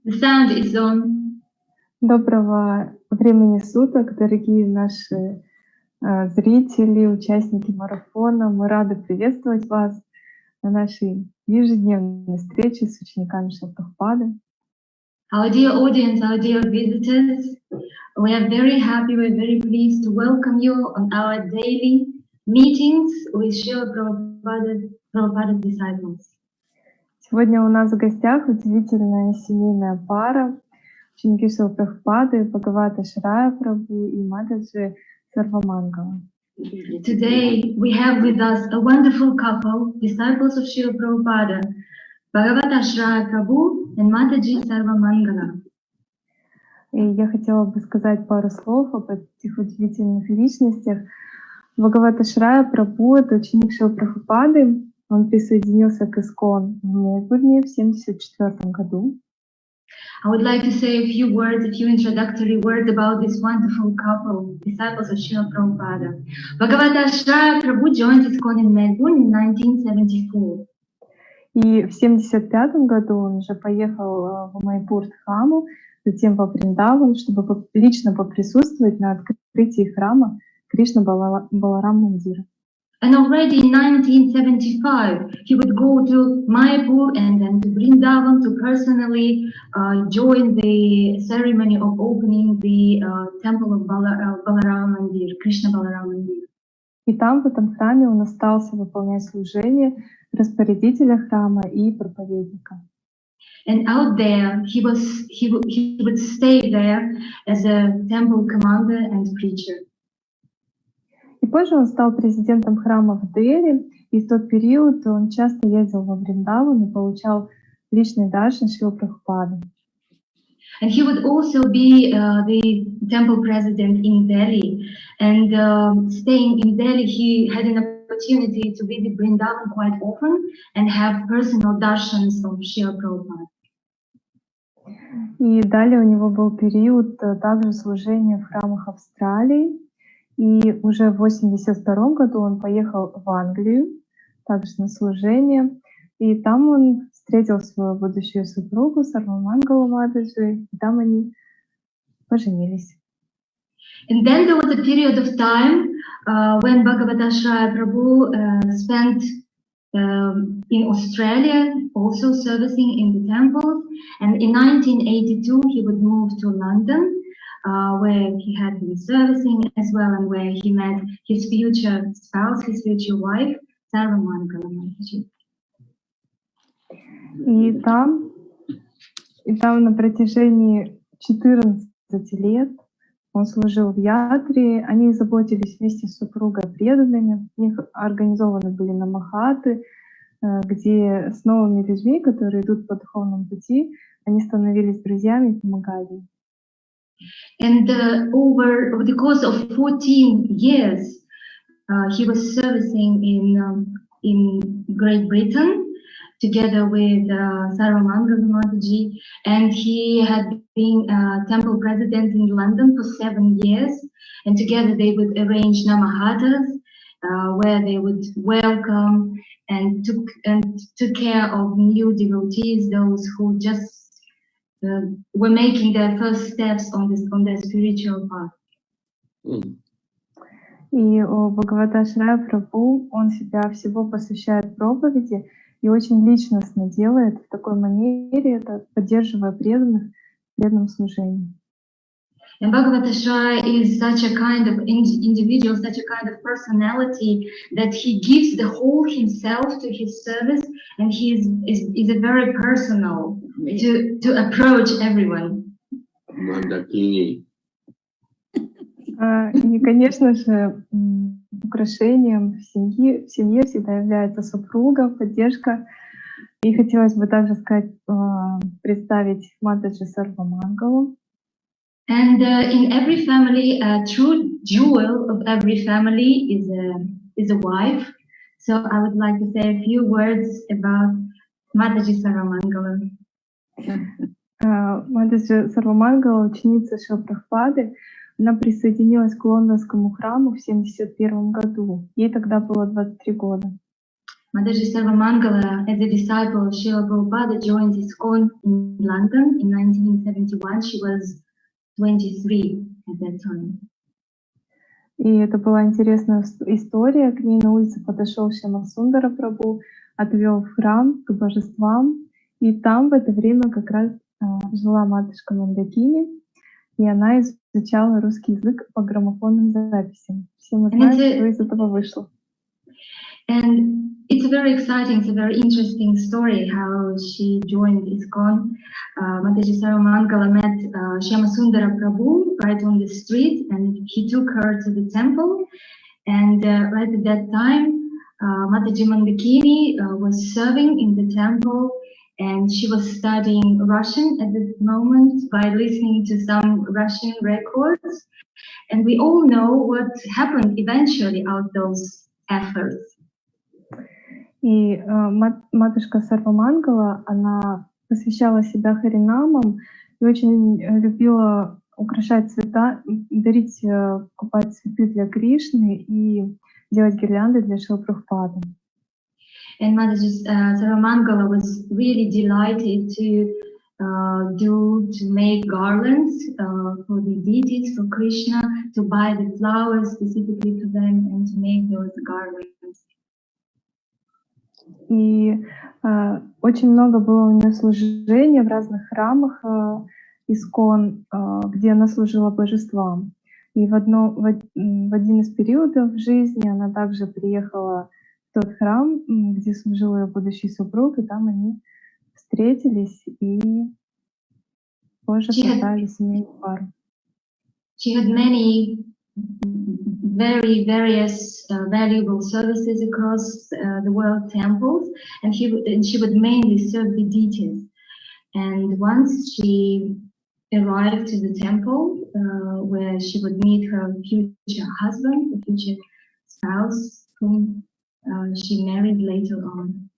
The sound is on. Доброго времени суток, дорогие наши зрители, участники марафона. Мы рады приветствовать вас на нашей ежедневной встрече с учениками Prabhupada. Our dear audience, our dear visitors, we are very happy, we're very pleased to welcome you on our daily meetings with Srila Prabhupada's disciples. Сегодня у нас в гостях удивительная семейная пара, ученики Шрила Прабхупады, Бхагавата Асрая Прабhu и Mataji Sarva Mangala. Today we have with us a wonderful couple, disciples of Srila Prabhupada, Bhagavata Asraya Prabhu and Mataji Sarva Mangala. И я хотела бы сказать пару слов об этих удивительных личностях. Бхагавата Асрая Прабhu — это ученик Шрила Прабхупады. Он присоединился к Искон в Мельбурне в 1974 году. I would like to say a few introductory words about this wonderful couple, disciples of Srila Prabhupada. Bhagavata Asraya Prabhu joined ISKCON in Melbourne in 1974. И в 1975 году он уже поехал в Майпур храму, затем во Вриндаван, чтобы лично поприсутствовать на открытии храма Кришна Баларам Мандира. And already in 1975, he would go to Mayapur and then to Vrindavan to personally join the ceremony of opening the temple of Balaram Mandir, Krishna Balaram Mandir. И там, в этом храме, он остался выполнять служение распорядителя храма и проповедника. And out there, he would stay there as a temple commander and preacher. И позже он стал президентом храма в Дели, и в тот период он часто ездил во Вриндаван и получал личный даршан Шрила Прабхупады. And he would also be the temple president in Delhi. And staying in Delhi, he had an opportunity to visit Vrindavan quite often and have personal darshans of Srila Prabhupada. И далее у него был период также служения в храмах Австралии. И уже в 1982 году он поехал в Англию, также на служение. И там он встретил свою будущую супругу Сарва Мангалу Мataji, и там они поженились. And then there was a period of time when Bhagavata Asraya Prabhu spent in Australia, also servicing in the temples. And in 1982, he would move to London, where he had been servicing as well, and where he met his future spouse, his future wife, Sarva Mangala Mataji. И там на протяжении 14 лет он служил в Ятре. Они заботились вместе с супругой преданными. У них организованы были намахаты, где с новыми людьми, которые идут по духовному пути, они становились друзьями и помогали. And over the course of 14 years, he was servicing in Great Britain together with Sarva Mangala Mataji, and he had been temple president in London for 7 years. And together they would arrange namahatas, where they would welcome and took care of new devotees, those who just were making their first steps on their spiritual path. И Бхагавата Асрая Прабhu, он себя всего посвящает проповеди и очень личностно делает в такой манере, это поддерживая преданных в преданном служении. And Bhagavata Asraya is such a kind of individual, such a kind of personality that he gives the whole himself to his service, and he is a very personal to approach everyone. И, конечно же, украшением в семье всегда является супруга, поддержка. И хотелось бы также представить Mataji Sarva Mangalu. And in every family, a true jewel of every family is a wife. So I would like to say a few words about Mataji Sarva Mangala. Mataji Sarva Mangala, ученица Шрила Прабхупады, она присоединилась к лондонскому храму в 1971 году. Ей тогда было 23 года. Mataji Sarva Mangala, as a disciple of Srila Prabhupada, joined ISKCON in London in 1971. She was 23 at that time. И это была интересная история. К ней на улице подошел Шьямасундара Прабhu, отвел в храм к божествам, и там в это время как раз жила матушка Мандакини, и она изучала русский язык по граммофонным записям. Все мы знаем, что из этого вышло. And it's a very exciting, it's a very interesting story how she joined ISKCON. Mataji Sarva Mangala met Shyamasundara Prabhu right on the street, and he took her to the temple. And right at that time, Mataji Mandakini was serving in the temple, and she was studying Russian at the moment by listening to some Russian records. And we all know what happened eventually out of those efforts. И матушка Сарва Мангала, она посвящала себя харинамам и очень любила украшать цвета, дарить, покупать цветы для Кришны и делать гирлянды для Шрила Прабхупады. And Mataji Sarva Mangala was really delighted to make garlands for the deities, for Krishna, to buy the flowers specifically to them and to make those garlands. И очень много было у нее служений в разных храмах ISKCON, где она служила божествам. И в один из периодов жизни она также приехала в тот храм, где служил ее будущий супруг, и там они встретились и позже создали семейную пару. She had many various valuable services across the world temples, and she would mainly serve the deities. And once she arrived to the temple where she would meet her future husband, the future spouse, whom she married later on.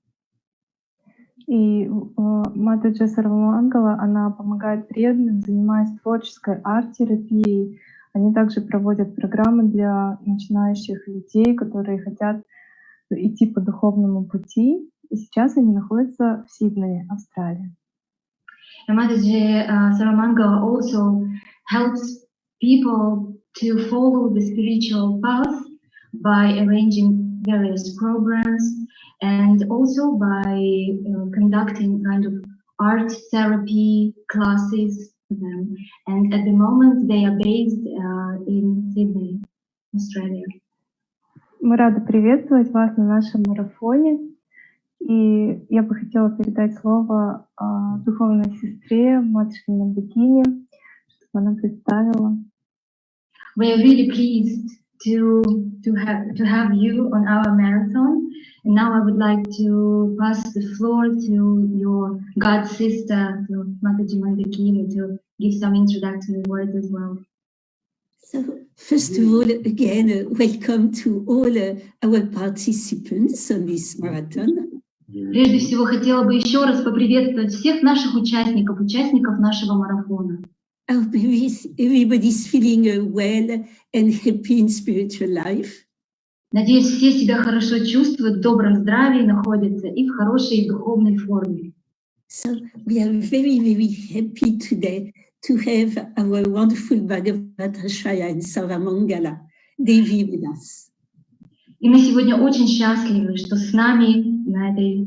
И Матаджи Сарва Мангала, она помогает преданным, занимаясь творческой арт-терапией. Они также проводят программы для начинающих людей, которые хотят идти по духовному пути. И сейчас они находятся в Сиднее, Австралия. Mataji Sarva Mangala also helps people to follow the spiritual path by arranging various programs and also by conducting kind of art therapy classes for them. And at the moment they are based in Sydney, Australia. Мы рады приветствовать вас на нашем марафоне. И я бы хотела передать слово духовной сестре, матушке Мандакини, чтобы она представила. We are really pleased to have you on our marathon. And now I would like to pass the floor to your God sister, to Mataji Mandakini, to give some introductory words as well. So, first of all, again, welcome to all our participants on this marathon. Прежде всего, хотела бы еще раз поприветствовать всех наших участников нашего марафона. I hope everybody's feeling well and happy in spiritual life. Надеюсь, все себя хорошо чувствуют, в добром здравии находятся и в хорошей духовной форме. So we are very, very happy today to have our wonderful Bhagavat Asraya and Sarva Mangala, Devi with us. И мы сегодня очень счастливы, что с нами на этой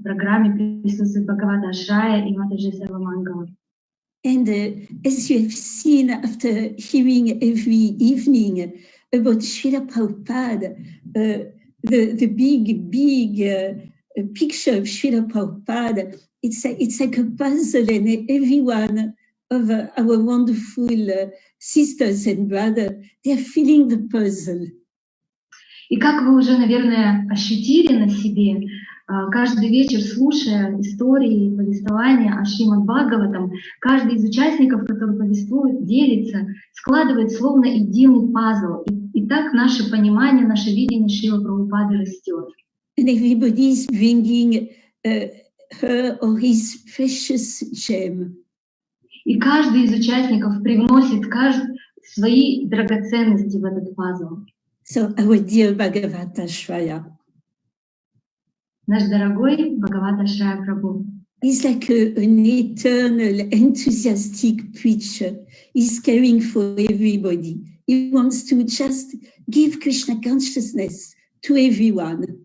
программе присутствует Бхагават Асрая и Матаджи Сарва Мангала. And as you have seen after hearing every evening about Srila Prabhupada, the big picture of Srila Prabhupada, it's like a puzzle, and every one of our wonderful sisters and brothers, they are feeling the puzzle. И как вы уже, наверное, ощутили на себе, каждый вечер, слушая истории, повествования о Шримад Бхагаватам, каждый из участников, который повествует, делится, складывает словно единый пазл. И так наше понимание, наше видение Шрила Прабхупады растет. And everybody is bringing her or his precious gem. И каждый из участников привносит свои драгоценности в этот пазл. So our dear Bhagavat Asraya. наш дорогой Бхагават Асрая Прабhu. He's like an eternal, enthusiastic preacher. He's caring for everybody. He wants to just give Krishna consciousness to everyone.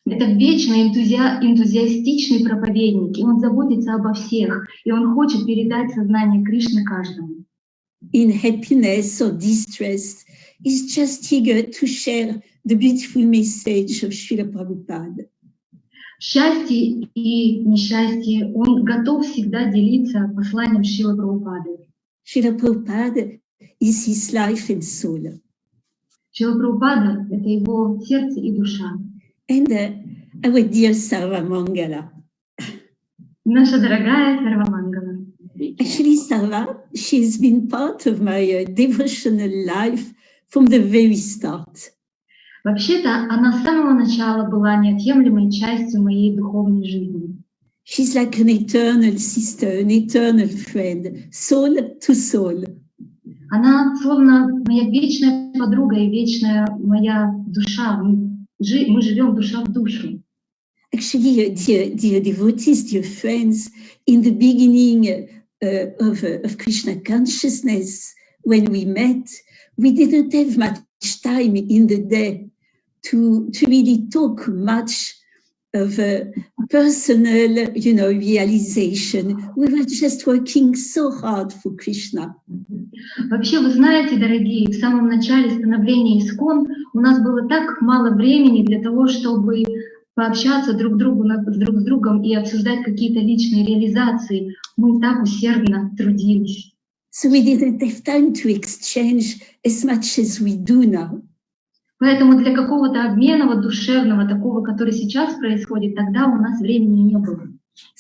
Это вечный энтузиастичный проповедник, и он заботится обо всех, и он хочет передать сознание Кришны каждому. In happiness or distress, he's just eager to share the beautiful message of Srila Prabhupada. В счастье и несчастье он готов всегда делиться посланием Шрилы Прабхупады. Srila Prabhupada is his life and soul. Шрила Прабхупада — это его сердце и душа. And our dear Sarva Mangala. Наша дорогая Sarva Mangala. Actually, Sarva, she's been part of my devotional life from the very start. Вообще-то, она с самого начала была неотъемлемой частью моей духовной жизни. She's like an eternal sister, an eternal friend, soul to soul. Она словно моя вечная подруга и вечная моя душа. Мы живем душа в душу. Actually, dear devotees, dear friends, in the beginning of Krishna consciousness, when we met, we didn't have much time in the day to really talk much of personal, realization. We were just working so hard for Krishna. Вообще, вы знаете, дорогие, в самом начале становления Искон у нас было так мало времени для того, чтобы пообщаться друг с другом и обсуждать какие-то личные реализации. Мы так усердно трудились. So we didn't have time to exchange as much as we do now. Поэтому для какого-то обмена душевного, такого, который сейчас происходит, тогда у нас времени не было.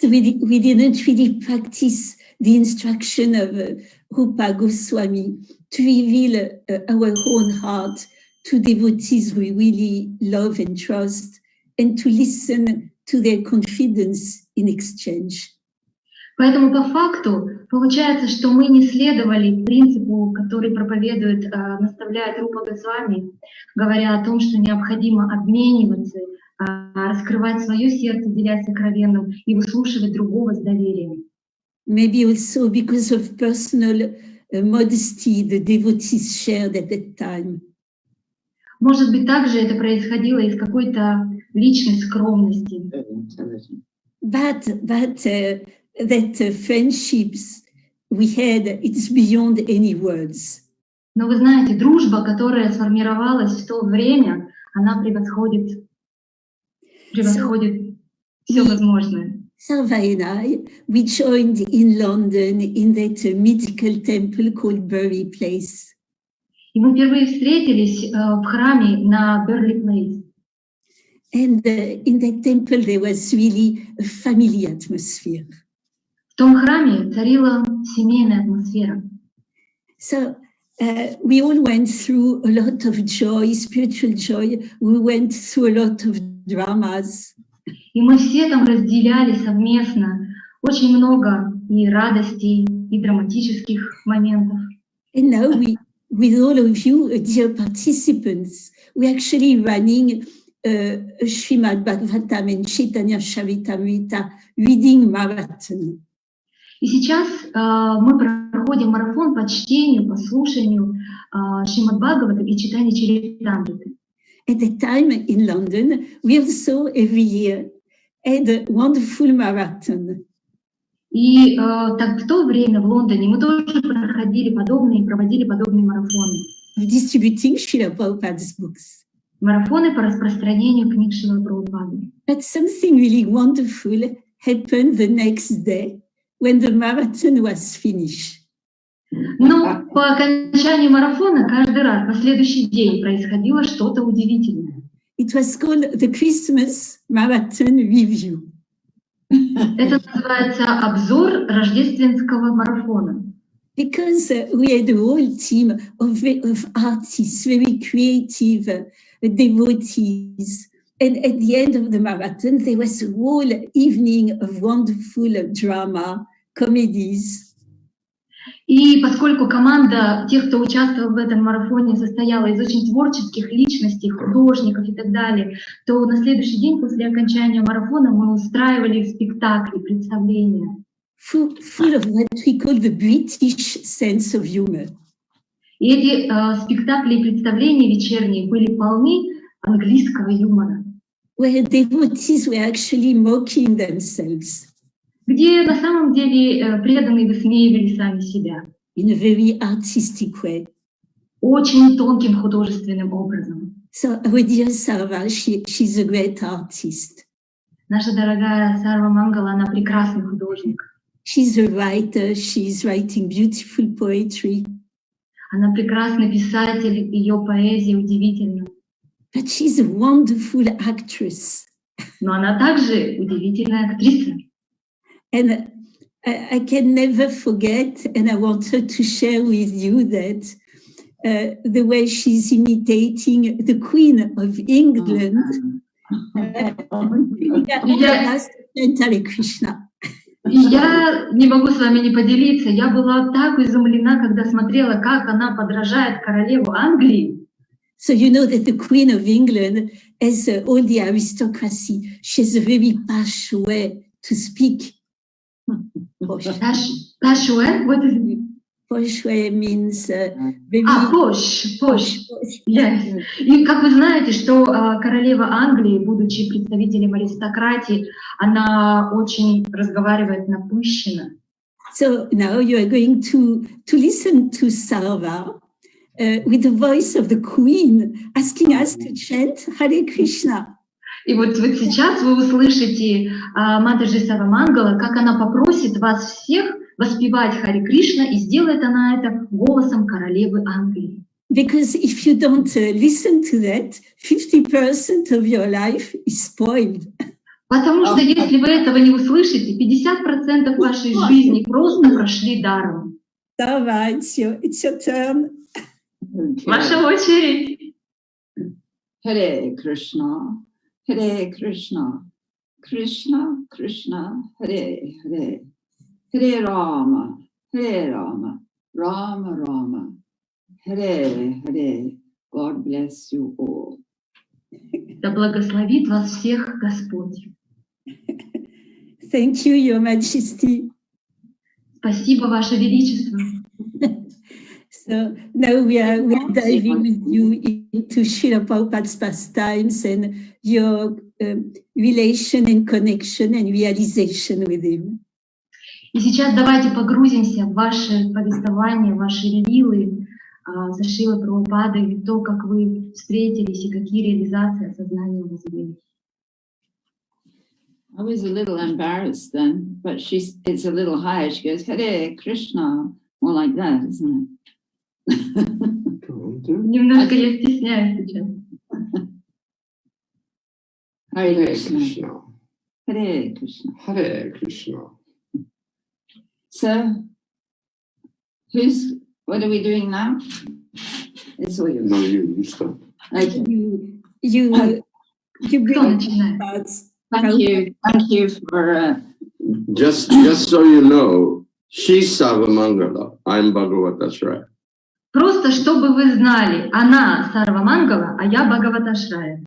So we didn't really practice the instruction of Rupa Goswami to reveal our own heart to devotees we really love and trust, and to listen to their confidence in exchange. Поэтому по факту получается, что мы не следовали принципу, который проповедует, наставляет Рупа Госвами, говоря о том, что необходимо обмениваться, раскрывать свое сердце, делясь сокровенным и выслушивать другого с доверием. Maybe also because of personal modesty the devotees shared at that time. Может быть, также это происходило из какой-то личной скромности. But that friendships we had, it's beyond any words. Но вы знаете, дружба, которая сформировалась в то время, она превосходит все возможное. Sarva and I, we joined in London in that mythical temple called Bury Place. И мы впервые встретились в храме на Burley Place. And in that temple there was really a family atmosphere. В том храме царила семейная атмосфера. So we all went through a lot of joy, spiritual joy. We went through a lot of dramas. И мы все там разделяли совместно очень много и радостей, и драматических моментов. And now with all of you, dear participants, we're actually running Srimad Bhagavatam and Chaitanya Charitamrita reading marathon. И сейчас мы проходим марафон по чтению, по слушанию Шримад Бхагавата и читанию Чаритамриты. At that time in London, we also every year had a wonderful marathon. И так в то время в Лондоне мы тоже проводили подобные марафоны. Distributing Srila Prabhupada's books. Марафоны по распространению книг Шрилы Прабхупады. But something really wonderful happened the next day when the marathon was finished. Но по окончании марафона каждый раз на следующий день происходило что-то удивительное. It was called the Christmas Marathon Review. Это называется обзор рождественского марафона. Because we had a whole team of artists, very creative devotees. And at the end of the marathon, there was a whole evening of wonderful drama, comedies. И поскольку команда тех, кто участвовал в этом марафоне, состояла из очень творческих личностей, художников и так далее, то на следующий день после окончания марафона мы устраивали спектакли, представления. Full of what we call the British sense of humor. И эти спектакли и представления вечерние были полны английского юмора. Where devotees were actually mocking themselves. Где на самом деле преданные высмеивали сами себя. In a very artistic way. Очень тонким художественным образом. So our dear Sarva, she's a great artist. Наша дорогая Sarva Mangala, она прекрасный художник. She's a writer, she's writing beautiful poetry. Она прекрасный писатель, ее поэзия удивительна. But she's a wonderful actress. Но она также удивительная актриса. And I can never forget, and I want her to share with you that the way she's imitating the Queen of England, Krishna. Я не могу с вами не поделиться. Я была так изумлена, когда смотрела, как она подражает королеву Англии. So you know that the Queen of England, as all the aristocracy, she has a very posh way to speak. Posh way? What is it? Posh way means very... Posh. Yes. И как вы знаете, что королева Англии, будучи представителем аристократии, она очень разговаривает напыщенно. So now you are going to listen to Sarva with the voice of the Queen asking us to chant Hare Krishna. И вот сейчас вы услышите Матаджи Сарва Мангала, как она попросит вас всех воспевать Харе Кришна, и сделает она это голосом королевы Англии. Because if you don't listen to that, 50% of your life is spoiled. Потому что если вы этого не услышите, 50% вашей жизни просто прошли даром. Sarva, it's your turn. Ваша очередь. Hare Krishna, Hare Krishna, Krishna Krishna, Hare Hare, Hare Rama, Rama Rama, Hare Hare. God bless you all. Да благословит вас всех Господь. Thank you, Your Majesty. Спасибо, Ваше Величество. So now we are diving with you into Srila Prabhupada's pastimes and your relation and connection and realization with him. И сейчас давайте погрузимся в ваше повествование, в ваши ревилы за Шрилой Прабхупадой, и то, как вы встретились и какие реализации осознания у вас были. I was a little embarrassed then, but it's a little higher. She goes, Hare Krishna, more like that, isn't it? Немножко я стесняюсь сейчас. Hare Krishna. Hare Krishna. Hare Krishna. So, what are we doing now? It's all yours. No, you stop. Okay. You bring parts. Thank you for... Just so you know, she's Sarva Mangala, I'm Bhagavat Asraya. Просто чтобы вы знали, она Сарва Мангала, а я Бхагават Ашрая.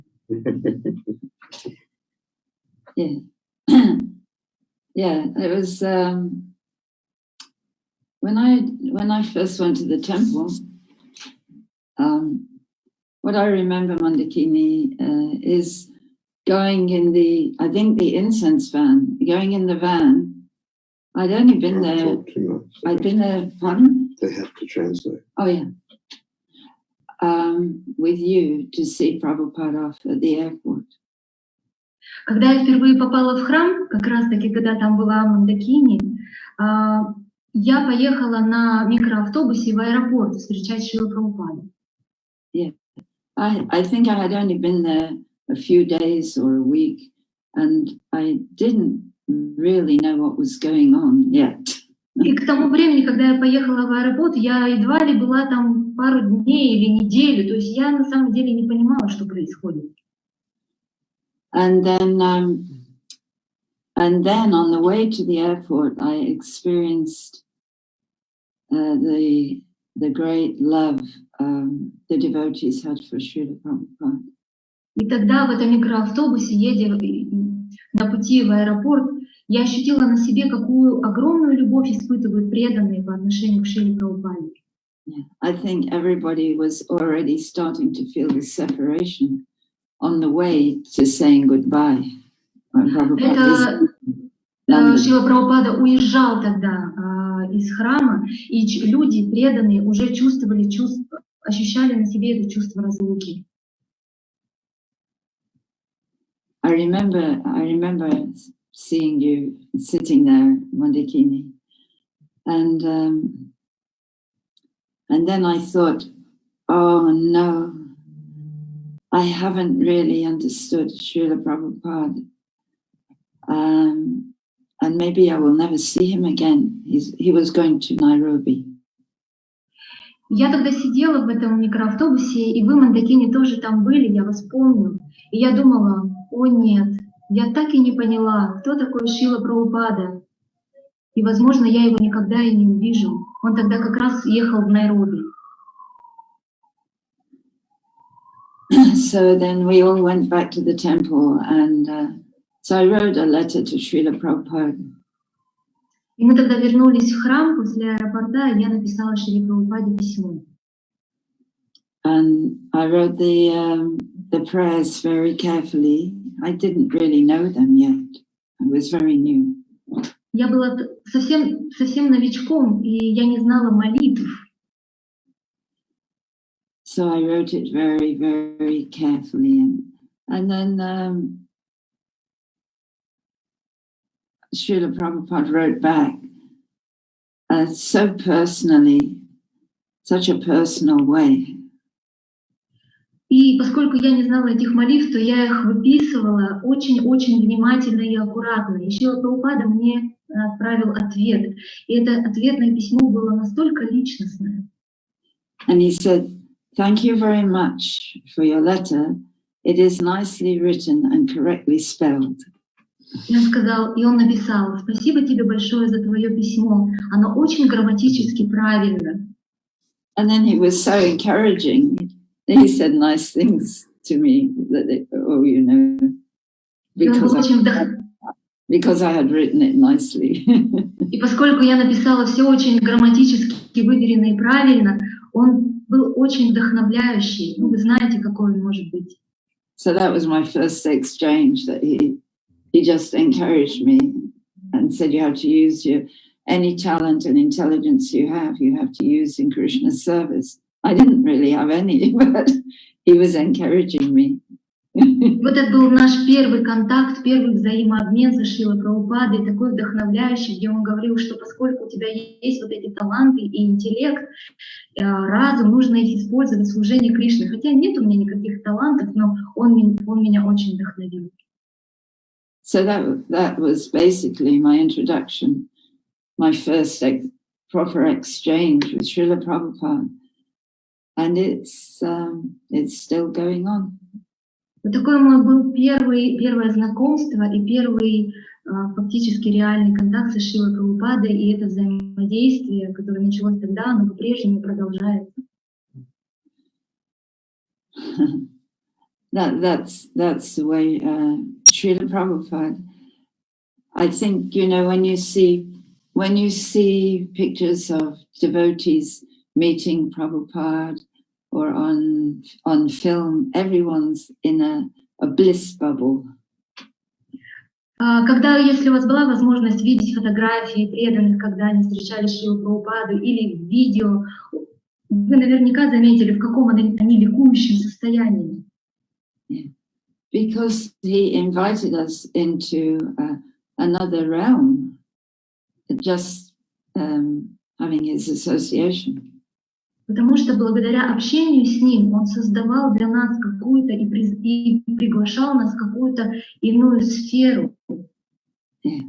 Yeah. Yeah, it was when I first went to the temple, what I remember, Mandakini, is going in the incense van, going in the van. I'd only been there. I'd been there, pardon? They have to translate. Oh, yeah. With you to see Prabhupada off at the airport. Когда я впервые попала в храм, как раз-таки, когда там была Мандакини, я поехала на микроавтобусе в аэропорт встречать Шрилу Прабхупаду. Yeah. I think I had only been there a few days or a week, and I didn't really know what was going on yet. И к тому времени, когда я поехала в аэропорт, я едва ли была там пару дней или неделю, то есть я на самом деле не понимала, что происходит. And then on the way to the airport, I experienced the great love the devotees had for Srila Prabhupada. И тогда в этом микроавтобусе, едя на пути в аэропорт, я ощутила на себе, какую огромную любовь испытывают преданные по отношению к Шриле Прабхупаде. Yeah. I think everybody was already starting to feel the separation on the way to saying goodbye. Шрила Прабхупада уезжал тогда из храма, и люди, преданные, уже ощущали на себе это чувство разлуки. I remember seeing you sitting there, Mandakini, and then I thought, oh no, I haven't really understood Srila Prabhupada, and maybe I will never see him again. He was going to Nairobi. Я тогда сидела в этом микроавтобусе, и вы, Мандакини, тоже там были, я вас помню. И я думала, о нет, я так и не поняла, кто такой Шрила Прабхупада. И, возможно, я его никогда и не увижу. Он тогда как раз ехал в Найроби. So then we all went back to the temple, and so I wrote a letter to Srila Prabhupada. И мы тогда вернулись в храм после аэропорта, и я написала Шриле Прабхупаде письмо. And I wrote the prayers very carefully. I didn't really know them yet. I was very new. Я была совсем новичком, и я не знала молитв. So I wrote it very, very carefully, and then Srila Prabhupada wrote back so personally, such a personal way. И поскольку я не знала этих молитв, то я их выписывала очень-очень внимательно и аккуратно. И Шрила Прабхупада мне отправил ответ. И это ответное письмо было настолько личностное. And he said, "Thank you very much for your letter. It is nicely written and correctly spelled." И он написал: «Спасибо тебе большое за твое письмо. Оно очень грамматически правильно». And then he was so encouraging. He said nice things to me because I had written it nicely. И поскольку я написала все очень грамматически выверено и правильно, он был очень вдохновляющий. Вы знаете, какой он может быть. So that was my first exchange, that he just encouraged me and said, you have to use any talent and intelligence you have to use in Krishna's service. I didn't really have any, but he was encouraging me. Вот это был наш первый контакт, первый взаимообмен со Шрилой Прабхупадой, такой вдохновляющий, где он говорил, что поскольку у тебя есть вот эти таланты и интеллект, разум, нужно их использовать в служении Кришне. Хотя нет у меня никаких талантов, но он меня очень вдохновил. So that was basically my introduction, my first proper exchange with Srila Prabhupada. And it's still going on. Вот такое мой был первое знакомство и первый фактически реальный контакт со Шрилой Прабхупадой, и это взаимодействие, которое началось тогда, оно по-прежнему продолжается. That's the way Srila Prabhupada. I think, when you see pictures of devotees meeting Prabhupada or on film, everyone's in a bliss bubble. Если у вас была возможность видеть фотографии преданных, когда они встречали Шрилу Прабхупаду, или видео, вы наверняка заметили, в каком они ликующем состоянии. Yeah. Because he invited us into another realm, just having his association. Потому что благодаря общению с ним он создавал для нас какую-то и приглашал нас в какую-то иную сферу. Yeah.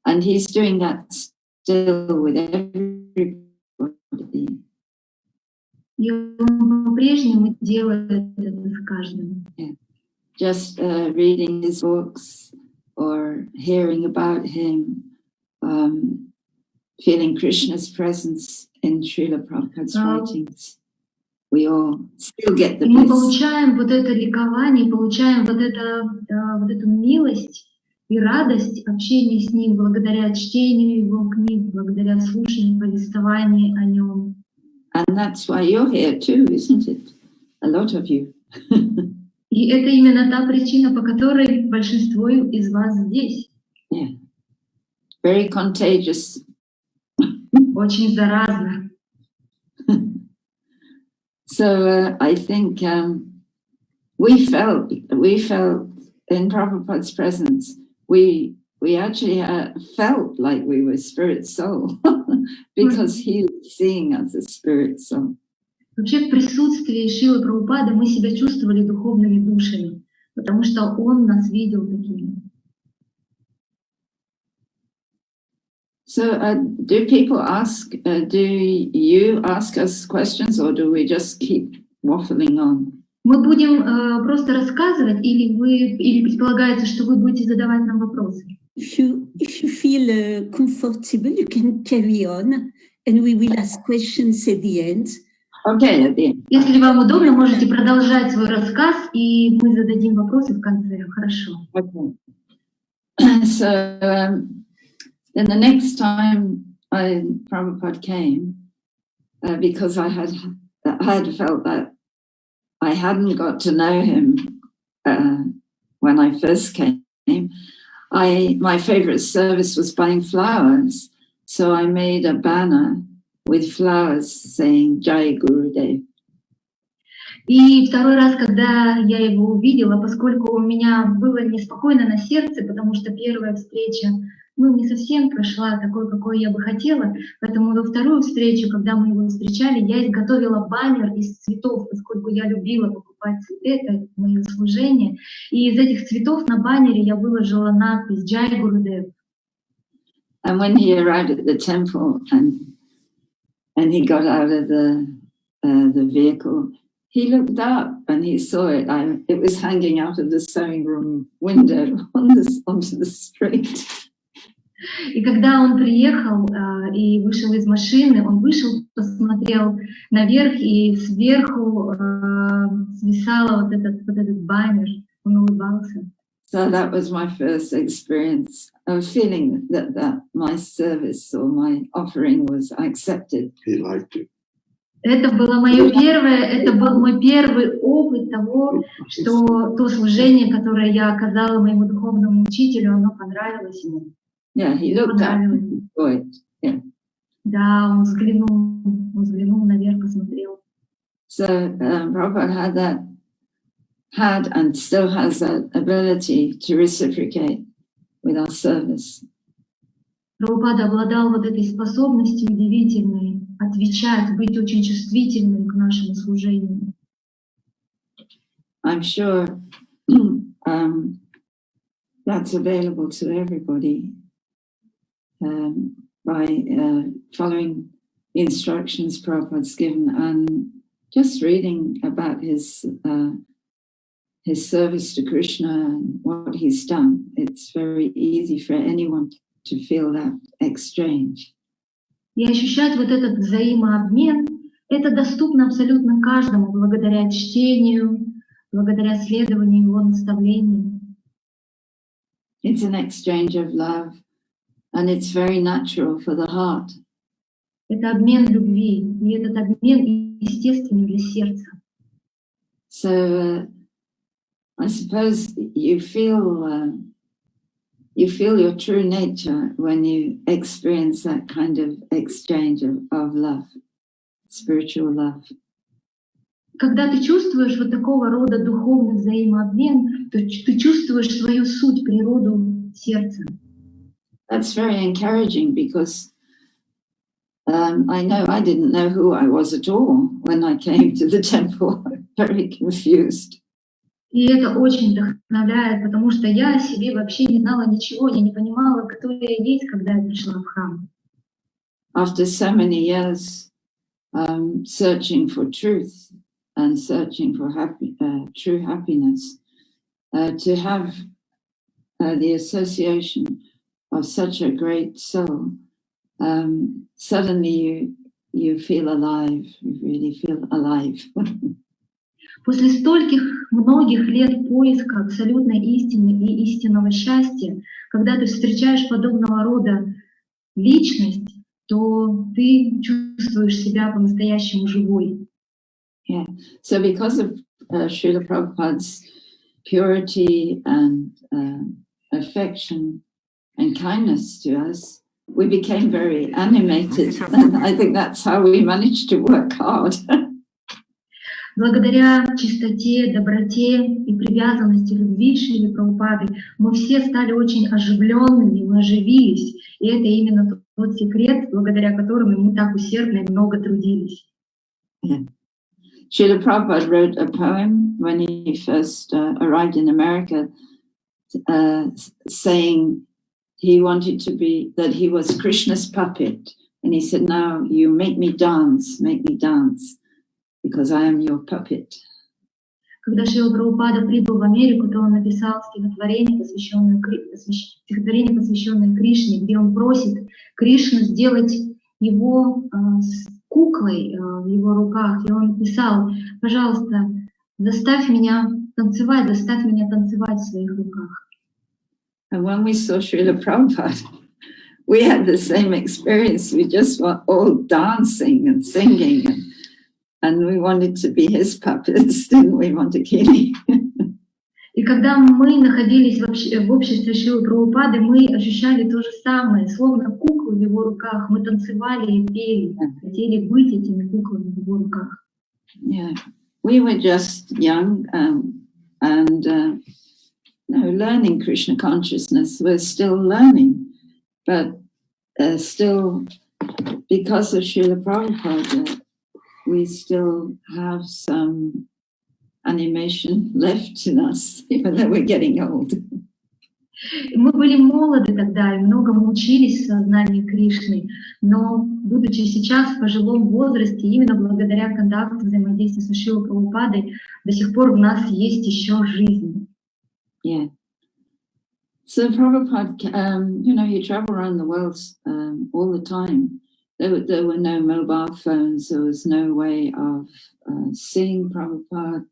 And he's doing that still with everybody. И он по-прежнему делает это с каждым. Yeah. Just reading his books or hearing about him, feeling Krishna's presence in Srila Prabhupada's writings. We all still get the мы bliss. получаем вот это ликование, получаем вот эту милость и радость общения с ним благодаря чтению его книг, благодаря слушанию, повествованию о нем. And that's why you're here too, isn't it? A lot of you. И это именно та причина, по которой большинство из вас здесь. Yeah. Very contagious. Очень заразно. So I think we felt in Prabhupada's presence, we actually felt like we were spirit soul because he was seeing us as spirit soul. Вообще в присутствии Шилы Прабхупады мы себя чувствовали духовными душами, потому что он нас видел такими. So do people ask, do you ask us questions or do we just keep waffling on? Мы будем просто рассказывать, или предполагается, что вы будете задавать нам вопросы? If you feel comfortable, you can carry on, and we will ask questions at the end. Okay, at the end. Если вам удобно, можете продолжать свой рассказ, и мы зададим вопросы в конце. Хорошо. Okay. So then the next time Prabhupada came, because I had felt that I hadn't got to know him when I first came. My favorite service was buying flowers, so I made a banner with flowers saying Jai Gurudev. И второй раз, когда я его увидела, поскольку у меня было неспокойно на сердце, потому что первая встреча не совсем прошла такой, какой я бы хотела, поэтому во вторую встречу, когда мы его встречали, я изготовила баннер из цветов, поскольку я любила покупать цветы, это мое служение. И из этих цветов на баннере я выложила надпись «Джай Гурудев». And when he arrived at the temple and he got out of the vehicle, he looked up and he saw it. It was hanging out of the sewing room window onto the street. И когда он приехал и вышел из машины, он вышел, посмотрел наверх, и сверху свисал вот этот баннер, он улыбался. So that was my first experience of feeling that my service or my offering was accepted. He liked it. Это было это был мой первый опыт того, что то служение, которое я оказала моему духовному учителю, оно понравилось ему. Yeah, he looked up and enjoyed. Yeah. Да, он взглянул наверх, посмотрел. So Prabhupada had and still has that ability to reciprocate with our service. Прабхупада обладал вот этой способностью удивительной отвечать, быть очень чувствительным к нашему служению. I'm sure that's available to everybody by following the instructions Prabhupada's given and just reading about his service to Krishna and what he's done. It's very easy for anyone to feel that exchange. И ощущать вот этот взаимообмен, это доступно абсолютно каждому благодаря чтению, благодаря следованию его наставлений. It's an exchange of love, and it's very natural for the heart. Это обмен любви, и этот обмен естественный для сердца. So I suppose you feel your true nature when you experience that kind of exchange of love, spiritual love. Когда ты чувствуешь вот такого рода духовный взаимообмен, то ты чувствуешь свою суть, природу сердца. That's very encouraging because I know I didn't know who I was at all when I came to the temple, very confused. И это очень вдохновляет, потому что я о себе вообще не знала ничего, я не понимала, кто я есть, когда я пришла в храм. After so many years searching for truth and searching for true happiness, to have the association of such a great soul, suddenly you feel alive. You really feel alive. После стольких многих лет поиска абсолютной истины и истинного счастья, когда ты встречаешь подобного рода личность, то ты чувствуешь себя по-настоящему живой. Yeah. So because of Srila Prabhupada's purity and affection and kindness to us, we became very animated. And I think that's how we managed to work hard. Благодаря чистоте, доброте и привязанности, любви Шрилы Прабхупады мы все стали очень оживленными, мы оживились. И это именно тот секрет, благодаря которому мы так усердно и много трудились. Yeah. Srila Prabhupada wrote a poem when he first arrived in America, saying he wanted to be, that he was Krishna's puppet. And he said, now you make me dance, because I am your puppet. Когда Шрила Прабхупада прибыл в Америку, то он написал стихотворение, посвященное Кришне, где он просит Кришну сделать его куклой в его руках. И он писал: пожалуйста, заставь меня танцевать в своих руках. And when we saw Srila Prabhupada, we had the same experience. We just were all dancing and singing, and we wanted to be his puppets, didn't we, Montekini? И когда мы находились в обществе Шрилы Прабхупады, мы ощущали то же самое, словно куклы в его руках. Мы танцевали и пели, хотели быть этими куклами в его руках. Yeah, we were just young and learning Krishna consciousness. We're still learning, but still, because of Srila Prabhupada, we still have some animation left in us, even though we're getting old. Мы были молоды тогда и многому учились в сознании Кришны, но, будучи сейчас в пожилом возрасте, именно благодаря контакту, взаимодействию с Шрилой Прабхупадой, до сих пор в нас есть еще жизнь. Yeah. So Prabhupada, he traveled around the world all the time. There were no mobile phones. There was no way of seeing Prabhupada.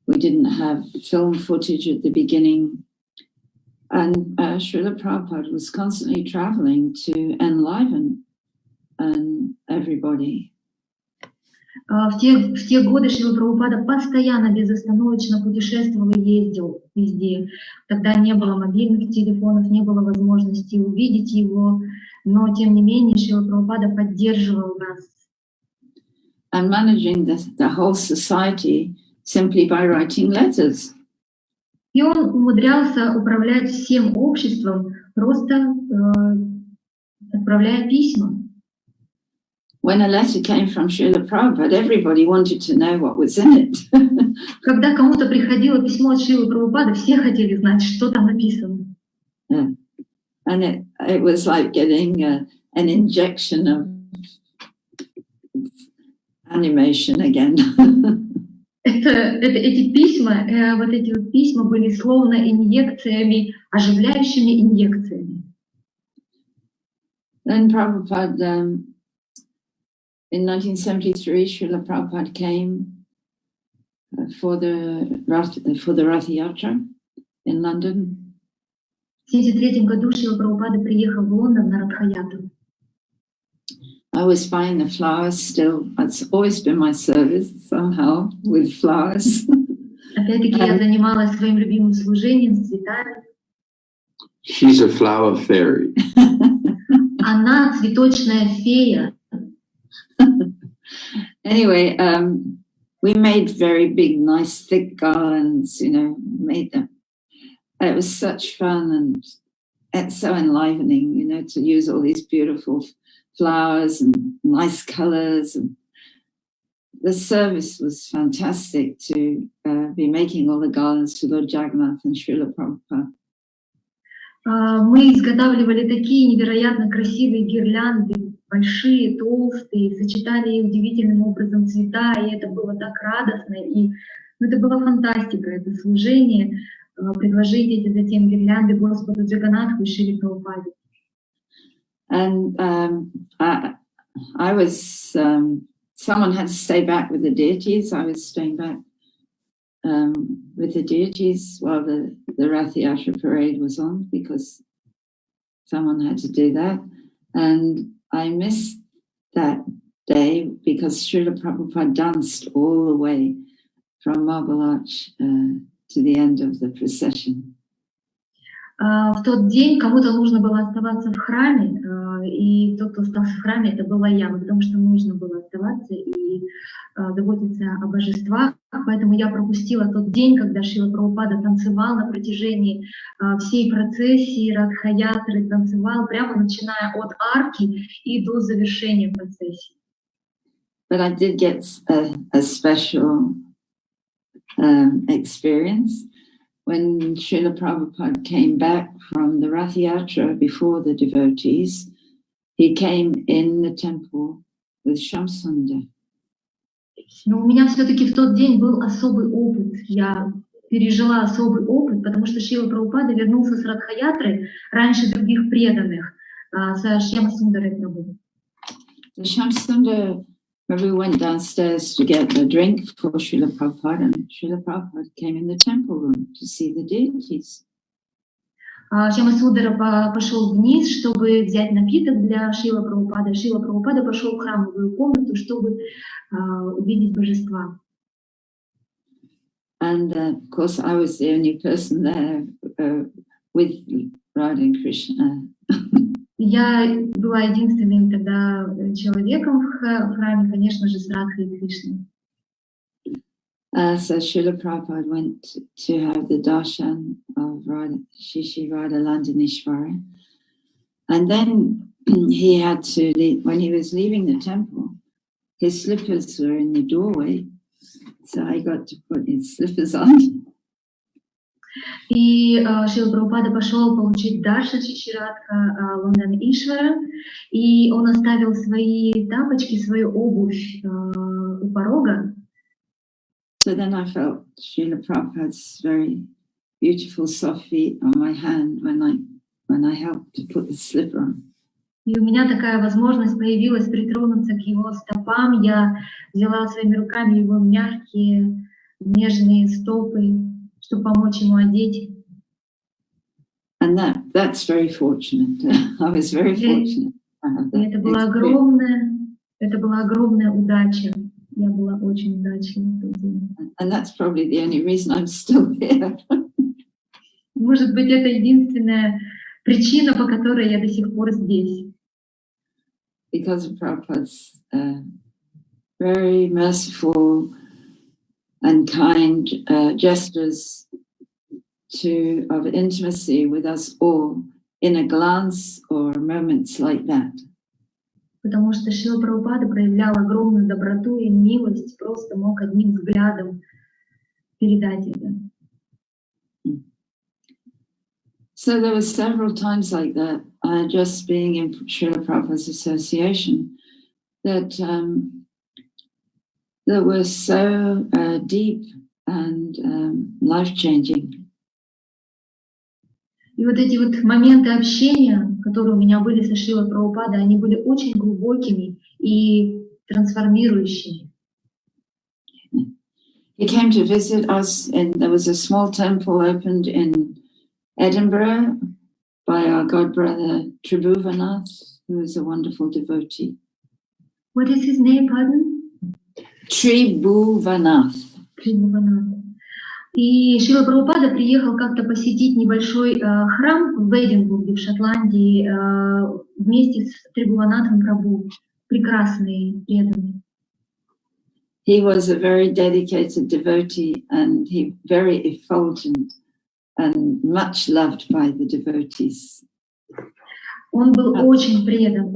We didn't have film footage at the beginning. And Srila Prabhupada was constantly traveling to enliven everybody. В те годы Шрила Прабхупада постоянно, безостановочно путешествовал и ездил везде. Тогда не было мобильных телефонов, не было возможности увидеть его, но тем не менее Шрила Прабхупада поддерживал нас. And managing the whole society simply by writing letters. И он умудрялся управлять всем обществом, просто отправляя письма. When a letter came from Srila Prabhupada, everybody wanted to know what was in it. Когда кому-то приходило письмо от Шрилы Прабхупады, все хотели знать, что там написано. Yeah. And it was like getting an injection of animation again. Эти письма, письма были словно инъекциями, оживляющими инъекциями. Then Prabhupada, in 1973, Srila Prabhupada came for the Rath Yatra in London. В 1973 году Шрила Прабхупада приехал в Лондон на Радха-ятру. I was buying the flowers still. It's always been my service somehow with flowers. Опять-таки я занималась своим любимым служением с цветами. She's a flower fairy. Она цветочная фея. Anyway, we made very big, nice, thick garlands, made them. It was such fun and it's so enlivening, to use all these beautiful flowers and nice colors. And the service was fantastic to be making all the garlands to Lord Jagannath and Srila Prabhupada. Мы изготавливали такие невероятно красивые гирлянды, большие, толстые, сочетали удивительным образом цвета, и это было так радостно, и это была фантастика, это служение, предложить эти затем гирлянды Господу Джаганнатху и Шриле Прабхупаде. And I was, someone had to stay back with the deities. I was staying back with the deities while the Rath Yatra parade was on, because someone had to do that. And I missed that day because Srila Prabhupada danced all the way from Marble Arch to the end of the procession. В тот день кому-то нужно было оставаться в храме, и тот, кто остался в храме, это была я, потому что нужно было оставаться и заботиться о божествах. Поэтому я пропустила тот день, когда Шрила Прабхупада танцевал на протяжении всей процессии, Радха-ятры, танцевал прямо начиная от арки и до завершения процессии. But I did get a special experience. When Srila Prabhupada came back from the Rath Yatra before the devotees, he came in the temple with Shamsundar. Но у меня все-таки в тот день был особый опыт. Я пережила особый опыт, потому что Шрила Прабхупада вернулся с Радха-ятры раньше других преданных, со Шьямасундарой Прабху. The Shamsundar Prabhu went downstairs to get a drink for Srila Prabhupada, and Srila Prabhupada came in the temple room to see the deities. Шьямасундара пошел вниз, чтобы взять напиток для Шрила Прабхупада. Шрила Прабхупада пошел в храмовую комнату, чтобы увидеть божества. And of course, I was the only person there with Radha and Krishna. Я была единственным тогда человеком в храме, конечно же, с Радхой и Кришной. So Srila Prabhupada went to have the darshan of Radha, Shishi Radha Landanishvara. And then he had to leave, when he was leaving the temple, his slippers were in the doorway. So I got to put his slippers on. И Шрила Прабхупада пошел получить даршан Шиширадха Ландана Ишвара, и он оставил свои тапочки, свою обувь у порога. So then I felt Srila Prabhupada's very beautiful soft feet on my hand when I helped to put the slipper on. И у меня такая возможность появилась притронуться к его стопам. Я взяла своими руками его мягкие, нежные стопы, чтобы помочь ему одеть. And that's very fortunate. I was very fortunate. Это была огромная удача. Я была очень удачлива. And that's probably the only reason I'm still here. Может быть, это единственная причина, по которой я до сих пор здесь. Because of Prabhupada's very merciful and kind gestures of intimacy with us all in a glance or moments like that. Потому что Шрила Прабхупада проявлял огромную доброту и милость, просто мог одним взглядом передать это. So there were several times like that, just being in Srila Prabhupada's association, that were so deep and life-changing. И вот эти вот моменты общения, которые у меня были со Шрилой Прабхупадой, они были очень глубокими и трансформирующими. He came to visit us, and there was a small temple opened in Edinburgh by our god brother Tribhuvanath, who is a wonderful devotee. What is his name, pardon? Tribhuvanath. Tribhuvanath. И Шрила Прабхупада приехал как-то посетить небольшой храм в Эдинбурге, в Шотландии, вместе с Трибхуванатом Прабху. Прекрасный, преданный. He was a very dedicated devotee, and he very effulgent and much loved by the devotees. Он был очень предан,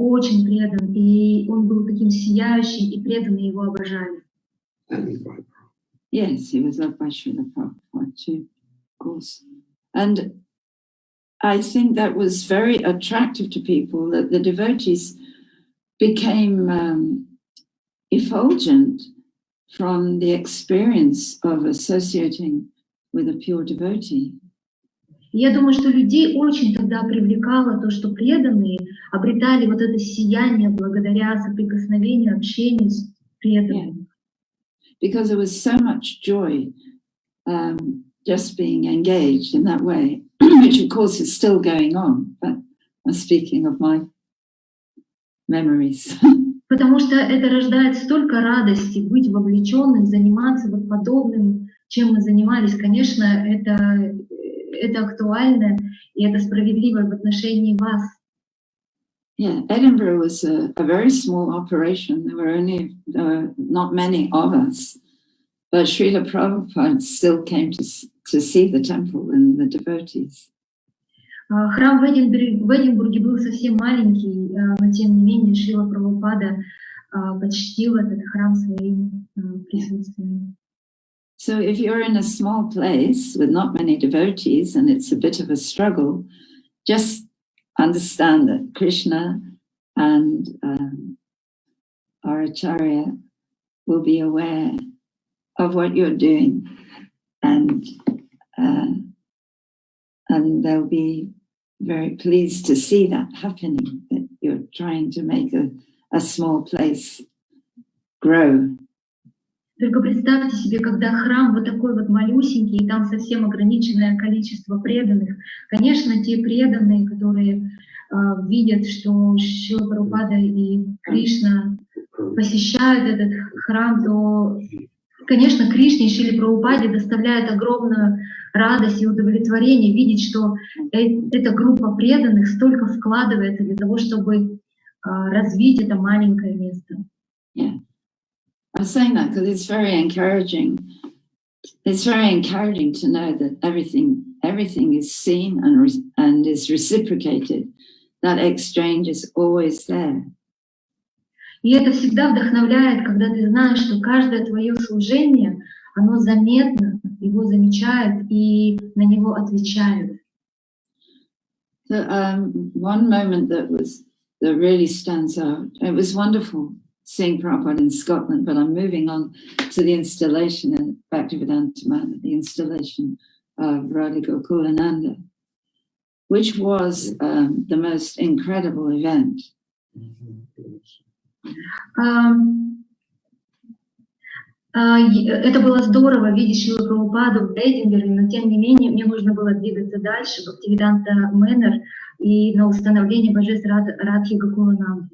и он был таким сияющим, и преданные его обожали. Yes, he was loved by Srila Prabhupada too, of course. And I think that was very attractive to people, that the devotees became effulgent from the experience of associating with a pure devotee. И я думаю, что людей очень тогда привлекало то, что преданные обретали вот это сияние благодаря соприкосновению, общению с преданными. Because there was so much joy just being engaged in that way, which of course is still going on, but I'm speaking of my memories. Потому что это рождает столько радости быть вовлеченным, заниматься вот подобным, чем мы занимались. Конечно, это актуально и это справедливо в отношении вас. Yeah, Edinburgh was a very small operation. There were not many of us, but Srila Prabhupada still came to see the temple and the devotees. Храм в Эдинбурге был совсем маленький, но тем не менее Шрила Прабхупада почтил этот храм своим присутствием. So if you're in a small place with not many devotees and it's a bit of a struggle, just understand that Krishna and our Acharya will be aware of what you're doing, and they'll be very pleased to see that happening, that you're trying to make a small place grow. Только представьте себе, когда храм вот такой вот малюсенький, и там совсем ограниченное количество преданных. Конечно, те преданные, которые видят, что Шрила Прабхупада и Кришна посещают этот храм, то, конечно, Кришне и Шриле Прабхупаде доставляет огромную радость и удовлетворение видеть, что эта группа преданных столько вкладывается для того, чтобы развить это маленькое место. Yeah. I'm saying that because it's very encouraging. It's very encouraging to know that everything is seen and is reciprocated. That exchange is always there. И это всегда вдохновляет, когда ты знаешь, что каждое твое служение, оно заметно, его замечают и на него отвечают. So, one moment that really stands out. It was wonderful seeing Prabhupada in Scotland, but I'm moving on to the installation in Bhaktivedanta Manor, the installation of Radha Gokulananda, which was the most incredible event. Это было здорово видеть Шрилу Прабхупаду в Эдинбурге, но тем не менее мне нужно было двигаться дальше в Бхактивиданта Манор и на установление божеств Радхи Гокулананды.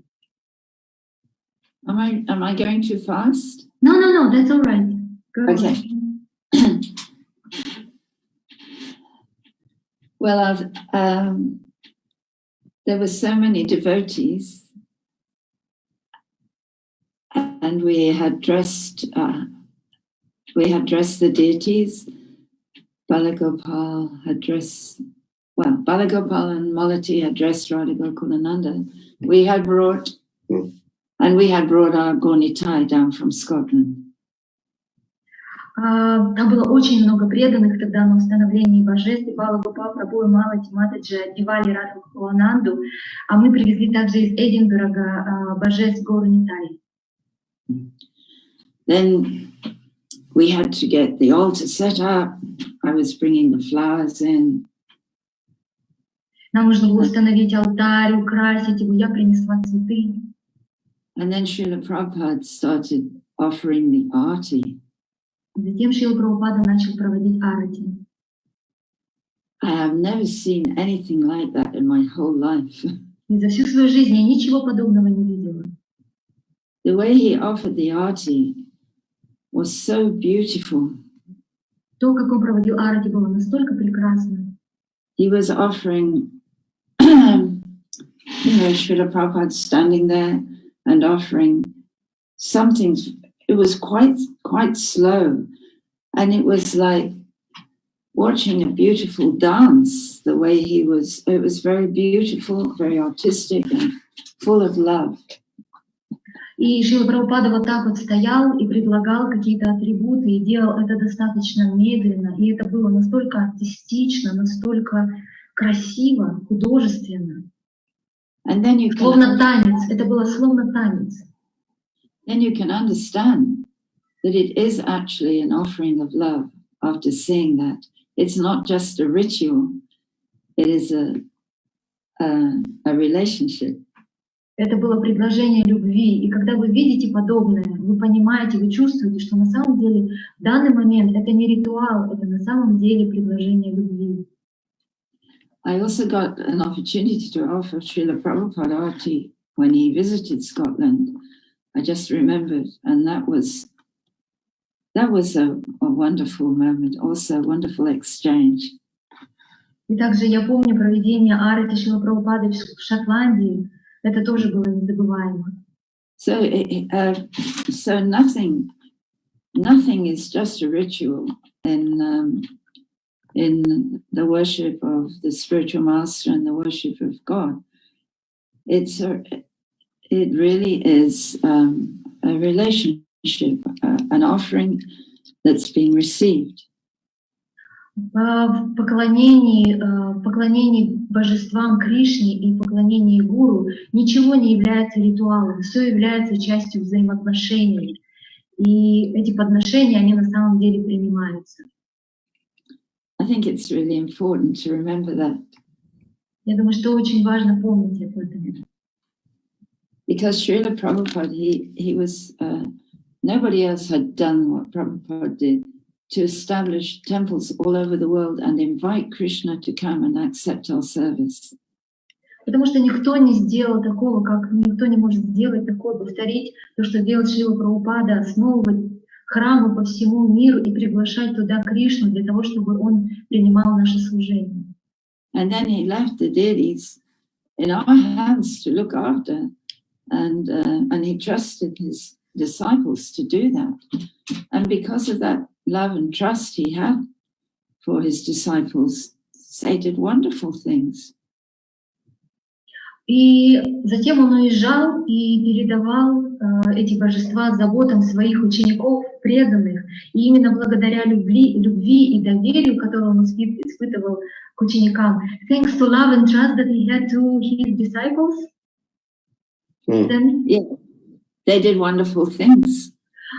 Am I going too fast? No, that's all right. Go Okay. Well, there were so many devotees, and we had dressed the deities. Balagopal and Malati had dressed Radha Gokulananda. We had brought our Gornitai down from Scotland. Там было очень много преданных тогда на установлении божеств. Балагопал, Прабhu и Малати, Матаджи одевали Радху Гокулананду, а мы привезли также из Эдинбурга божеств Горнитай. Then we had to get the altar set up. I was bringing the flowers in. Нам нужно было установить алтарь, украсить его. Я принесла цветы. And then Srila Prabhupada started offering the arti. Затем Шрила Прабхупада начал проводить арати. I have never seen anything like that in my whole life. И за всю свою жизнь я ничего подобного не видела. The way he offered the arti was so beautiful. То, как он проводил арати, было настолько прекрасно. He was offering, Srila Prabhupada standing there and offering something. It was quite slow, and it was like watching a beautiful dance. The way it was very beautiful, very artistic, and full of love. И Шрила Прабхупада вот так вот стоял и предлагал какие-то атрибуты, и делал это достаточно медленно, и это было настолько артистично, настолько красиво, художественно. And then you словно танец, это было словно танец. Then you can understand that it is actually an offering of love after seeing that. It's not just a ritual, it is a relationship. Это было предложение любви. И когда вы видите подобное, вы понимаете, вы чувствуете, что на самом деле в данный момент это не ритуал, это на самом деле предложение любви. I also got an opportunity to offer Srila Prabhupada Arti when he visited Scotland. I just remembered, and that was a wonderful moment, also a wonderful exchange. И также я помню проведение Арати Шрила Прабхупады в Шотландии. Это тоже было незабываемо. So nothing is just a ritual in the worship of the spiritual master and the worship of God. It really is a relationship, an offering that's being received. В поклонении божествам Кришне и поклонении Гуру ничего не является ритуалом, все является частью взаимоотношений. И эти подношения, они на самом деле принимаются. I think it's really important to remember that. Я думаю, что очень важно помнить об этом. Because Srila Prabhupada, he was, nobody else had done what Prabhupada did, to establish temples all over the world and invite Krishna to come and accept our service. Потому что никто не сделал такого, как никто не может сделать такое, повторить то, что делает Шрила Прабхупада, основывать храмы по всему миру и приглашать туда Кришну для того, чтобы он принимал наше служение. And then he left the deities in our hands to look after, and he trusted his disciples to do that. And because of that love and trust he had for his disciples, they did wonderful things. И затем он уезжал и передавал эти божества заботам своих учеников, преданных. И именно благодаря любви и доверию, которое он испытывал к ученикам, thanks to love and trust that he had to his disciples, yeah, they did wonderful things.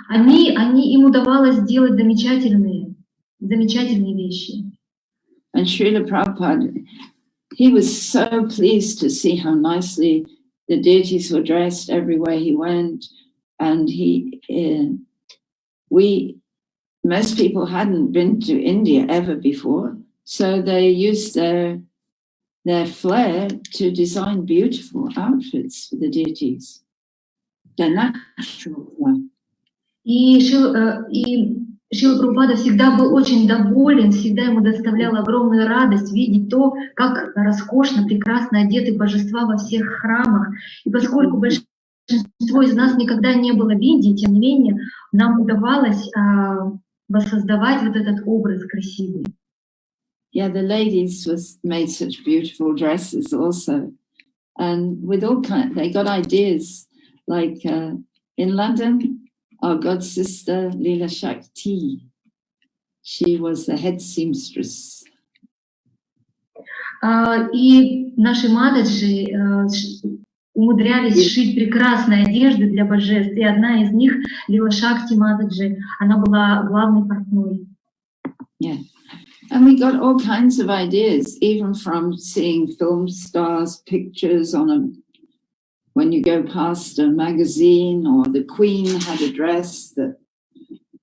Им удавалось делать замечательные вещи. And Srila Prabhupada, he was so pleased to see how nicely the deities were dressed everywhere he went. And most people hadn't been to India ever before, so they used their flair to design beautiful outfits for the deities. Their natural flair. И Шрила Прабхупада всегда был очень доволен, всегда ему доставляла огромную радость видеть то, как роскошно, прекрасно одеты божества во всех храмах. И поскольку большинство из нас никогда не было в Индии, тем не менее, нам удавалось воссоздавать вот этот образ красивый. Yeah, the ladies made such beautiful dresses also. And with all they got ideas, like in London, our god sister Leela Shakti, she was the head seamstress. И наши Матаджи умудрялись шить прекрасные одежды для божеств. И одна из них, Лила Шакти Матаджи, она была главной портной. Yeah. And we got all kinds of ideas, even from seeing film stars' pictures when you go past a magazine, or the Queen had a dress that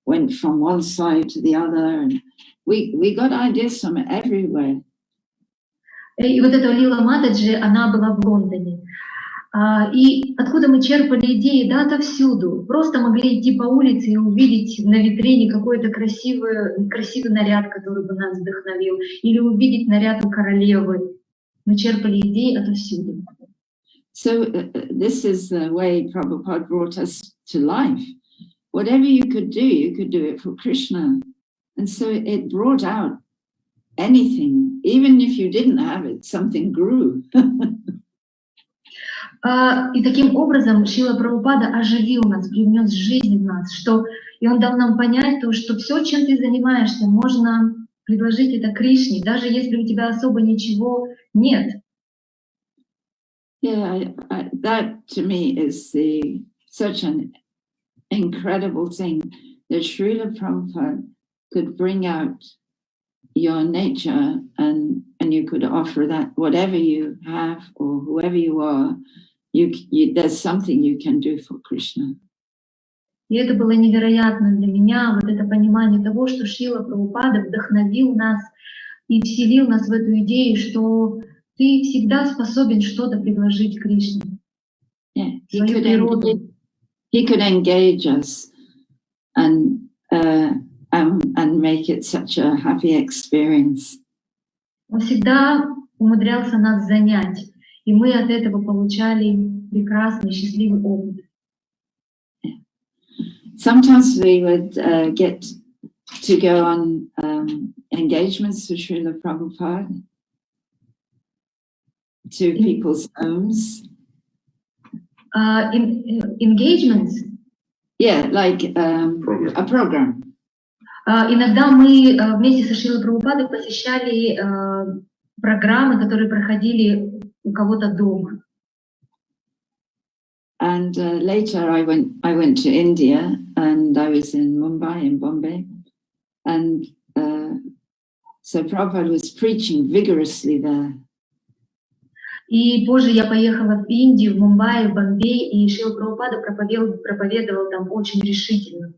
went from one side to the other, and we got ideas from everywhere. И вот эта Лила Матаджи, она была в Лондоне. И откуда мы черпали идеи? Да, отовсюду. Просто могли идти по улице и увидеть на витрине какой-то красивый наряд, который бы нас вдохновил, или увидеть наряд у королевы. Мы черпали идеи отовсюду. So this is the way Prabhupada brought us to life. Whatever you could do it for Krishna. And so it brought out anything. Even if you didn't have it, something grew. И таким образом Шрила Прабхупада оживил нас, привнес жизнь в нас, и он дал нам понять то, что все, чем ты занимаешься, можно предложить это Кришне, даже если у тебя особо ничего нет. Yeah, that to me is such an incredible thing that Srila Prabhupada could bring out your nature, and you could offer that, whatever you have or whoever you are, there's something you can do for Krishna. И это было невероятно для меня, вот это понимание того, что Шрила Прабхупада вдохновил нас и вселил нас в эту идею, что ты всегда способен что-то предложить Кришне. Yeah, he could engage us and make it such a happy experience. Он всегда умудрялся нас занять, и мы от этого получали прекрасный, счастливый опыт. Sometimes we would get to go on engagements with Srila Prabhupada to people's homes. Engagements? Yeah, like a program. Иногда мы вместе со Шрилой Прабхупадой посещали программы, которые проходили у кого-то дома. And later I went to India, and I was in Mumbai, in Bombay, and so Prabhupada was preaching vigorously there. И позже я поехала в Индию, в Мумбаи, в Бомбей, и Шрила Прабхупада проповедовал там очень решительно.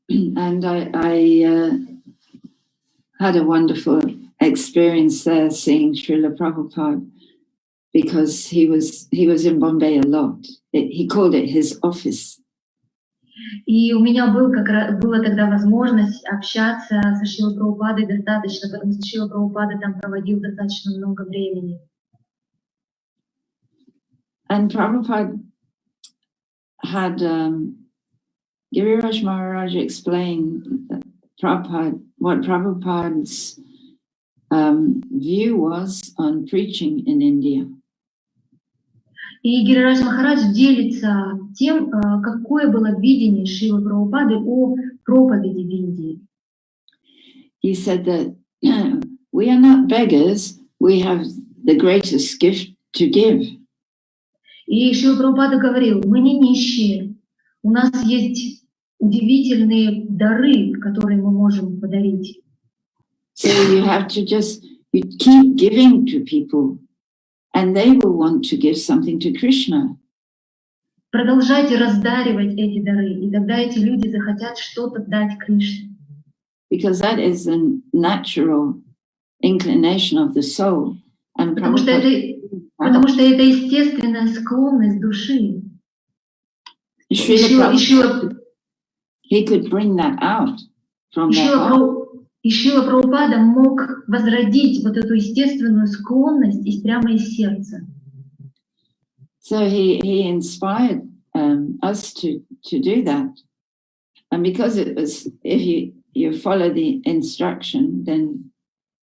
And I had a wonderful experience there seeing Srila Prabhupada, because he was in Bombay a lot. He called it his office. И у меня была тогда возможность общаться со Шрилой Прабхупадой достаточно, потому что Шрила Прабхупада там проводил достаточно много времени. And Prabhupada had Giriraj Maharaj explained what Prabhupada's view was on preaching in India. И Гирирадж Махарадж делится тем, какое было видение Шрилы Прабхупады о проповеди в Индии. He said that we are not beggars, we have the greatest gift to give. И Шрила Прабхупада говорил: мы не нищие, у нас есть удивительные дары, которые мы можем подарить. So you have to you keep giving to people, and they will want to give something to Krishna. Продолжайте раздаривать эти дары, и тогда эти люди захотят что-то дать Кришне. Because that is a natural inclination of the soul. And потому что это естественная склонность души. He could bring that out from their heart. И Шрила Прабхупада мог возродить вот эту естественную склонность прямо из сердца. So he inspired us to do that. And because it was, if you follow the instruction, then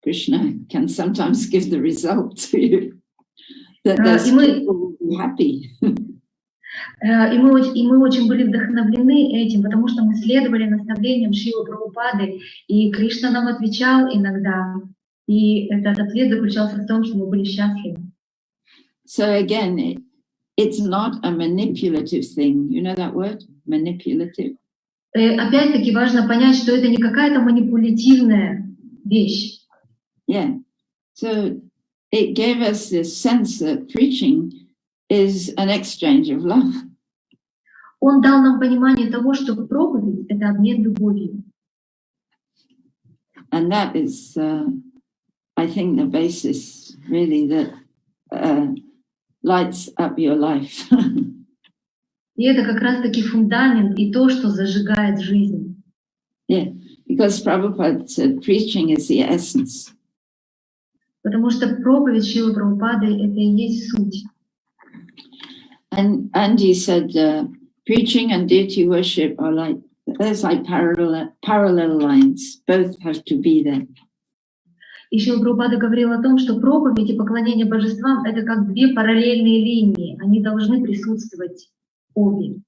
Krishna can sometimes give the result to you. That people will be happy. И мы очень были вдохновлены этим, потому что мы следовали наставлениям Шрилы Прабхупады, и Кришна нам отвечал иногда, и этот ответ заключался в том, что мы были счастливы. So again, it's not a manipulative thing. You know that word? Manipulative. Опять-таки важно понять, что это не какая-то манипулятивная вещь. Yeah. So it gave us this sense that preaching is an exchange of love. Он дал нам понимание того, что проповедь — это обмен любовью. And that is, I think, the basis, really, that lights up your life. И это как раз-таки фундамент и то, что зажигает жизнь. Yeah, because Prabhupada said preaching is the essence. Потому что проповедь Шрилы Прабхупады — это и есть суть. And he said, preaching and deity worship are like parallel lines. Both have to be there. И Шрила Прабхупада говорил о том, что проповедь и поклонение божествам — это как две параллельные линии. Они должны присутствовать обе.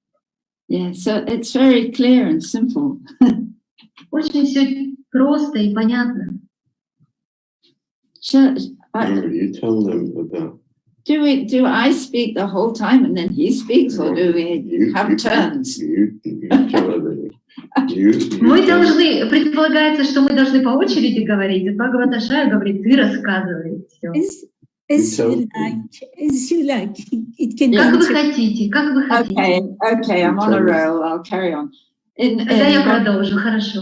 Yeah, so it's very clear and simple. Очень все просто и понятно. You tell them about. Do I speak the whole time and then he speaks, or do we have turns? You tell them. Мы должны, предполагается, что мы должны по очереди говорить. Бхагават Ашрая говорит, ты рассказывай все. As you like. It can Как вы хотите, как вы хотите. Okay, I'm on a roll. I'll carry on. Тогда я продолжу, хорошо.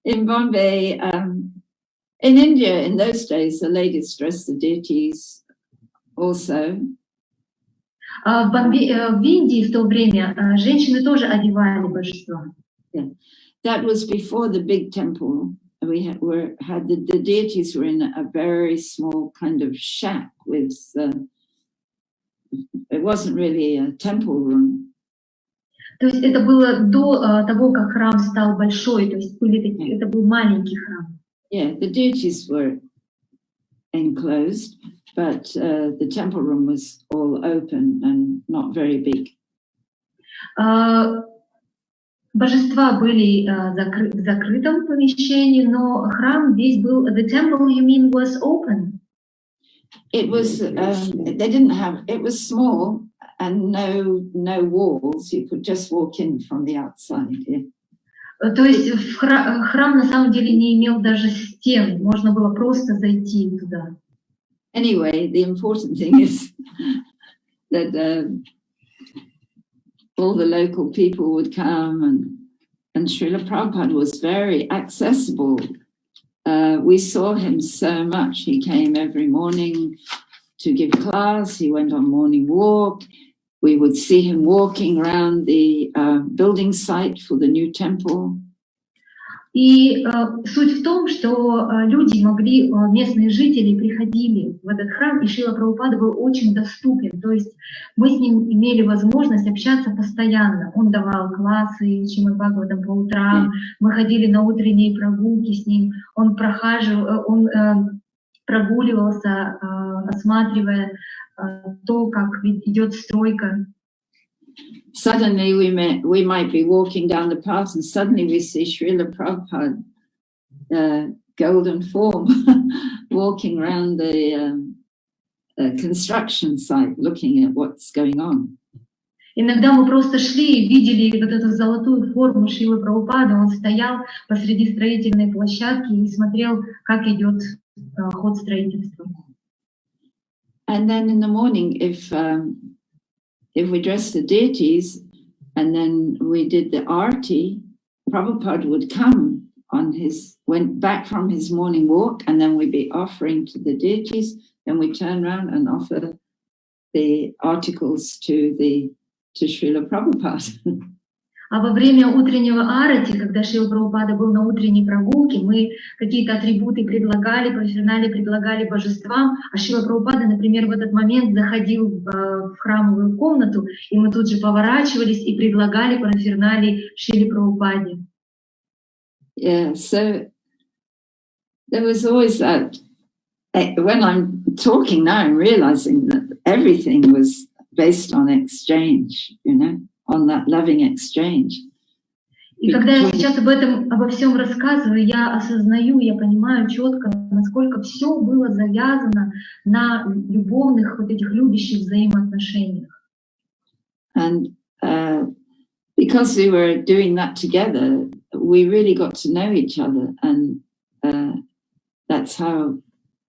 In Bombay, in India, in those days, the ladies dressed the deities also. В Индии в то время женщины тоже одевали божества. Yeah. That was before the big temple. We had the deities were in a very small kind of shack with. It wasn't really a temple room. То есть это было до того, как храм стал большой. То есть это был маленький храм. Yeah, the deities were enclosed, but the temple room was all open and not very big. Божества были в закрытом помещении, но храм весь был. The temple, you mean, was open? It was. They didn't have. It was small and no walls. You could just walk in from the outside. Yeah. То есть храм на самом деле не имел даже стен. Можно было просто зайти туда. Anyway, the important thing is that all the local people would come, and Srila Prabhupada was very accessible. We saw him so much. He came every morning to give class. He went on morning walk. We would see him walking around the building site for the new temple. И суть в том, что люди могли, местные жители приходили в этот храм, и Шрила Прабхупада был очень доступен. То есть мы с ним имели возможность общаться постоянно. Он давал классы Шримад Бхагаватам по утрам, мы ходили на утренние прогулки с ним, он прогуливался, осматривая то, как идет стройка. Suddenly we might be walking down the path and suddenly we see Srila Prabhupada, golden form, walking around the construction site, looking at what's going on. Иногда мы просто шли и видели вот эту золотую форму Шрилы Прабхупады. Он стоял посреди строительной площадки и смотрел, как идет ход строительства. And then in the morning, if we dressed the deities and then we did the arti, Prabhupada would come went back from his morning walk, and then we'd be offering to the deities, then we turn around and offer the articles to Srila Prabhupada. А во время утреннего арати, когда Шрила Прабхупада был на утренней прогулке, мы какие-то атрибуты предлагали, профессионали предлагали божествам, а Шрила Прабхупада, например, в этот момент заходил в храмовую комнату, и мы тут же поворачивались и предлагали параферналии Шриле Прабхупаде. Yeah, so there was always that. When I'm talking now, I'm realizing that everything was based on exchange, on that loving exchange. И когда я сейчас обо всем рассказываю, я осознаю, я понимаю четко, насколько все было завязано на любовных, вот этих любящих взаимоотношениях. And because we were doing that together, we really got to know each other, and that's how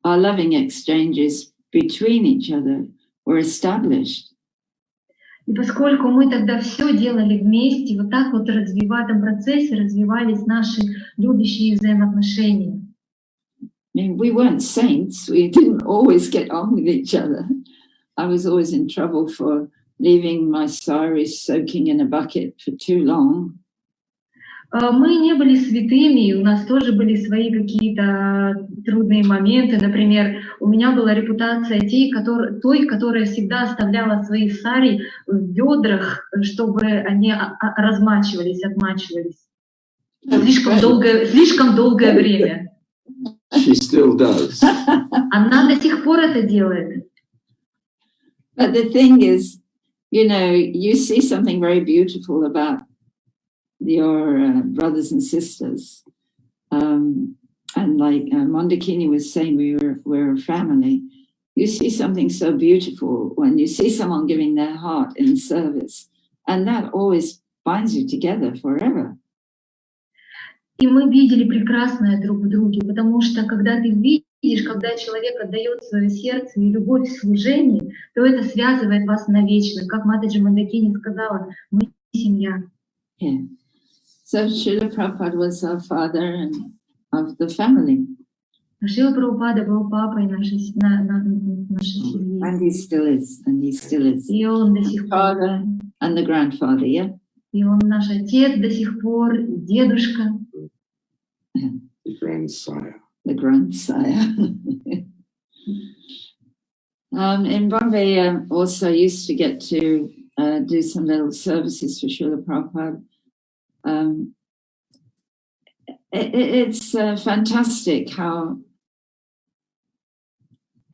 our loving exchanges between each other were established. И поскольку мы тогда все делали вместе, вот так вот в этом процессе развивались наши любящие взаимоотношения. I mean, we weren't saints. We didn't always get on with each other. I was always in trouble for leaving my saris soaking in a bucket for too long. Мы не были святыми, у нас тоже были свои какие-то трудные моменты. Например, у меня была репутация той, которая всегда оставляла свои сари в ведрах, чтобы они размачивались, отмачивались. Слишком долгое время. She still does. Она до сих пор это делает. But the thing is, you see something very beautiful about your brothers and sisters, and like Mondakini was saying, we're a family. You see something so beautiful when you see someone giving their heart in service, and that always binds you together forever. И мы видели прекрасное друг в друге, потому что когда ты видишь, когда человек отдает свое сердце и любовь в служении, то это связывает вас навечно. Как Матаджи Мандакини сказала, мы семья. Yeah. So Srila Prabhupada was our father and of the family. Шрила Прабхупада был папой нашей семьи. And he still is, and he still is. И он до сих пор. Father and the grandfather, yeah? И он наш отец до сих пор, дедушка. The grandsire. The grandsire. In Bombay, also used to get to do some little services for Srila Prabhupada. It's fantastic how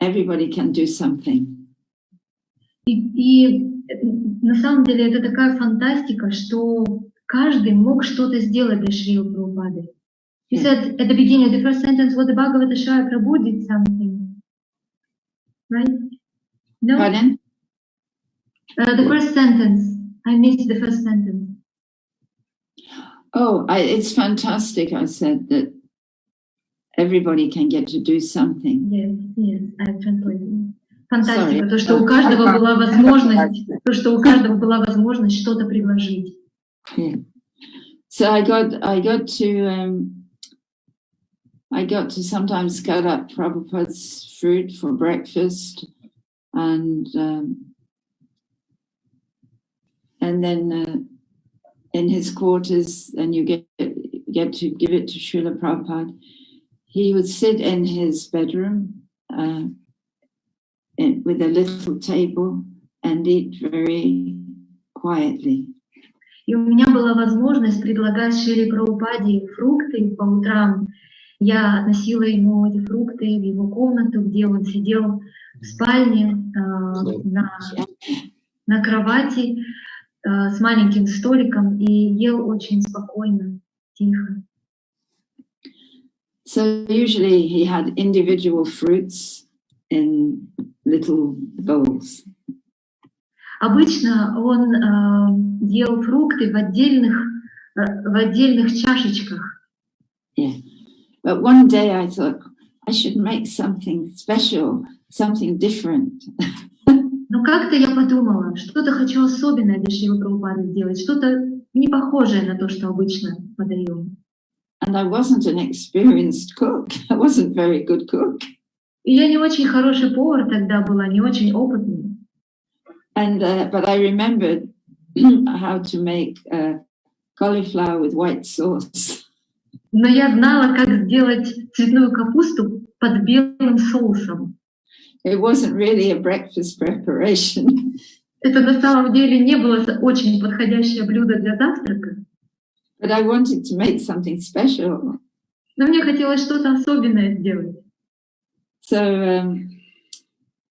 everybody can do something. И на самом деле это такая фантастика, что каждый мог что-то сделать для Шрилы Прабхупады. You said at the beginning, the first sentence, what the Bhagavat Asraya Prabhu did something, right? No? Pardon? The first sentence, I missed the first sentence. Oh, it's fantastic, I said, that everybody can get to do something. Yes, I translated. Фантастика, то, что у каждого была возможность, что-то предложить. Yeah. So I got to sometimes cut up Prabhupada's fruit for breakfast, and then in his quarters, and you get to give it to Srila Prabhupada. He would sit in his bedroom with a little table and eat very quietly. И у меня была возможность предлагать Шриле Прабхупаде фрукты по утрам. Я относила ему эти фрукты в его комнату, где он сидел в спальне на кровати с маленьким столиком и ел очень спокойно, тихо. So usually he had individual fruits in little bowls. Обычно он ел фрукты в отдельных чашечках. Yeah. But one day I thought I should make something special, something different. Но как-то я подумала, что-то хочу особенное для Шрилы Прабхупады сделать, что-то не похожее на то, что обычно подаем. And I wasn't an experienced cook. I wasn't a very good cook. И я не очень хороший повар тогда была, не очень опытный. And but I remembered how to make cauliflower with white sauce. Но я знала, как сделать цветную капусту под белым соусом. It wasn't really a breakfast preparation. Это на самом деле не было очень подходящее блюдо для завтрака. But I wanted to make something special. Но мне хотелось что-то особенное сделать. So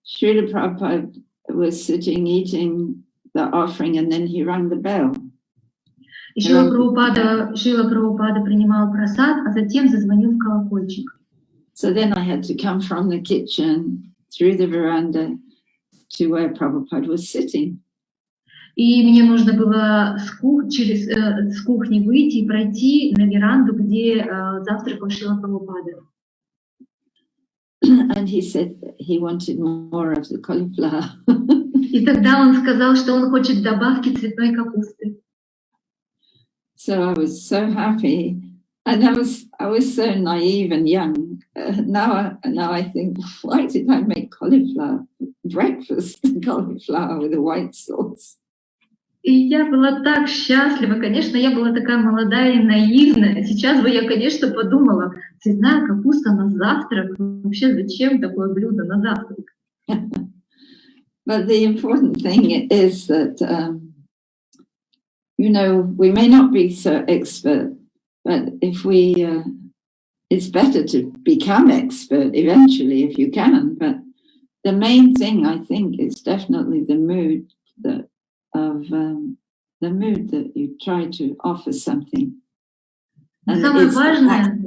Srila Prabhupada was sitting eating the offering, and then he rang the bell. И Шрила Прабхупада принимал прасад, а затем зазвонил в колокольчик. So then I had to come from the kitchen through the veranda to where Prabhupada was sitting. И мне нужно было с кухни выйти и пройти на веранду, где завтракал Шрила Прабхупада. And he said he wanted more of the cauliflower. И тогда он сказал, что он хочет добавки цветной капусты. So I was so happy, and I was so naive and young. Now I think, why did I make cauliflower breakfast? Cauliflower with a white sauce. И я была так счастлива, конечно, я была такая молодая и наивная. Сейчас бы я, конечно, подумала, цветная капуста на завтрак, вообще зачем такое блюдо на завтрак? But the important thing is that, we may not be so expert, but if it's better to become expert eventually if you can. But the main thing, I think, is definitely the mood that you try to offer something. And Самое важное,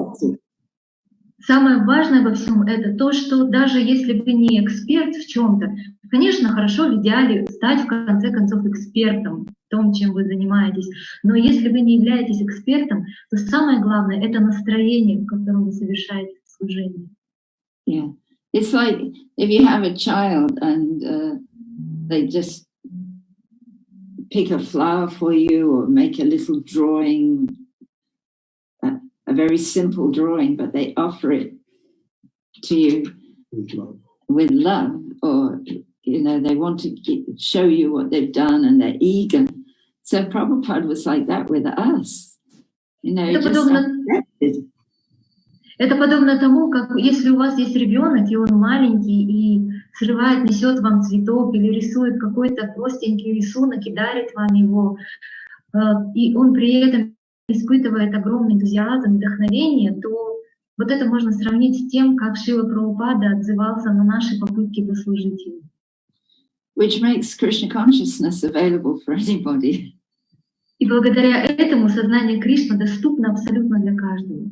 самое важное во всем это то, что даже если вы не эксперт в чем-то, конечно, хорошо в идеале стать в конце концов экспертом в том, чем вы занимаетесь. Но если вы не являетесь экспертом, то самое главное это настроение, в котором вы совершаете служение. Yeah, it's like if you have a child and they just pick a flower for you or make a little drawing, a very simple drawing, but they offer it to you with love, or you know, they want to show you what they've done and they're eager. So Prabhupada was like that with us. You know, это подобно тому, как если у вас есть ребенок, и он маленький, и срывает, несет вам цветок или рисует какой-то простенький рисунок и дарит вам его, и он при этом испытывает огромный энтузиазм, вдохновение, то вот это можно сравнить с тем, как Шрила Прабхупада отзывался на наши попытки послужить ему. Which makes Krishna consciousness available for anybody. И благодаря этому сознание Кришны доступно абсолютно для каждого.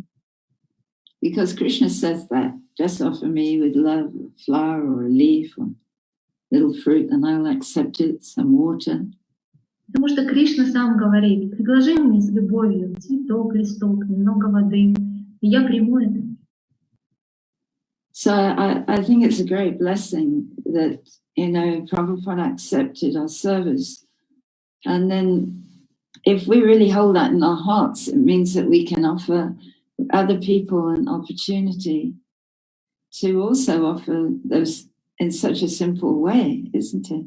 Because Krishna says that, just offer me with love a flower or a leaf or little fruit and I'll accept it, some water. Потому что Кришна сам говорит, предложи мне с любовью цветок, листок, немного воды, и я приму это. So I think it's a great blessing that, you know, Prabhupada accepted our service. And then if we really hold that in our hearts, it means that we can offer other people an opportunity to also offer those in such a simple way, isn't it?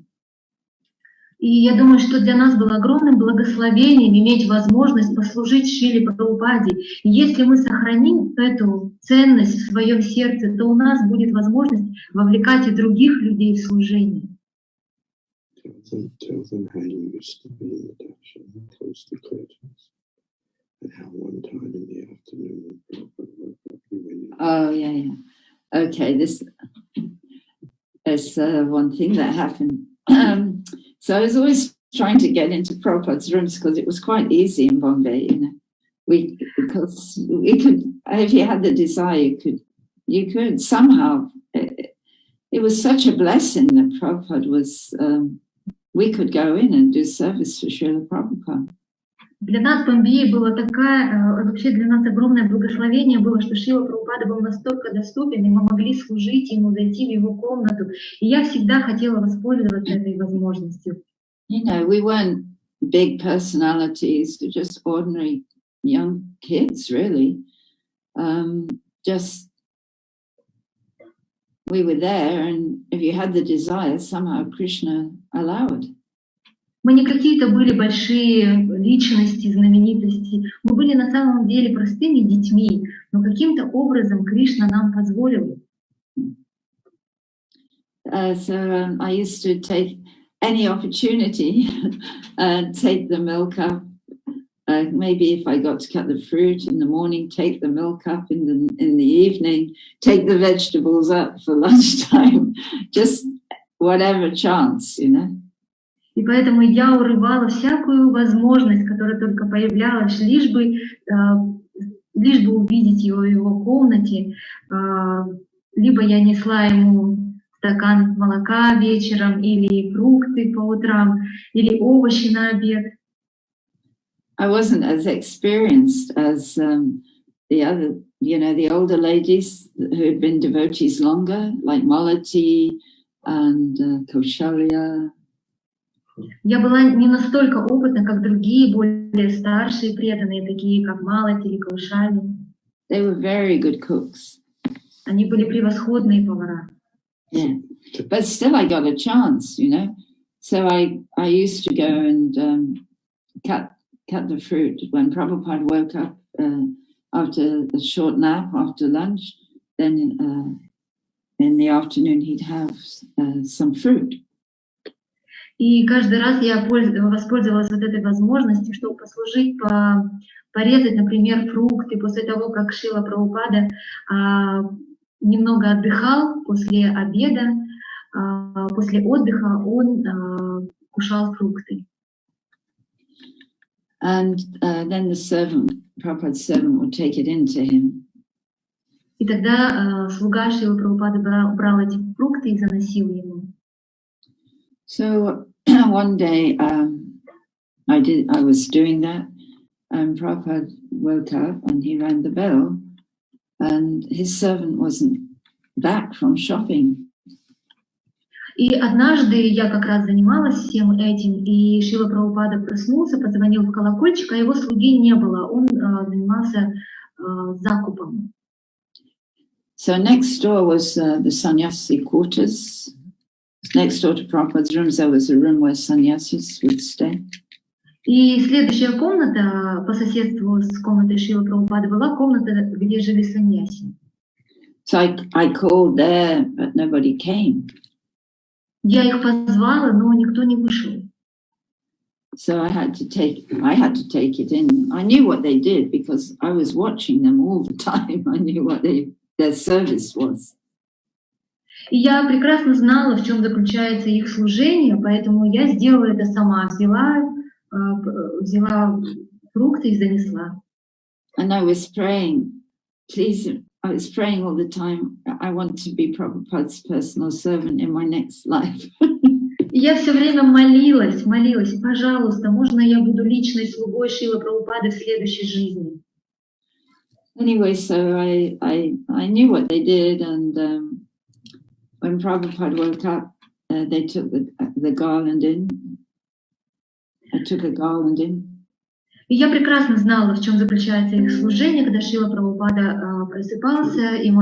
И я думаю, что для нас было огромным благословением иметь возможность послужить Шриле Прабхупаде. И если мы сохраним эту ценность в своем сердце, то у нас будет возможность вовлекать и других людей в служение. Tell them how you used to be in the darshan, close the curtains, and how one time in the afternoon Prabhupada woke up you when you... Oh, yeah. Okay, this is one thing that happened. So I was always trying to get into Prabhupada's rooms because it was quite easy in Bombay, you know. Because we could, if you had the desire, you could somehow. It was such a blessing that Prabhupada was. We could go in and do service for Srila Prabhupada. Для нас в Бомбее было вообще для нас огромное благословение было, что Шрила Прабхупада был настолько доступен, и мы могли служить ему, зайти в его комнату. И я всегда хотела воспользоваться этой возможностью. You know, we weren't big personalities, we're just ordinary young kids, really. Just, we were there, and if you had the desire, somehow Krishna allowed. Мы не какие-то были большие личности, знаменитости. Мы были на самом деле простыми детьми, но каким-то образом Кришна нам позволил. So I used to take any opportunity, take the milk up. Maybe if I got to cut the fruit in the morning, take the milk up in the evening, take the vegetables up for lunchtime, just whatever chance, you know. И поэтому я урывала всякую возможность, которая только появлялась, лишь бы увидеть его в его комнате. Либо я несла ему стакан молока вечером, или фрукты по утрам, или овощи на обед. I wasn't as experienced as the other, you know, the older ladies who had been devotees longer, like Mataji and Kaushalya. Я была не настолько опытна, как другие, более старшие преданные, такие как Мataji или Kaushalya. They were very good cooks. Они были превосходные повара. Yeah, but still I got a chance, you know. So I used to go and cut the fruit when Prabhupada woke up after a short nap after lunch. Then in the afternoon he'd have some fruit. И каждый раз я воспользовалась вот этой возможностью, чтобы послужить, порезать, например, фрукты после того, как Шрила Прабхупада немного отдыхал после обеда, после отдыха он кушал фрукты. And then the servant, Prabhupada's servant, would take it in to him. И тогда слуга Шрилы Прабхупады брал эти фрукты и заносил ему. So one day I was doing that, and Prabhupada woke up and he rang the bell, and his servant wasn't back from shopping. И однажды я как раз занималась всем этим, и Шрила Прабхупада проснулся, позвонил в колокольчик, а его слуги не было, он занимался закупом. So next door was the sannyasi quarters. Next door to Prabhupada's rooms, there was a room where sannyasis would stay. И следующая комната по соседству с комнатой Шрилы Прабхупады была комната, где жили саньяси. So I called there, but nobody came. Я их позвала, но никто не вышел. So I had to take it in. I knew what they did because I was watching them all the time. I knew what their service was. И я прекрасно знала, в чем заключается их служение, поэтому я сделала это сама, взяла фрукты и занесла. And I was praying, please, I was praying all the time, I want to be Prabhupada's personal servant in my next life. И я все время молилась, пожалуйста, можно я буду личной слугой Шрилы Прабхупады в следующей жизни? Anyway, so I knew what they did, and when Prabhupada woke up, they took the garland in. I took a garland in. И я прекрасно знала, в чем заключается их служение, когда Шрила Прабхупада просыпался, ему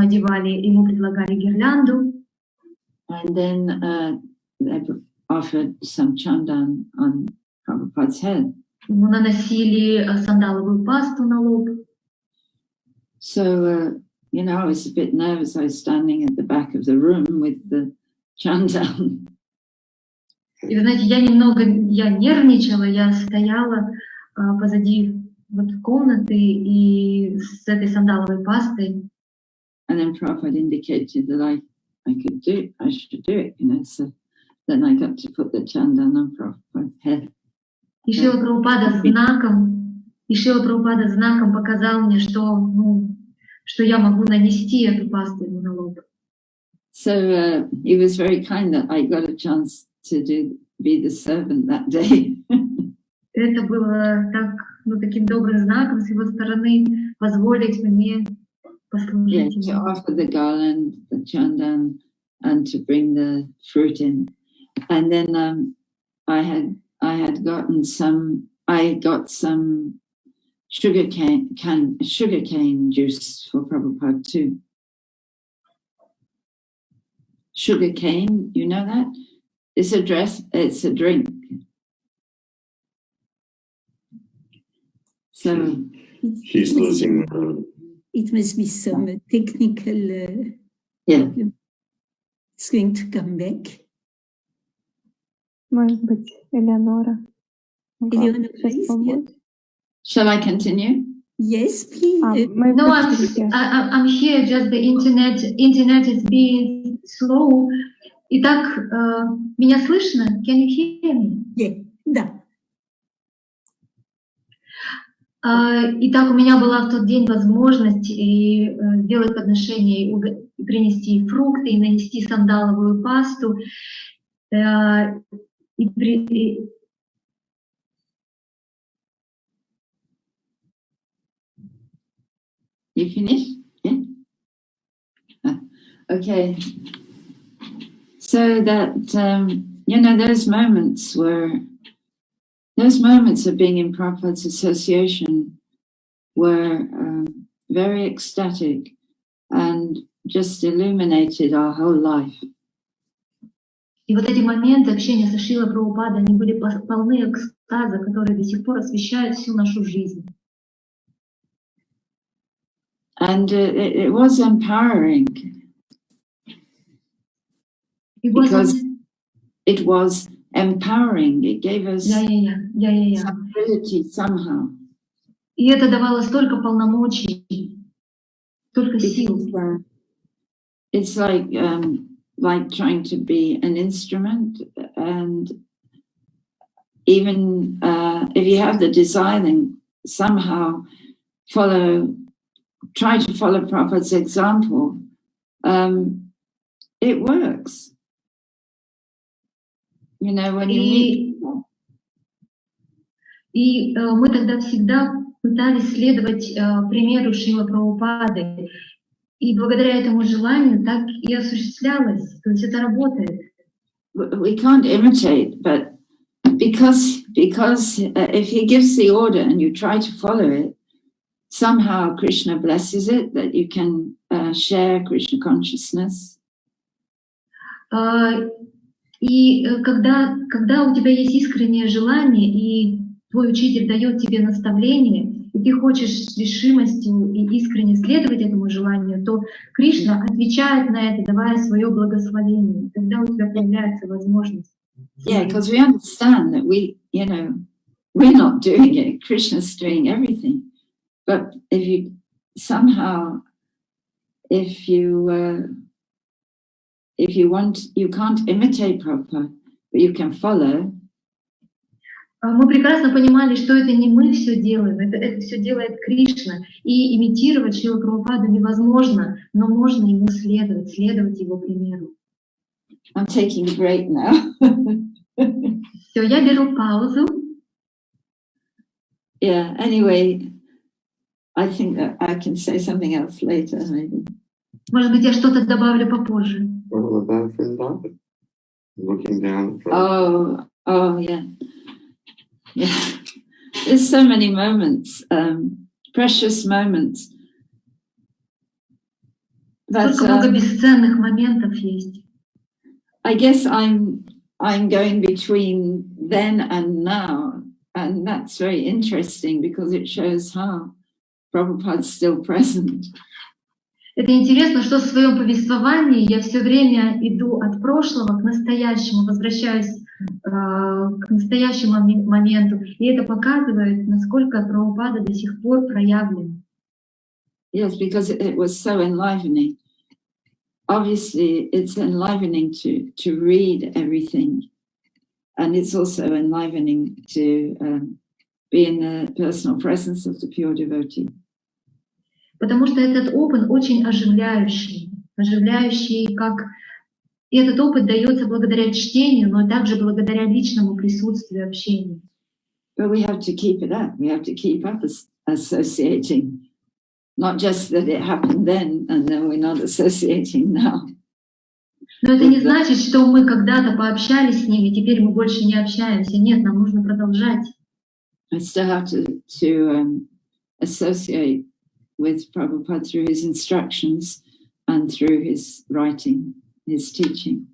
предлагали гирлянду. And then they offered some chandan on Prabhupada's head. Ему наносили сандаловую пасту на лоб. So, I was a bit nervous. I was standing at the back of the room with the chandan. И вы знаете, я нервничала, я стояла позади комнаты и с этой сандаловой пастой. And then Prabhupada indicated that I could do it, I should do it, So then I got to put the chandan on Prabhupada's head. И Шрила Прабхупада знаком показал мне, что я могу нанести эту пасту ему на лоб. So he was very kind that I got a chance to be the servant that day. Это было таким добрым знаком с его стороны позволить мне послужить ему. To offer the garland, the chandan, and to bring the fruit in. And then I got some sugarcane juice for Prabhupada too. Sugarcane, you know that? It's a drink. So she's losing her. It must be some technical problem. It's going to come back. Может быть, Eleonora. Shall I continue? Yes, please. No, I'm here. Just the internet is being slow. Итак, меня слышно? Can you hear me? Yeah, да. Итак, у меня была в тот день возможность сделать подношение, принести фрукты, и нанести сандаловую пасту. You finished? Yeah? Okay. So that, those moments of being in Prabhupada's association were very ecstatic and just illuminated our whole life. И вот эти моменты общения со Шрилой Прабхупадой, они были полны экстаза, которые до сих пор освещают всю нашу жизнь. And it was empowering because it was empowering. It gave us some ability somehow. И это давало столько полномочий, столько сил. It's like trying to be an instrument, and even if you have the desire, then somehow follow try to follow Prabhupada's example, it works. You know, when you meet people. И мы тогда всегда пытались следовать примеру Шрила Прабхупады. И благодаря этому желанию так и осуществлялось. То есть это работает. We can't imitate, but because if he gives the order and you try to follow it, somehow Krishna blesses it, that you can share Krishna consciousness. И когда у тебя есть искреннее желание, и твой учитель дает тебе наставление, и ты хочешь с решимостью и искренне следовать этому желанию, то Кришна отвечает на это, давая свое благословение. Тогда у тебя появляется возможность. Yeah, because we understand that we're not doing it. Krishna's doing everything. But if you somehow, if you want, you can't imitate Prabhupada, but you can follow. Мы прекрасно понимали, что это не мы все делаем, это все делает Кришна. И имитировать Шрилу Прабхупаду невозможно, но можно ему следовать его примеру. I'm taking a break now. Все, я беру паузу. Yeah, anyway, I think that I can say something else later, maybe. Может быть, я что-то добавлю попозже. What about Vrindavan? Looking down from... Oh, yeah. Yeah. There's so many moments, precious moments. Сколько много бесценных моментов есть. I guess I'm going between then and now, and that's very interesting because it shows how Prabhupada's still present. Это интересно, что в своем повествовании я все время иду от прошлого к настоящему, возвращаюсь к настоящему моменту, и это показывает, насколько Прабхупада до сих пор проявлен. Yes, because it was so enlivening. Obviously, it's enlivening to read everything, and it's also enlivening to be in the personal presence of the pure devotee. Потому что этот опыт очень оживляющий, как и этот опыт дается благодаря чтению, но также благодаря личному присутствию, общению. But we have to keep it up. We have to keep up associating. Not just that it happened then, and then we're not associating now. Но это не значит, что мы когда-то пообщались с ними, теперь мы больше не общаемся. Нет, нам нужно продолжать. I still have to associate with Prabhupada through his instructions and through his writing, his teaching.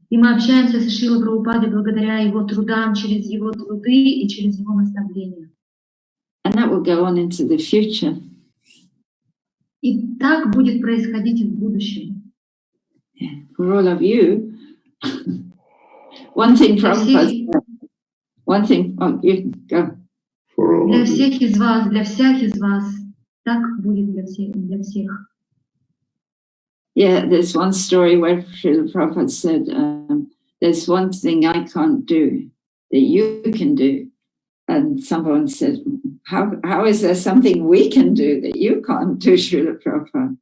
И мы общаемся со Шрилой Прабхупадой благодаря его трудам, через его труды и через его наставления. And that will go on into the future. И так будет происходить и в будущем. Yeah. For all of you, one thing Prabhupada said, one thing, you go. Для всех из вас, так будет для всех. Yeah, there's one story where Srila Prabhupada said, there's one thing I can't do that you can do. And someone said, how is there something we can do that you can't do, Srila Prabhupada?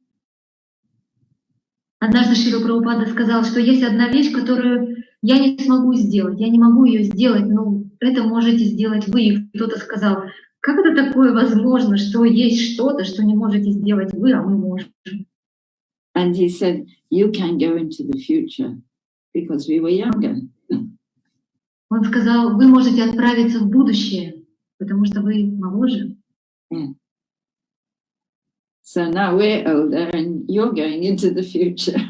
Однажды Шрила Прабхупада сказал, что есть одна вещь, которую я не смогу сделать, я не могу ее сделать, но это можете сделать вы. И кто-то сказал, как это такое возможно, что есть что-то, что не можете сделать вы, а мы можем. And he said, you can go into the future because we were younger. Он сказал, вы можете отправиться в будущее, потому что вы моложе. Yeah. So now we're older and you're going into the future.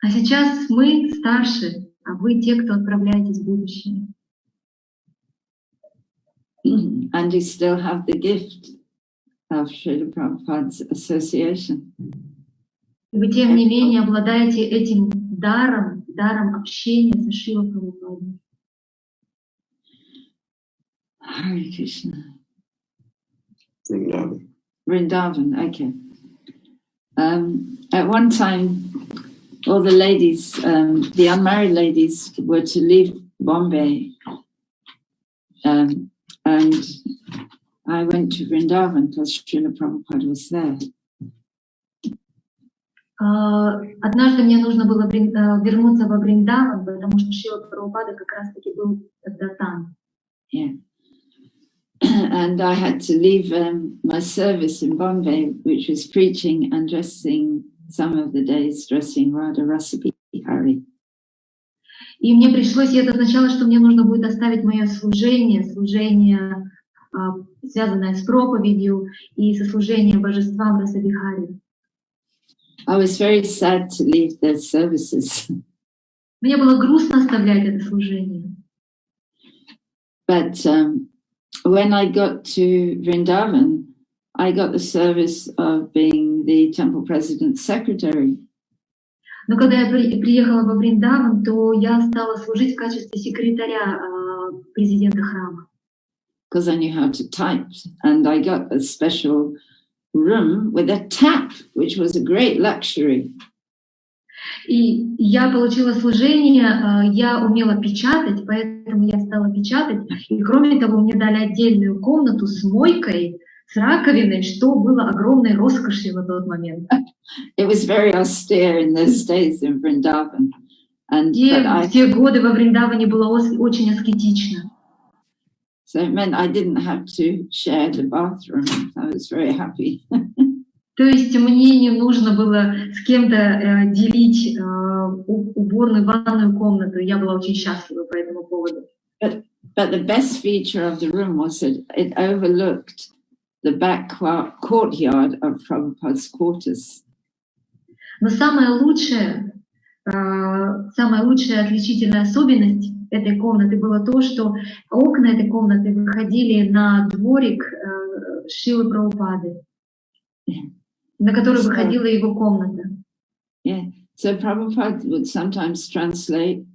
А сейчас мы старше, а вы те, кто отправляетесь в будущее. And you still have the gift of Srila Prabhupada's association. Вы, тем не менее, обладаете этим даром общения со Шрилой Прабхупадой. Hare Krishna. Vrindavan. Okay. At one time, all the ladies, the unmarried ladies, were to leave Bombay, and I went to Vrindavan because Srila Prabhupada was there. Однажды мне нужно было вернуться во Вриндаван, потому что Шрила Прабхупада как раз-таки был тогда там. Yeah. And I had to leave my service in Bombay, which was preaching and dressing, some of the days dressing Radha Rasa Bihari. И мне пришлось, и это означало, что мне нужно будет оставить мое служение, связанное с проповедью и со служением божествам Расабихари. I was very sad to leave their services. Мне было грустно оставлять это служение. But when I got to Vrindavan, I got the service of being the temple president's secretary. Но когда я приехала во Вриндаван, то я стала служить в качестве секретаря президента храма. Because I knew how to type, and I got a special room with a tap, which was a great luxury. И я получила служение, я умела печатать, поэтому я стала печатать. И кроме того, мне дали отдельную комнату с мойкой, с раковиной, что было огромной роскошью в тот момент. It was very austere in those days in Vrindavan. В те годы во Вриндаване было очень аскетично. So it meant I didn't have to share the bathroom. I was very happy. То есть мне не нужно было с кем-то делить уборную ванную комнату. Я была очень счастлива по этому поводу. But the best feature of the room was that it overlooked the back courtyard of Prabhupada's quarters. Но самая лучшая отличительная особенность этой комнаты было то, что окна этой комнаты выходили на дворик Шилы Прабхупады, на который выходила его комната. Yeah. So Prabhupada would sometimes translate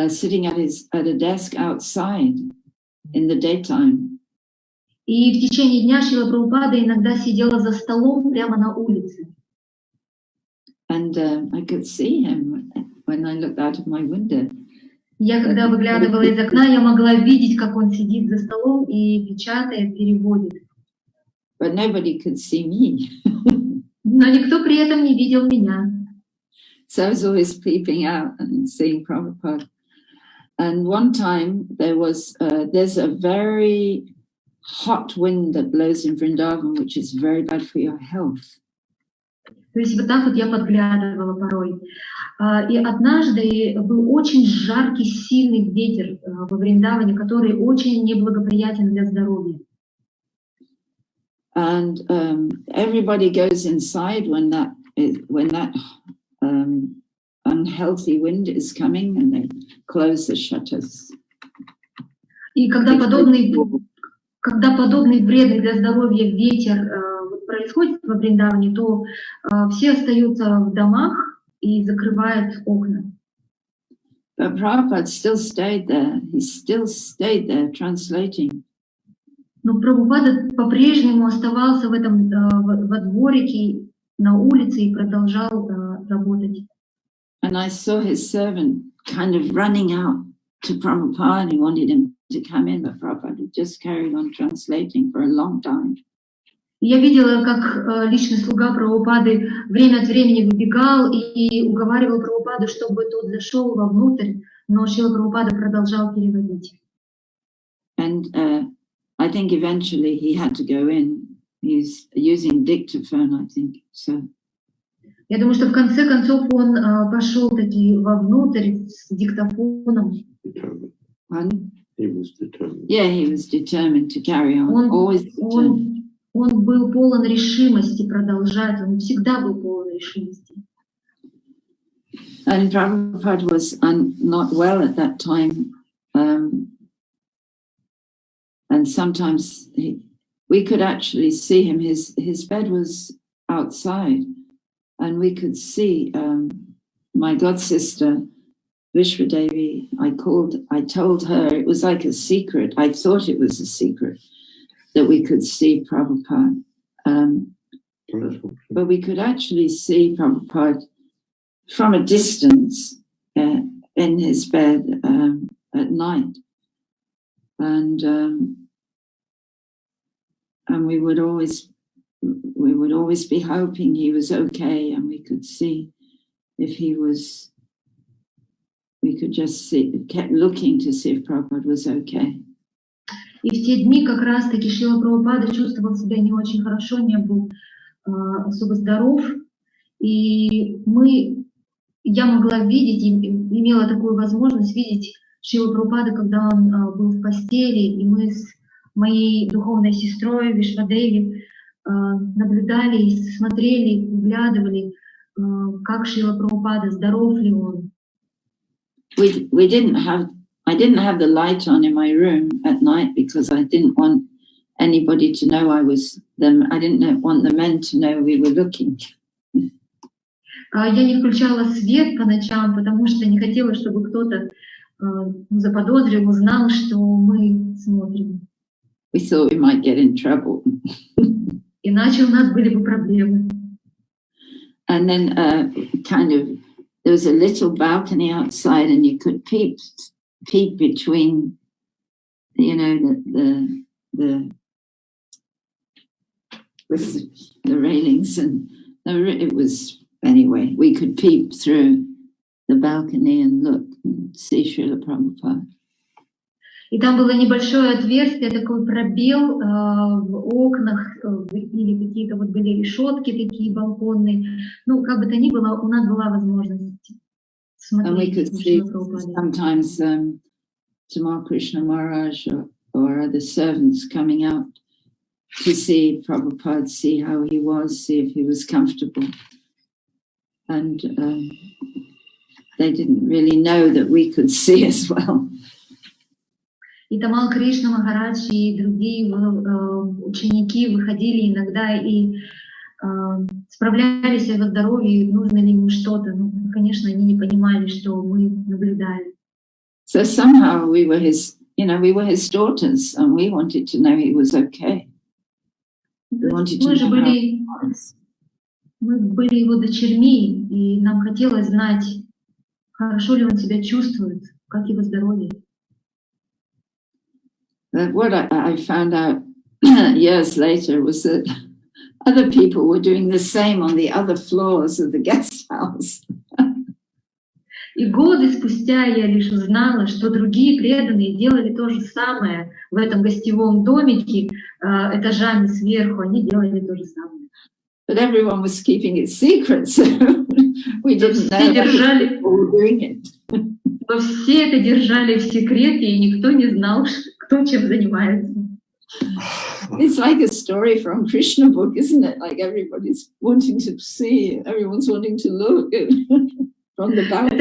sitting at a desk outside in the daytime. И в течение дня Шрила Прабхупада иногда сидела за столом прямо на улице. And I could see him when I looked out of my window. Я, когда выглядывала из окна, я могла видеть, как он сидит за столом и печатает, переводит. But nobody could see me. Но никто при этом не видел меня. So I was always peeping out and seeing Prabhupada. And one time there's a very hot wind that blows in Vrindavan, which is very bad for your health. То есть вот так вот я подглядывала порой. И однажды был очень жаркий, сильный ветер во Вриндаване, который очень неблагоприятен для здоровья. And everybody goes inside when that unhealthy wind is coming, and they close the shutters. И когда подобный вредный для здоровья ветер происходит во Вриндаване, то все остаются в домах и закрывают окна. But Prabhupada still stayed there. He still stayed there translating. Но Прабхупада по-прежнему оставался в этом во дворике на улице и продолжал работать. And I saw his servant kind of running out to Prabhupada. He wanted him to come in, but Prabhupada just carried on translating for a long time. Я видела, как личный слуга Прабхупады время от времени выбегал и уговаривал Прабхупаду, чтобы тот зашел вовнутрь, но Шрила Прабхупада продолжал переводить. And I think eventually he had to go in. He's using dictaphone, I think. So. Я думаю, что в конце концов он пошел таки вовнутрь с диктофоном. Pardon? He was determined. Yeah, he was determined to carry on. Always determined. Он был полон решимости продолжать, он всегда был полон решимости. And Prabhupada was not well at that time. And sometimes we could actually see him. His bed was outside, and we could see my god sister, Vishwadevi. I told her, it was like a secret. I thought it was a secret that we could see Prabhupada. But we could actually see Prabhupada from a distance in his bed at night. And and we would always be hoping he was okay, and we could see if he was. We could just see, kept looking to see if Prabhupada was okay. И в те дни как раз-таки Шрила Прабхупада чувствовал себя не очень хорошо, не был особо здоров. И я могла видеть, имела такую возможность видеть Шрилу Прабхупада, когда он был в постели, и мы с моей духовной сестрой Вишвадеви наблюдали, смотрели, вглядывали, как Шрила Прабхупада, здоров ли он. I didn't have the light on in my room at night because I didn't want anybody to know I was them. I didn't want the men to know we were looking. Я не включала свет по ночам, потому что не хотела, чтобы кто-то заподозрил, узнал, что мы смотрим. We thought we might get in trouble. Иначе у нас были бы проблемы. And then there was a little balcony outside, and you could peep between, the railings, and it was, anyway, we could peep through the balcony and look and see Srila Prabhupada. И там было небольшое отверстие, такой пробел в окнах, или какие-то вот были решетки такие балконные. Ну, как бы то ни было, у нас была возможность смотреть. Sometimes Tamal Krishna Maharaj or other servants coming out to see Prabhupada, see how he was, see if he was comfortable. And they didn't really know that we could see as well. И Тамал Кришна Махарадж и другие ученики выходили иногда и справлялись о его здоровье, нужно ли ему что-то. Ну, конечно, они не понимали, что мы наблюдали. So somehow we were his daughters, and we wanted to know he was okay. We wanted to know how he was. Мы были его дочерьми, и нам хотелось знать, хорошо ли он себя чувствует, как его здоровье. But what I found out years later was that other people were doing the same on the other floors of the guest house. И годы спустя я лишь узнала, что другие преданные делали то же самое в этом гостевом домике, этажами сверху, они делали то же самое. But everyone was keeping it secret, so we didn't know people were doing it. Но все это держали в секрете, и никто не знал, кто чем занимается. It's like a story from Krishna book, isn't it? Like everybody's wanting to see, everyone's wanting to look from the back.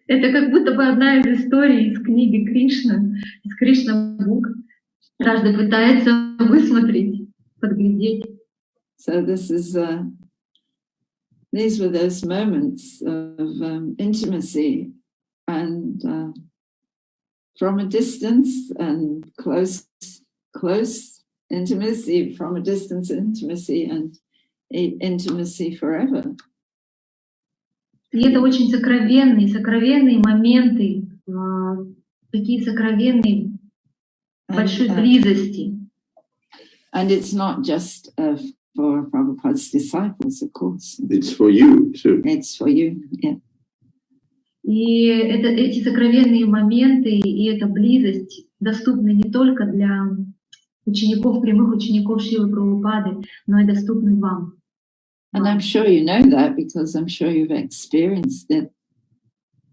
Это как будто бы одна из историй из книги Кришна, из Кришна book. Каждый пытается высмотреть, подглядеть. So these were those moments of intimacy, and from a distance, and close intimacy, from a distance intimacy, and intimacy forever. И это очень сокровенные моменты, такие сокровенные, большой близости. And it's not just for Prabhupada's disciples, of course. It's for you too. It's for you, yeah. И эти сокровенные моменты и эта близость доступны не только для учеников, прямых учеников Шрилы Прабхупады, но и доступны вам. And I'm sure you know that because I'm sure you've experienced it.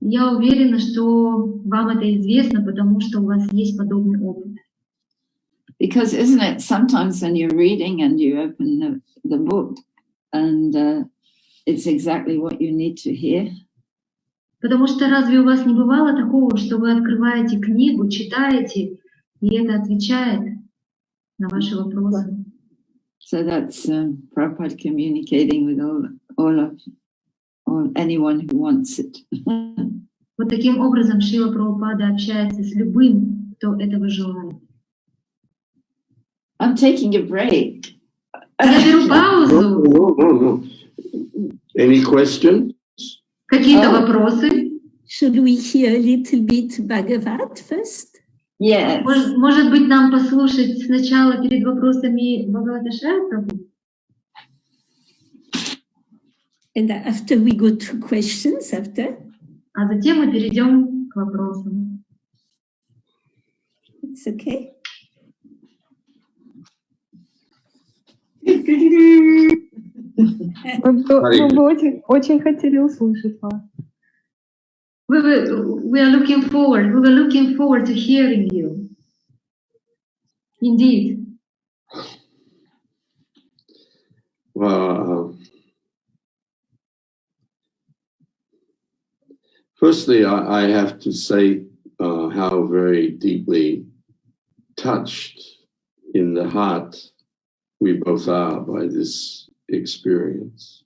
Я уверена, что вам это известно, потому что у вас есть подобный опыт. Because isn't it sometimes when you're reading and you open the book and it's exactly what you need to hear? Потому что разве у вас не бывало такого, что вы открываете книгу, читаете, и это отвечает на ваши вопросы? So that's Prabhupada communicating with anyone who wants it. Вот таким образом Шрила Прабхупада общается с любым, кто этого желает. I'm taking a break. Я беру паузу. No. Any questions? Какие-то вопросы? Should we hear a little bit Bhagavat first? Yes. Может быть, нам послушать сначала перед вопросами Бхагавата Шая, Прабhu? And after we go through questions, after? А затем мы перейдем к вопросам. It's okay. Мы бы очень хотели услышать вас. We were looking forward to hearing you. Indeed. Well, firstly, I have to say how very deeply touched in the heart we both are by this experience.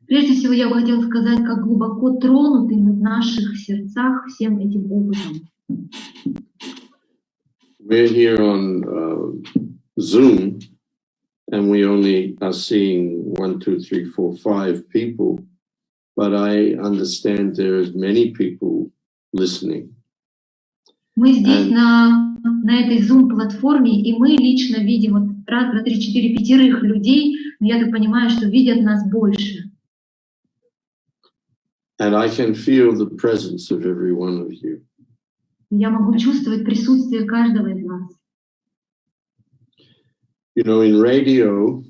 Прежде всего, я бы хотела сказать, как глубоко тронуты мы в наших сердцах всем этим опытом. We're here on Zoom, and we only are seeing 1, 2, 3, 4, 5 people, but I understand there's many people listening. Мы здесь на этой Zoom-платформе, и мы лично видим вот 1, 2, 3, 4, 5 людей, но я так понимаю, что видят нас больше. And I can feel the presence of every one of you. Я могу чувствовать присутствие каждого из вас. You know, in radio,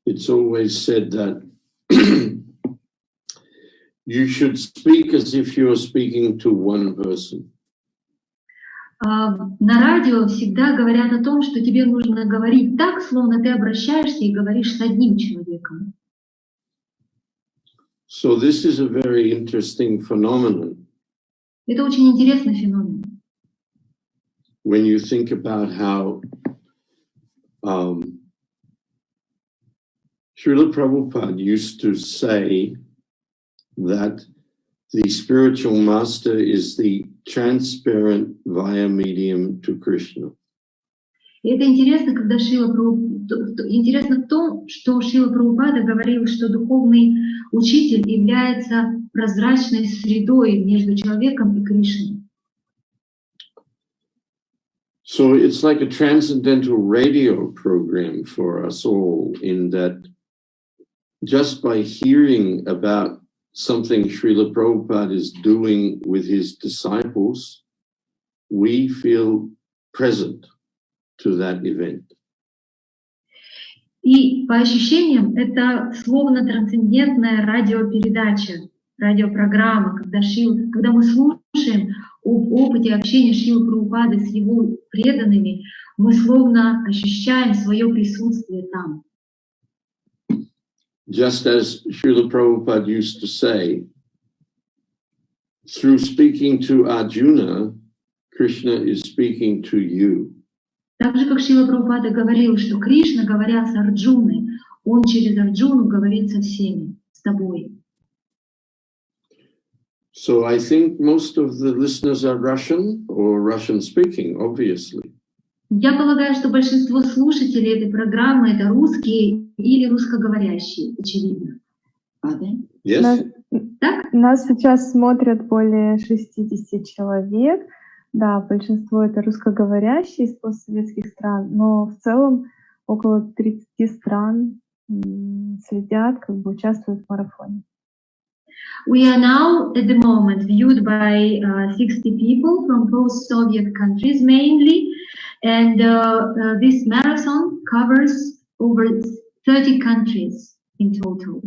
it's always said that you should speak as if you're speaking to one person. На радио всегда говорят о том, что тебе нужно говорить так, словно ты обращаешься и говоришь с одним человеком. So this is a very interesting phenomenon. Это очень интересный феномен. When you think about how Srila Prabhupada used to say that the spiritual master is the transparent via medium to Krishna. И это интересно, когда интересно в том, что Шрила Прабхупада говорил, что духовный учитель является прозрачной средой между человеком и Кришной. So it's like a transcendental radio program for us all, in that just by hearing about something Srila Prabhupada is doing with his disciples, we feel present to that event. И по ощущениям это словно трансцендентная радиопередача, радиопрограмма, когда мы слушаем об опыте общения Шрилы Прабхупады с его преданными, мы словно ощущаем свое присутствие там. Just as Srila Prabhupada used to say, through speaking to Arjuna, Krishna is speaking to you. Так же, как Шрила Прабхупада говорил, что Кришна, говоря с Арджуной, он через Арджуну говорит со всеми, с тобой. So I think most of the listeners are Russian or Russian speaking, obviously. Я полагаю, что большинство слушателей этой программы это русские или русскоговорящие, очевидно. Yes? Нас сейчас смотрят более 60 человек. Да, большинство это русскоговорящие из постсоветских стран, но в целом около 30 стран следят, участвуют в марафоне. We are now at the moment viewed by 60 people from post-Soviet countries mainly, and this marathon covers over 30 countries in total.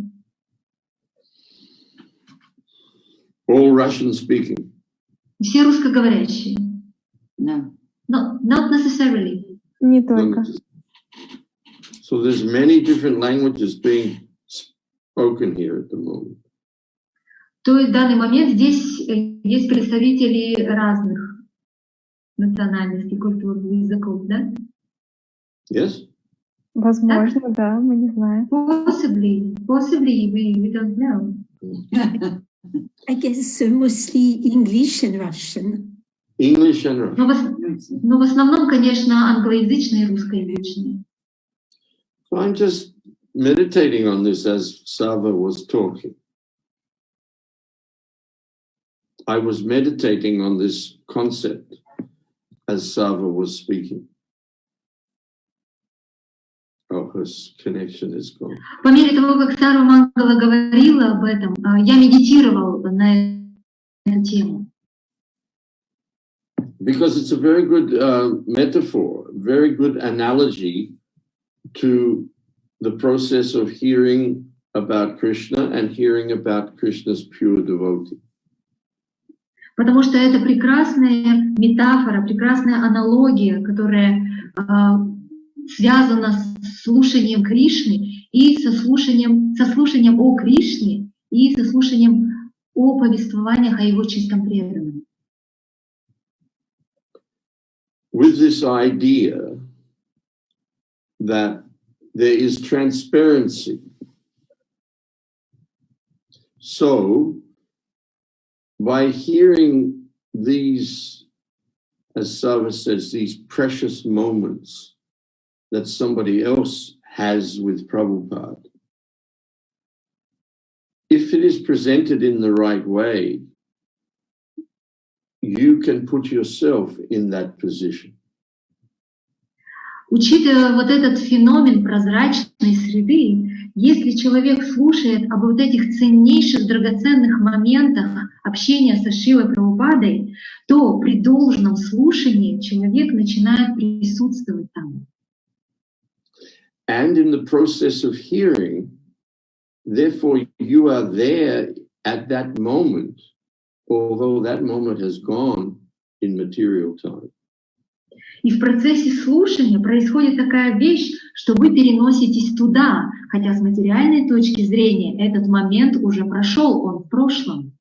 All Russian speaking? Все русскоговорящие? No. No, not necessarily. Не только. So there's many different languages being spoken here at the moment. То есть в данный момент здесь есть представители разных национальностей, культур, языков, да? Yes? Возможно, да, мы не знаем. Possibly, we don't know. I guess mostly English and Russian. English and Russian. Но в основном, конечно, англоязычные и русскоязычные. So I'm just meditating on this as Sarva was talking. I was meditating on this concept as Sarva was speaking. Oh, her connection is gone. По мере того, как Сарва Мангала говорила об этом, я медитировал на эту тему. Because it's a very good metaphor, very good analogy to the process of hearing about Krishna and hearing about Krishna's pure devotee. Потому что это прекрасная метафора, прекрасная аналогия, которая связана с слушанием Кришны и со слушанием о Кришне и со слушанием о повествованиях о его чистом преданном. With this idea that there is transparency. So, by hearing these, as Sarva says, these precious moments that somebody else has with Prabhupada, if it is presented in the right way, you can put yourself in that position. Учитывая вот этот феномен прозрачной среды, если человек слушает об вот этих ценнейших, драгоценных моментах общения со Шрилой Прабхупадой, то при должном слушании человек начинает присутствовать там. And in the process of hearing, therefore you are there at that moment, although that moment has gone in material time. И в процессе слушания происходит такая вещь, что вы переноситесь туда, хотя с материальной точки зрения этот момент уже прошел, он в прошлом.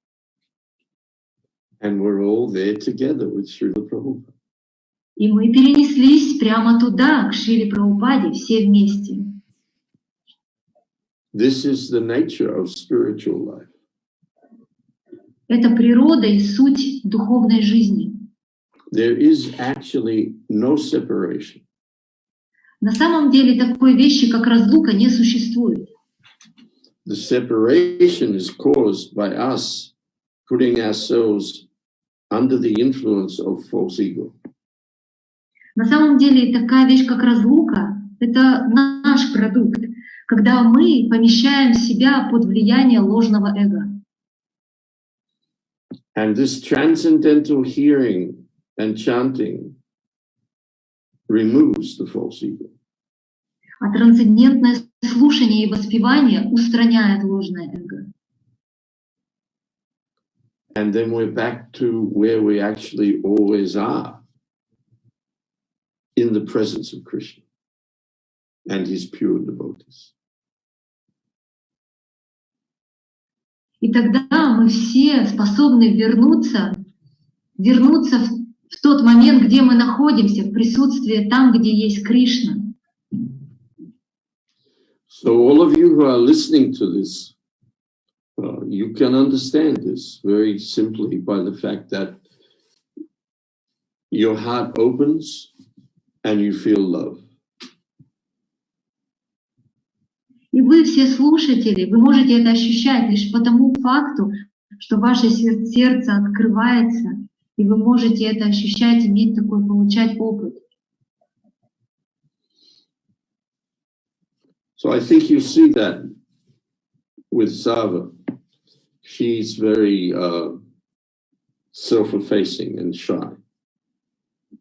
And we're all there together with Srila Prabhupada. И мы перенеслись прямо туда, к Шриле Прабхупаде, все вместе. This is the nature of spiritual life. Это природа и суть духовной жизни. There is actually no separation. На самом деле такой вещи, как разлука, не существует. The separation is caused by us putting ourselves under the influence of false ego. На самом деле такая вещь, как разлука, это наш продукт, когда мы помещаем себя под влияние ложного эго. And this transcendental hearing and chanting removes the false ego. А трансцендентное слушание и воспевание устраняет ложное эго. And then we're back to where we actually always are, in the presence of Krishna and his pure devotees. И тогда мы все способны вернуться в тот момент, где мы находимся, в присутствии там, где есть Кришна. So all of you who are listening to this, you can understand this very simply by the fact that your heart opens and you feel love. И вы все слушатели, вы можете это ощущать лишь по тому факту, что ваше сердце открывается, и вы можете это ощущать, иметь такой, получать опыт. So I think you see that with Sarva. She's very self-effacing and shy.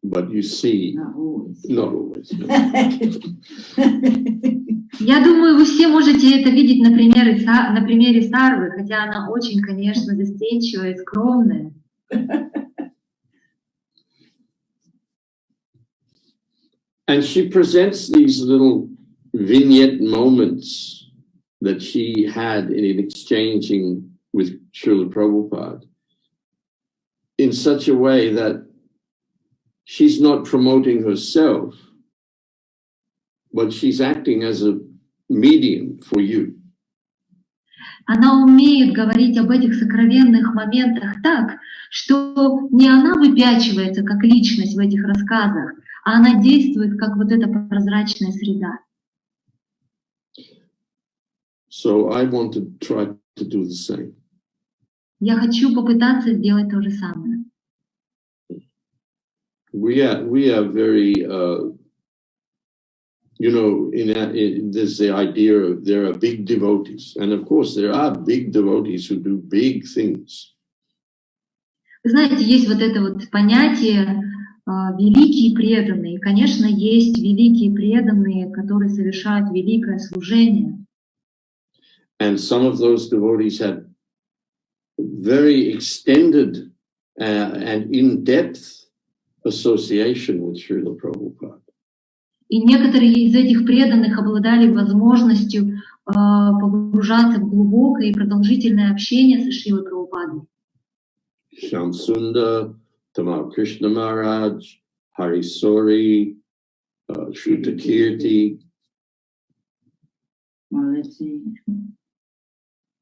But you see, not always. Я думаю, вы все можете это видеть на примере Сарвы, хотя она очень, конечно, застенчивая и скромная. And she presents these little vignette moments that she had in exchanging with Srila Prabhupada in such a way that she's not promoting herself, but she's acting as a medium for you. Она умеет говорить об этих сокровенных моментах так, что не она выпячивается как личность в этих рассказах, а она действует как вот эта прозрачная среда. So I want to try to do the same. Я хочу попытаться сделать то же самое. We are very, there's the idea of there are big devotees. And of course, there are big devotees who do big things. Вы знаете, есть вот это вот понятие великие преданные. И, конечно, есть великие преданные, которые совершают великое служение. And some of those devotees had very extended and in-depth association with Srila Prabhupada. И некоторые из этих преданных обладали возможностью погружаться в глубокое и продолжительное общение со Шрилой Прабхупадой. Shamsunda, Tamal Krishna Maharaj, Harisori, Shrutakirti. Well, let's see.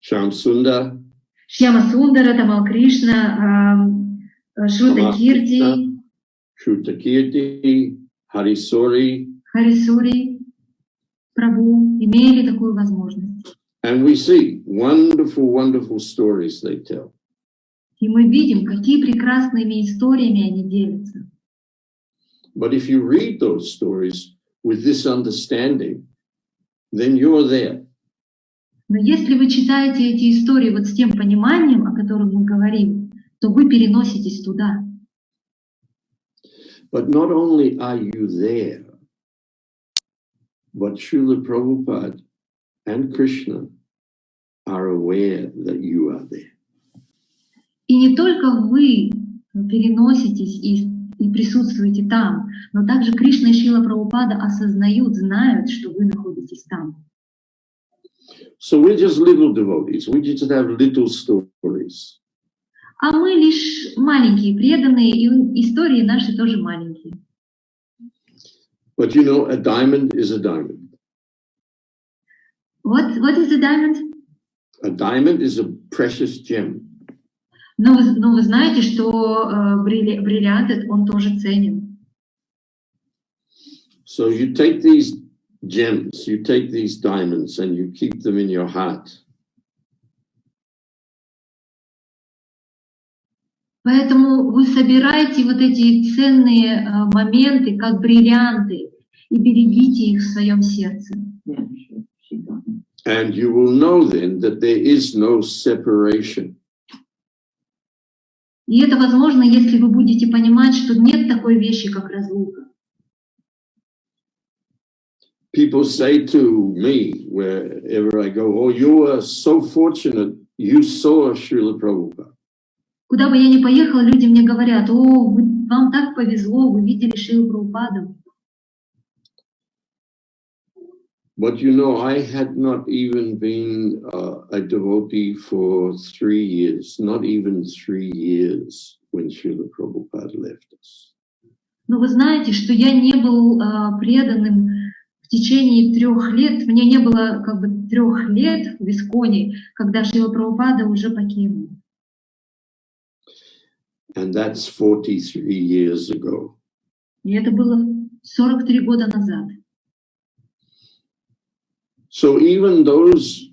Shamsunda, Шьяма Сундара, Тамал Кришна, Шрута-Кирти, Shrutakirti, Harisori. Харисури, Прабhu имели такую возможность. And we see wonderful, wonderful stories they tell. И мы видим, какие прекрасными историями они делятся. But if you read those stories with this understanding, then you're there. Но если вы читаете эти истории вот с тем пониманием, о котором мы говорим, то вы переноситесь туда. But not only are you there, but Srila Prabhupada and Krishna are aware that you are there. И не только вы переноситесь и присутствуете там, но также Кришна и Шрила Прабхупада осознают, знают, что вы находитесь там. So we're just little devotees. We just have little stories. А мы лишь маленькие преданные, и истории наши тоже маленькие. But you know, a diamond is a diamond. What is a diamond? A diamond is a precious gem. Но вы знаете, что бриллиант, он тоже ценен. So you take these gems, you take these diamonds, and you keep them in your heart. Поэтому вы собираете вот эти ценные моменты, как бриллианты, и берегите их в своем сердце. Yeah, she got it. And you will know then that there is no separation. И это возможно, если вы будете понимать, что нет такой вещи, как разлука. People say to me wherever I go, oh, you are so fortunate, you saw Srila Prabhupada. Куда бы я ни поехала, люди мне говорят: о, вам так повезло, вы видели Шрилу Прабхупаду. But you know, I had not even been a devotee for 3 years, not even 3 years when Srila Prabhupada left us. Но вы знаете, что я не был преданным в течение 3 лет. Мне не было как бы 3 лет в Исконе, когда Шрила Прабхупада уже покинул. And that's 43 years ago. И это было 43 года назад. So even those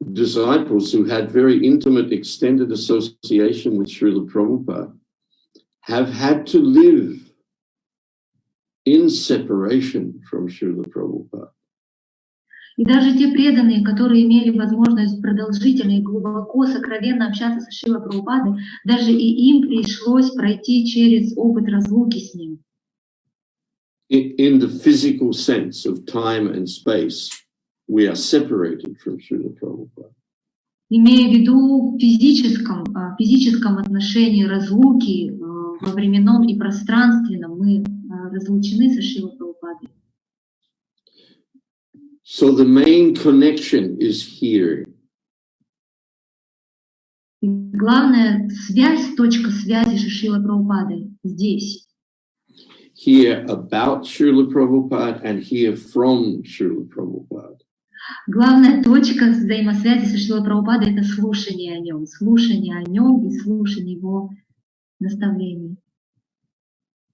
disciples who had very intimate, extended association with Srila Prabhupada have had to live in separation from Srila Prabhupada. И даже те преданные, которые имели возможность продолжительно и глубоко, сокровенно общаться со Шрилой Прабхупадой, даже и им пришлось пройти через опыт разлуки с ним. In the physical sense of time and space, we are separated from Srila Prabhupada. Имея в виду в физическом отношении разлуки во временном и пространственном, мы разлучены со Шрилой Прабхупадой. So the main connection is here. И главная связь, точка связи со Шрилой Прабхупадой здесь. Here about Srila Prabhupada and here from Srila Prabhupada. Главная точка взаимосвязи со Шрилой Прабхупадой — это слушание о нем и слушание его наставлений.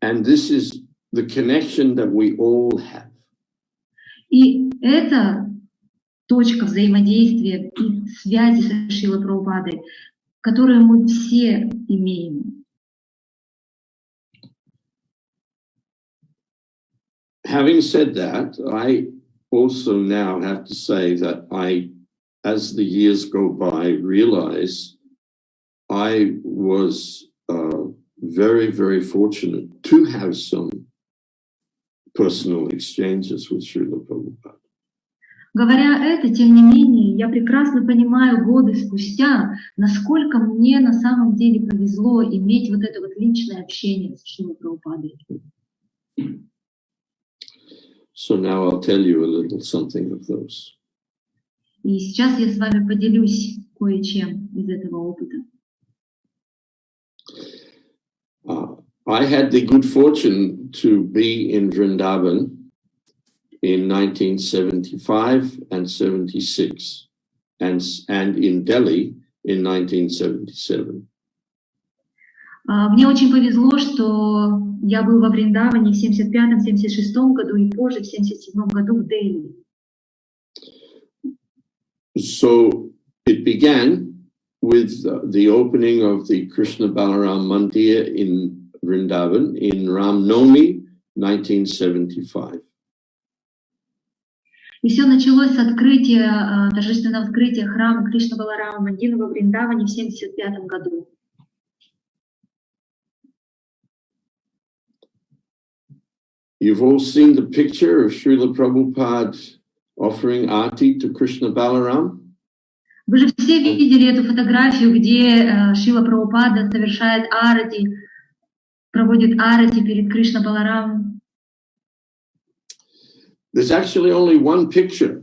And this is the connection that we all have. И это точка взаимодействия и связи со Шрилой Прабхупадой, которую мы все имеем. Having said that, I also now have to say that as the years go by, realize I was very, very fortunate to have some personal exchanges with Srila Prabhupada. Говоря это, тем не менее, я прекрасно понимаю годы спустя, насколько мне на самом деле повезло иметь вот это вот личное общение с Шрилой Прабхупадой. So now I'll tell you a little something of those. И сейчас я с вами поделюсь кое-чем из этого опыта. I had the good fortune to be in Vrindavan in 1975 and 76, and in Delhi in 1977. Мне очень повезло, что я был во Вриндаване в 75-76 году и позже в 77 году в Дели. So it began with the opening of the Krishna Balaram Mandir in Vrindavan in Ram Navami 1975. И все началось с открытия, торжественного открытия храма Кришна Баларама Мандира во Вриндаване в 75 году. You've all seen the picture of Srila Prabhupada offering Aarti to Krishna Balaram? Вы же все видели эту фотографию, где Шрила Прабхупада совершает арати, проводит арати перед Кришна Баларамом. There's actually only one picture.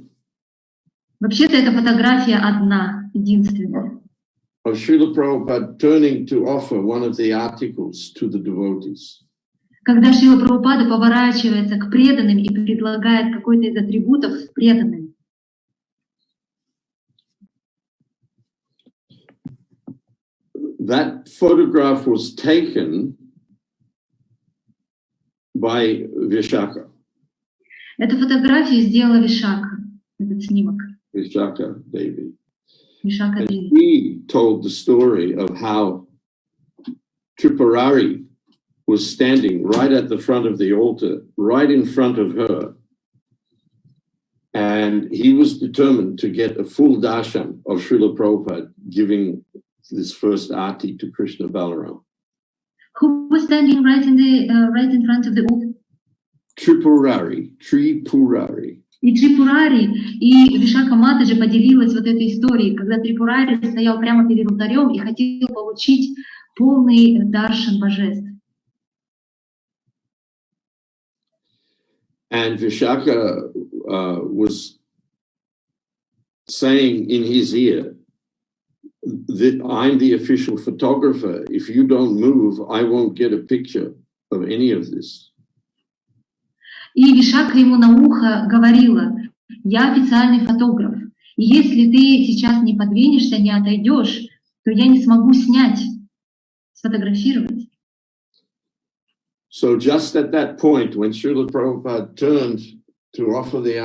Вообще-то эта фотография одна, единственная. Of Srila Prabhupada turning to offer one of the articles to the devotees. Когда Шрила Прабхупада поворачивается к преданным и предлагает какой-то из атрибутов преданным. That photograph was taken by Vishaka. Эту фотографию сделала Вишака, этот снимок. Vishaka Devi. Вишака And Деви. he told the story of how Tripurari was standing right at the front of the altar, right in front of her. And he was determined to get a full darshan of Srila Prabhupada giving this first arti to Krishna Balaram. Who was standing right in front of the altar? Tripurari. И Трипурари, и Вишака Матаджи поделилась вот этой историей, когда Трипурари стоял прямо перед алтарем и хотел получить полный даршан божеств. And Vishaka was saying in his ear that I'm the official photographer. If you don't move, I won't get a picture of any of this. И Вишака ему на ухо говорила: я официальный фотограф, и если ты сейчас не подвинешься, не отойдешь, то я не смогу снять, сфотографировать. So just at that point, when Srila Prabhupada turned to offer the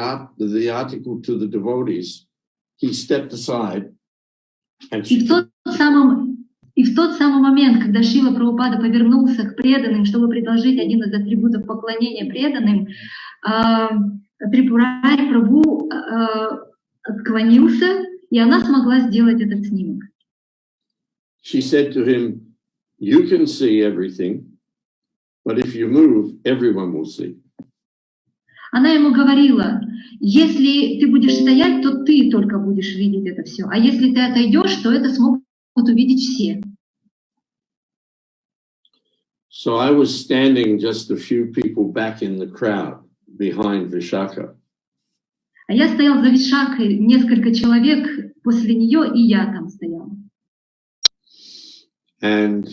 article to the devotees, he stepped aside. And И в тот самый момент, когда Шрила Прабхупада повернулся к преданным, чтобы предложить один из атрибутов поклонения преданным, Трипурари Прабху отклонился, и она смогла сделать этот снимок. She said to him, "You can see everything, but if you move, everyone will see." Она ему говорила: если ты будешь стоять, то ты только будешь видеть это все, а если ты отойдешь, то это смогут увидеть все. So I was standing just a few people back in the crowd behind Vishaka. А я стоял за Вишакой, несколько человек после нее, и я там стоял. And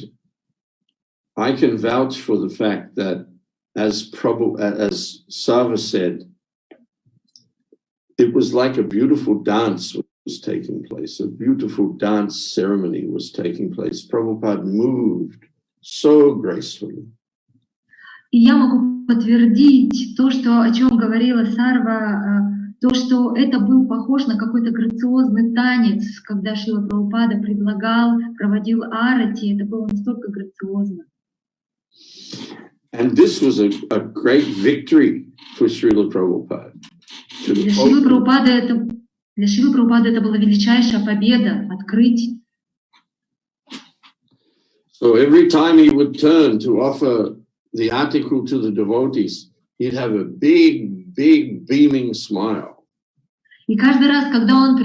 I can vouch for the fact that, as Sarva said, it was like a beautiful dance was taking place. A beautiful dance ceremony was taking place. Prabhupada moved so gracefully. И я могу подтвердить то, о чем говорила Сарва, то, что это был похож на какой-то грациозный танец, когда Шрила Прабхупада проводил арати, это было настолько грациозно. And this was a great victory for Srila Prabhupada. Для Шрилы Прабхупады это была величайшая победа, открыть. So every time he would turn to offer the article to the devotees, he'd have a big, big beaming smile. И каждый раз, когда он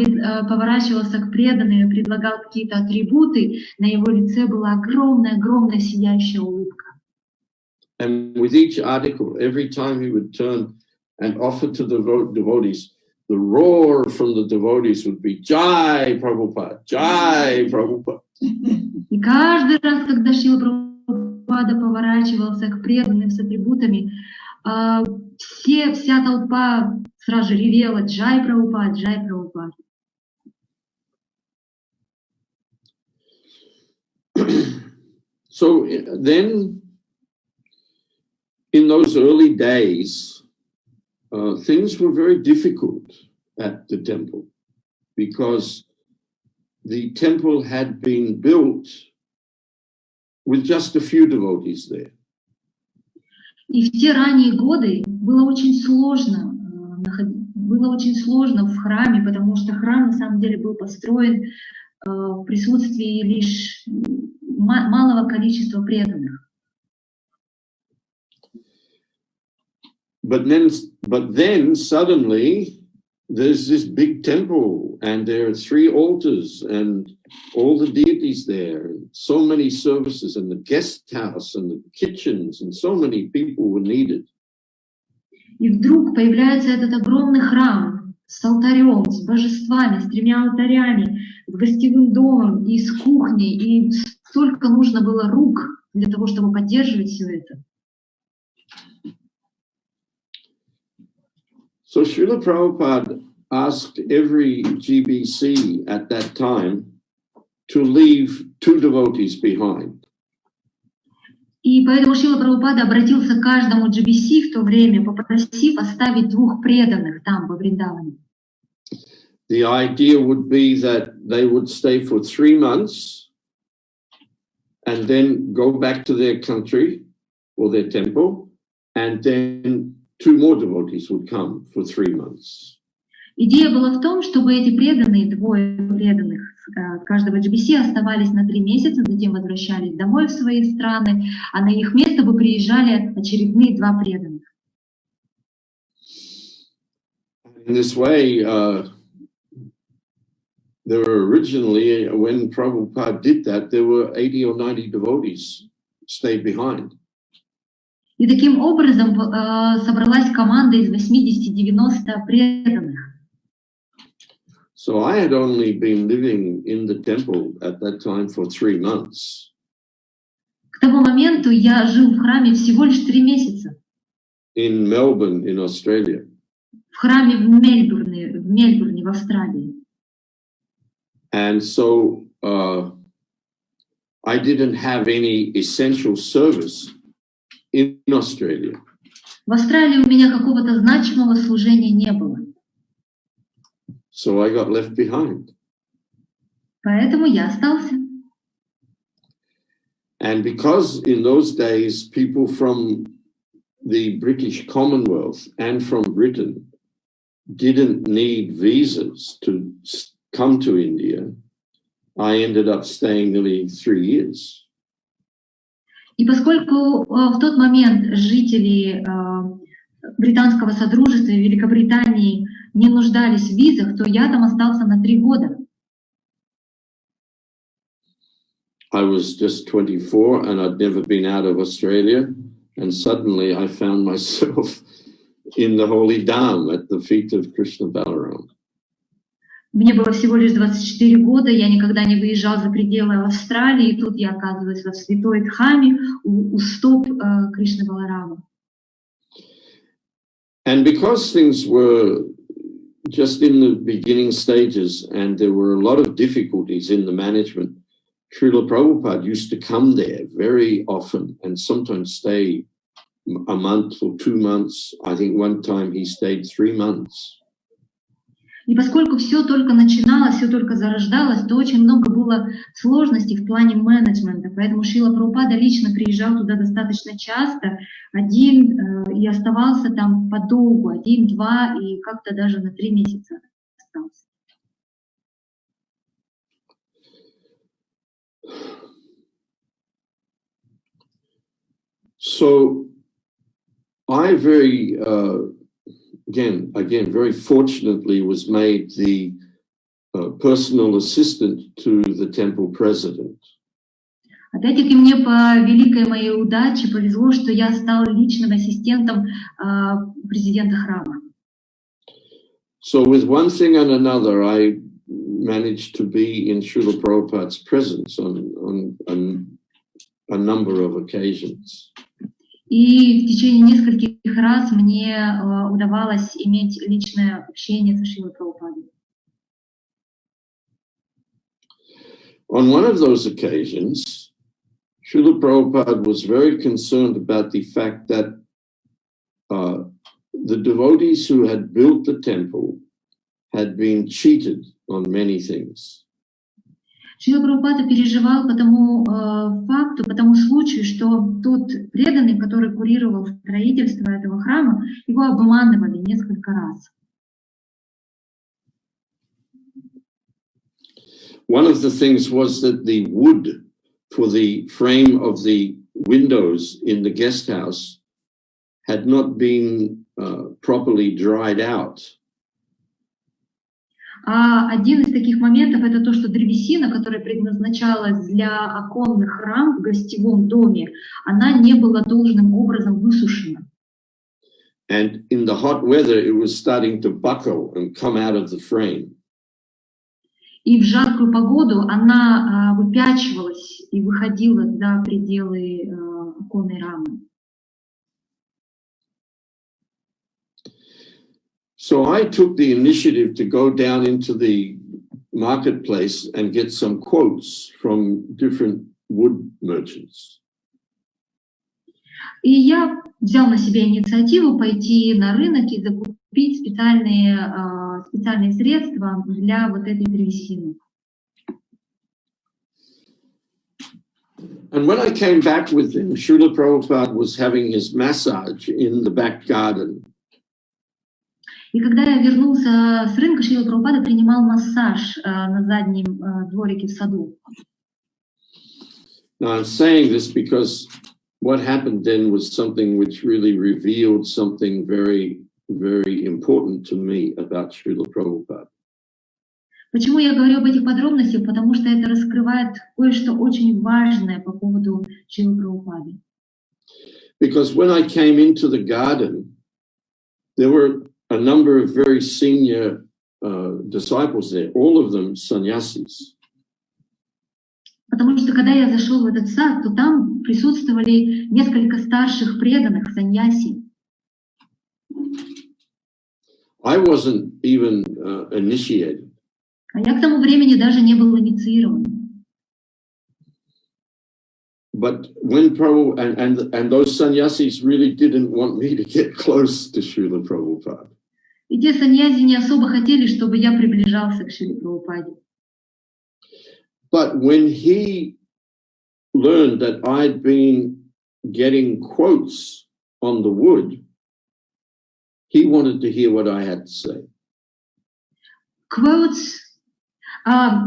поворачивался к преданным и предлагал какие-то атрибуты, на его лице была огромная сияющая улыбка. And with each article, every time he would turn and offer to the devotees, the roar from the devotees would be Jai Prabhupada, Jai Prabhupada. И каждый раз, когда Шрила Прабхупада поворачивался к преданным с атрибутами, вся толпа сразу же ревела Джай Прабхупад, Джай Прабхупад. So then, in those early days, things were very difficult at the temple because the temple had been built with just a few devotees there. И в те ранние годы было очень сложно в храме, потому что храм на самом деле был построен в присутствии лишь малого количества преданных. But then suddenly there's this big temple and there are 3 altars and all the deities there, so many services and the guest house and the kitchens and so many people were needed. И вдруг появляется этот огромный храм с алтарем, с божествами, с 3 алтарями, с гостевым домом и с кухней, и столько нужно было рук для того, чтобы поддерживать все это. So Srila Prabhupada asked every GBC at that time to leave 2 devotees behind. И поэтому Шрила Прабхупада обратился к каждому GBC в то время, попросив оставить 2 преданных там, во Вриндаване. The idea would be that they would stay for 3 months and then go back to their country or their temple, and then 2 more devotees would come for 3 months. Идея была в том, чтобы эти преданные, 2 преданных каждого GBC оставались на 3 месяца, затем возвращались домой в свои страны, а на их место бы приезжали очередные 2 преданных. In this way, there were originally, when Prabhupada did that, there were 80 or 90 devotees stayed behind. И таким образом собралась команда из 80-90 преданных. So I had only been living in the temple at that time for 3 months. К тому моменту я жил в храме всего лишь 3 месяца. In Melbourne, in Australia. В храме в Мельбурне, в Австралии. And so I didn't have any essential service in Australia. В Австралии у меня какого-то значимого служения не было. So I got left behind. Поэтому я остался. And because in those days people from the British Commonwealth and from Britain didn't need visas to come to India, I ended up staying nearly 3 years. И поскольку в тот момент жители Британского Содружества и Великобритании не нуждались в визах, то я там остался на 3 года. I was just 24 and I'd never been out of Australia, and suddenly I found myself in the holy Dham at the feet of Krishna Balaram. Мне было всего лишь 24 года, я никогда не выезжал за пределы Австралии, и тут я оказываюсь во святой Дхаме у стоп Кришны Баларама. And because things were just in the beginning stages and there were a lot of difficulties in the management, Srila Prabhupada used to come there very often and sometimes stay a month or 2 months. I think one time he stayed 3 months. И поскольку все только начиналось, все только зарождалось, то очень много было сложностей в плане менеджмента. Поэтому Шрила Прабхупада лично приезжал туда достаточно часто, один, и оставался там подолгу, 1-2 и как-то даже на 3 месяца остался. So I again, very fortunately was made the personal assistant to the temple president. Опять-таки мне по великой моей удаче повезло, что я стал личным ассистентом президента храма. So with one thing and another, I managed to be in Srila Prabhupada's presence on a number of occasions. И в течение нескольких раз мне удавалось иметь личное общение со Шрилой Прабхупадой. On one of those occasions, Srila Prabhupada was very concerned about the fact that the devotees who had built the temple had been cheated on many things. Шрила Прабхупада переживал по тому факту, по тому случаю, что тот преданный, который курировал строительство этого храма, его обманывали несколько раз. One of the things was that the wood for the frame of the windows in the guest house had not been properly dried out. А один из таких моментов — это то, что древесина, которая предназначалась для оконных рам в гостевом доме, она не была должным образом высушена. And in the hot weather, it was starting to buckle and come out of the frame. И в жаркую погоду она выпячивалась и выходила за пределы оконной рамы. So I took the initiative to go down into the marketplace and get some quotes from different wood merchants. И я взял на себя инициативу пойти на рынок и закупить специальные средства для вот этой древесины. And when I came back with them, Srila Prabhupada was having his massage in the back garden. И когда я вернулся с рынка, Шрила Прабхупада принимал массаж на заднем дворике в саду. Now I'm saying this because what happened then was something which really revealed something very, very important to me about Srila Prabhupada. Почему я говорю об этих подробностях? Потому что это раскрывает кое-что очень важное по поводу Шрилы Прабхупады. Because when I came into the garden, there were a number of very senior disciples there, all of them sannyasis. Потому что когда я зашел в этот сад, то там присутствовали несколько старших преданных саньяси. I wasn't even initiated. А я к тому времени даже не был инициирован. But when Prabhu and those sannyasis really didn't want me to get close to Srila Prabhupada. И те саньяси не особо хотели, чтобы я приближался к Шриле Прабхупаде. But when he learned that I'd been getting quotes on the wood, he wanted to hear what I had to say. Quotes.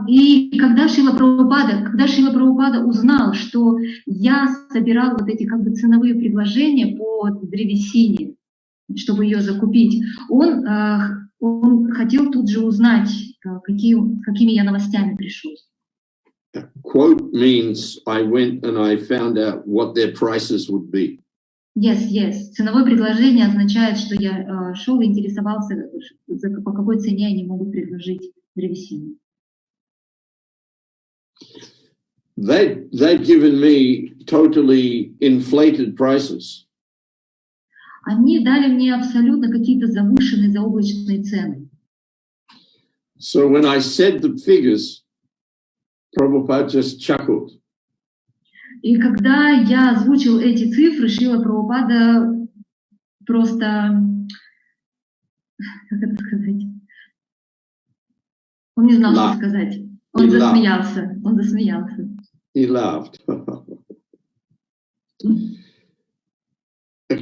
И когда Шрила Прабхупада узнал, что я собирал вот эти как бы ценовые предложения по древесине, чтобы ее закупить, он хотел тут же узнать, какими я новостями пришел. Quote means I went and I found out what their prices would be. Yes. Ценовое предложение означает, что я шел и интересовался, по какой цене они могут предложить древесину. They'd given me totally inflated prices. Они дали мне абсолютно какие-то завышенные, заоблачные цены. So when I said the figures, Prabhupada just chuckled. И когда я озвучил эти цифры, Шрила Прабхупада просто, как это сказать, Он не знал, что сказать. Он засмеялся. Он засмеялся. He laughed.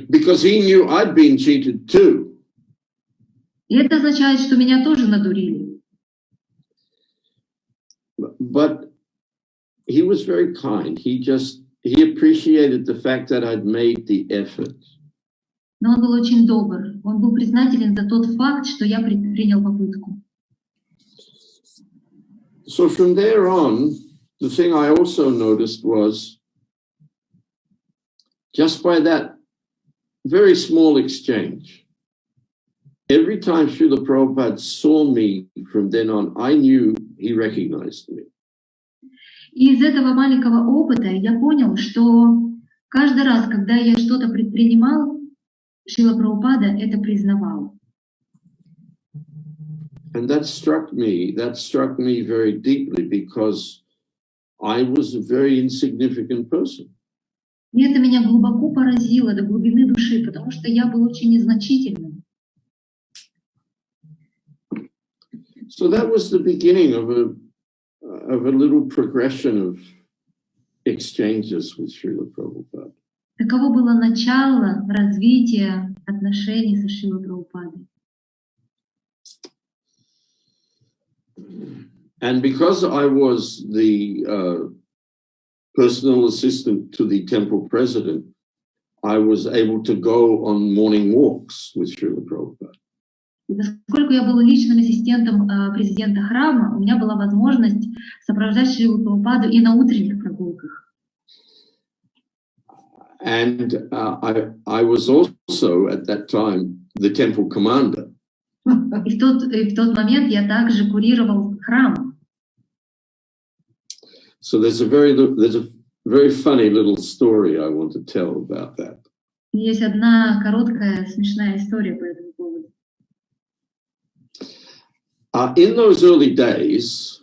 Because he knew I'd been cheated too. И это означает, что меня тоже надурили. But he was very kind. He appreciated the fact that I'd made the effort. Но он был очень добр. Он был признателен за тот факт, что я предпринял попытку. So from there on, the thing I also noticed was just by that very small exchange, every time Srila Prabhupada saw me from then on, I knew he recognized me. И из этого маленького опыта я понял, что каждый раз, когда я что-то предпринимал, Шрила Прабхупада это признавал. And that struck me very deeply because I was a very insignificant person. И это меня глубоко поразило до глубины души, потому что я был очень незначительным. So that was the beginning of a little progression of exchanges with Srila Prabhupada. Таково было начало развития отношений со Шрилой Прабхупадой. And because I was the personal assistant to the temple president, I was able to go on morning walks with Srila Prabhupada. И поскольку я был личным ассистентом президента храма, у меня была возможность сопровождать Шрилу Прабхупаду и на утренних прогулках. And I was also at that time the temple commander. И в тот момент я также курировал храм. So there's a very funny little story I want to tell about that. Есть одна короткая смешная история по этому поводу. In those early days,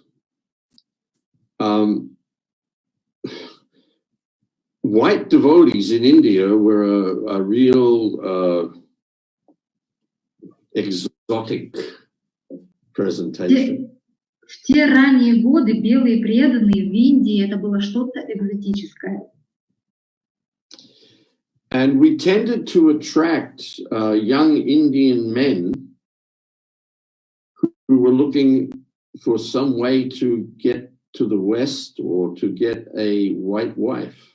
white devotees in India were a real exotic presentation. В те ранние годы белые преданные в Индии это было что-то экзотическое. And we tended to attract young Indian men who were looking for some way to get to the West or to get a white wife.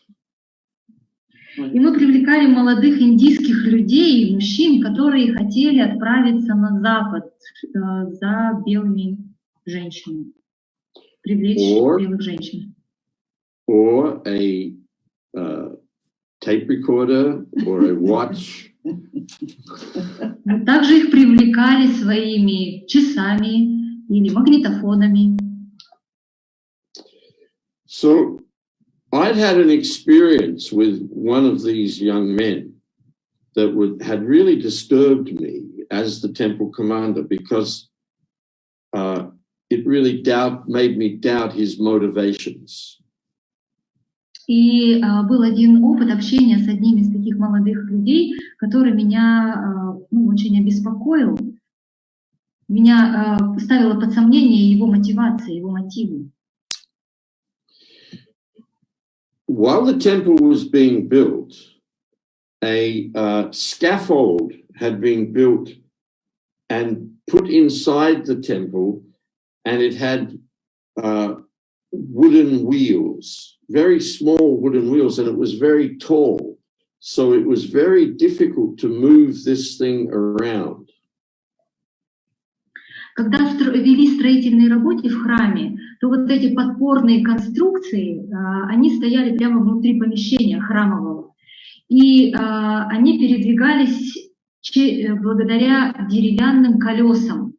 И мы привлекали молодых индийских людей, мужчин, которые хотели отправиться на Запад за белыми женщинами, привлечь белых женщин. Or a tape recorder or a watch. Мы также их привлекали своими часами или магнитофонами. So I'd had an experience with one of these young men that had really disturbed me as the temple commander because it really made me doubt his motivations. И был один опыт общения с одним из таких молодых людей, который меня очень обеспокоил. Меня ставило под сомнение его мотивация, его мотивы. While the temple was being built, a scaffold had been built and put inside the temple, and it had wooden wheels, very small wooden wheels, and it was very tall. So it was very difficult to move this thing around. Когда вели строительные работы в храме, то вот эти подпорные конструкции, они стояли прямо внутри помещения храмового. И они передвигались благодаря деревянным колесам.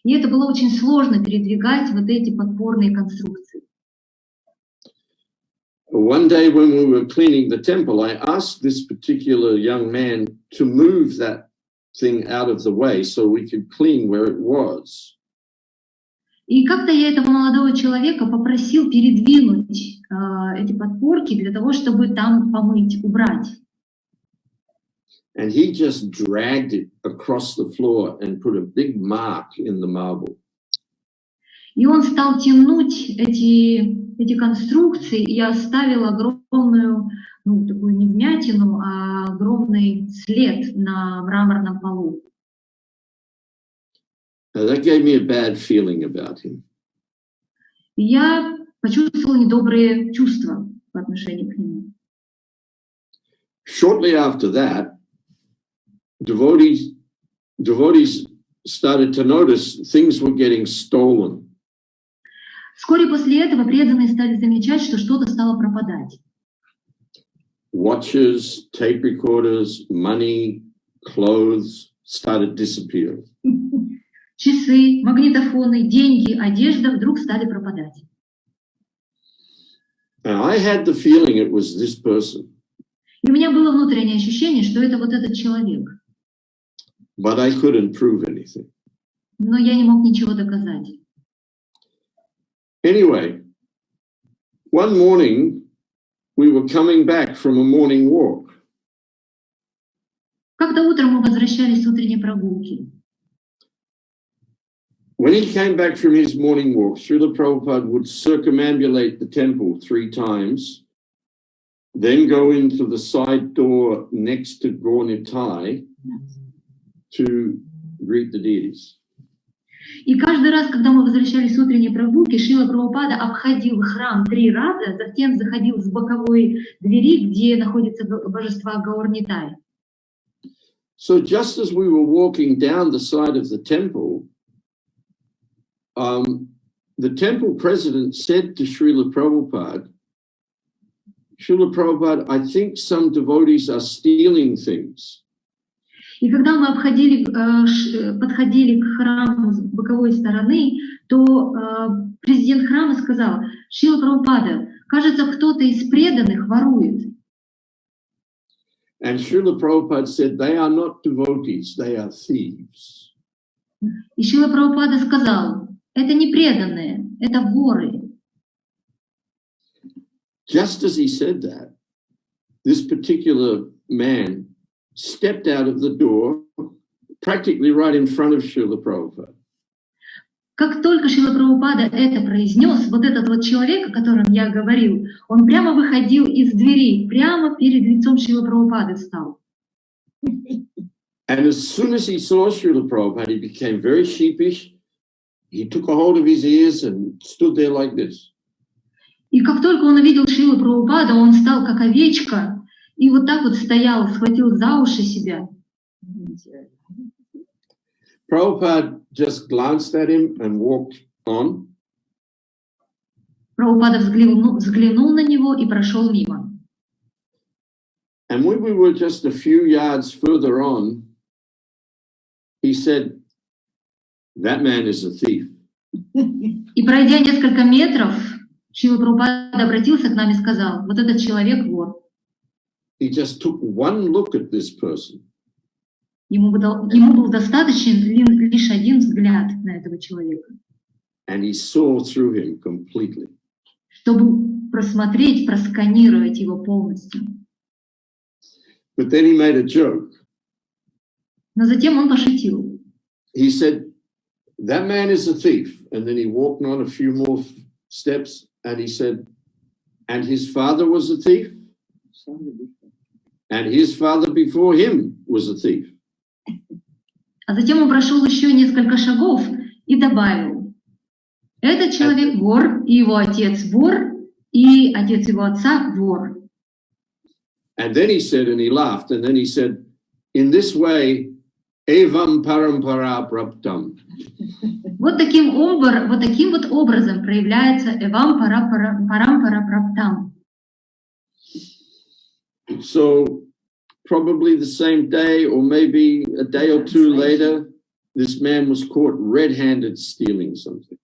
И это было очень сложно передвигать вот эти подпорные конструкции. One day when we were cleaning the temple, I asked this particular young man to move that thing out of the way so we could clean where it was. И как-то я этого молодого человека попросил передвинуть эти подпорки для того, чтобы там помыть, убрать. And he just dragged it across the floor and put a big mark in the marble. И он стал тянуть эти конструкции и оставил огромную, ну, такую не вмятину, а огромный след на мраморном полу. That gave me a bad feeling about him. И я почувствовала недобрые чувства по отношению к нему. Shortly after that, devotees started to notice things were getting stolen. Вскоре после этого преданные стали замечать, что что-то стало пропадать. Watches, tape recorders, money, clothes started disappearing. Часы, магнитофоны, деньги, одежда вдруг стали пропадать. And I had the feeling it was this person. И у меня было внутреннее ощущение, что это вот этот человек. But I couldn't prove anything. Но я не мог ничего доказать. Anyway, one morning we were coming back from a morning walk. Как-то утром мы возвращались с утренней прогулки. When he came back from his morning walk, Srila Prabhupada would circumambulate the temple 3 times, then go into the side door next to Gornitai to greet the deities. И каждый раз, когда мы возвращались с утренней прогулки, Шрила Прабхупада обходил храм 3 раза, затем заходил с боковой двери, где находятся божества Гаурнитай. So just as we were walking down the side of the temple president said to Srila Prabhupada, I think some devotees are stealing things. И когда мы подходили к храму с боковой стороны, то президент храма сказал: Шрила Прабхупада, кажется, кто-то из преданных ворует. And Srila Prabhupada said, they are not devotees, they are thieves. И Шрила Прабхупада сказал: это не преданные, это воры. Just as he said that, this particular man stepped out of the door, practically right in front of Srila Prabhupada. Как только Шрила Прабхупада это произнес, вот этот вот человек, о котором я говорил, он прямо выходил из двери, прямо перед лицом Шрилы Прабхупады встал. And as soon as he saw Srila Prabhupada, he became very sheepish. He took a hold of his ears and stood there like this. И как только он увидел Шрилу Прабхупада, он стал как овечка и вот так вот стоял, схватил за уши себя. Prabhupada just glanced at him and walked on. Прабхупада взглянул на него и прошел мимо. And when we were just a few yards further on, he said, that man is a thief. И пройдя несколько метров, Шрила Прабхупада обратился к нам и сказал: вот этот человек вор. He just took one look at this person. Ему был достаточен лишь один взгляд на этого человека, And he saw through him completely. чтобы просмотреть, просканировать его полностью. But then he made a joke. Но затем он пошутил. He said, that man is a thief. And then he walked on a few more steps and he said, and his father was a thief? And his father before him was a thief. А затем он прошел еще несколько шагов и добавил: этот человек вор, и его отец вор, и отец его отца вор. And then he said, and he laughed, and then he said, in this way, evam parampara praptam. Вот таким вот образом проявляется эвам парампара праптам. So probably the same day or maybe a day or two later, this man was caught red-handed stealing something.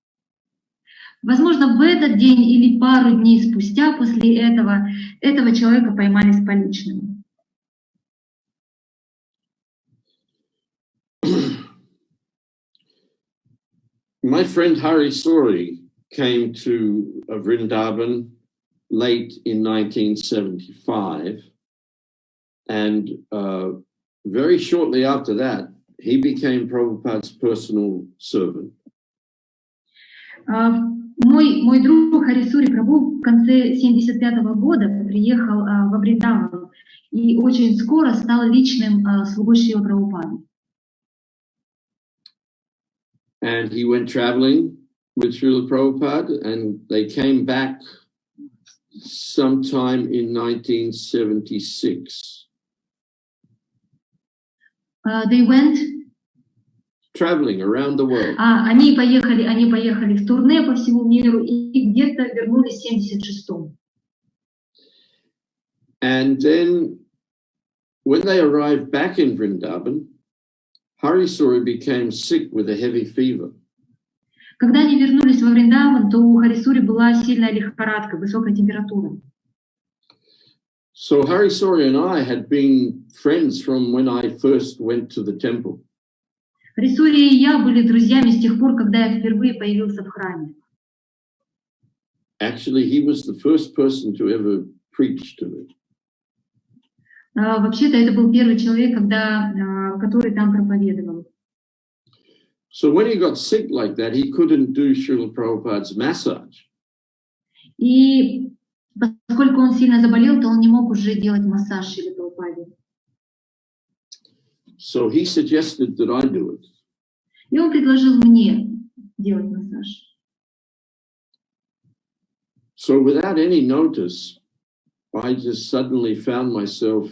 Возможно, в этот день или пару дней спустя после этого человека поймали с поличным. My friend Hari Suri came to Vrindavan late in 1975, and very shortly after that, he became Prabhupada's personal servant. Мой друг Харисури Прабhu в конце 1975 года приехал во Вриндаван и очень скоро стал личным слугой Шрилы Прабхупады. And he went traveling with Srila Prabhupada, and they came back sometime in 1976. They went traveling around the world. Они поехали в турне по всему миру и где-то вернулись в 76-м. And then when they arrived back in Vrindavan, Harisuri became sick with a heavy fever. Когда они вернулись во Вриндаван, то у Харисури была сильная лихорадка, высокая температура. So Harisuri and I had been friends from when I first went to the temple. Харисури и я были друзьями с тех пор, когда я впервые появился в храме. Actually, he was the first person to ever preach to me. Вообще-то это был первый человек, который там проповедовал. So when he got sick like that, he couldn't do Srila Prabhupada's massage. И поскольку он сильно заболел, то он не мог уже делать массаж Шриле Прабхупаде. So he suggested that I do it. И он предложил мне делать массаж. So without any notice, I just suddenly found myself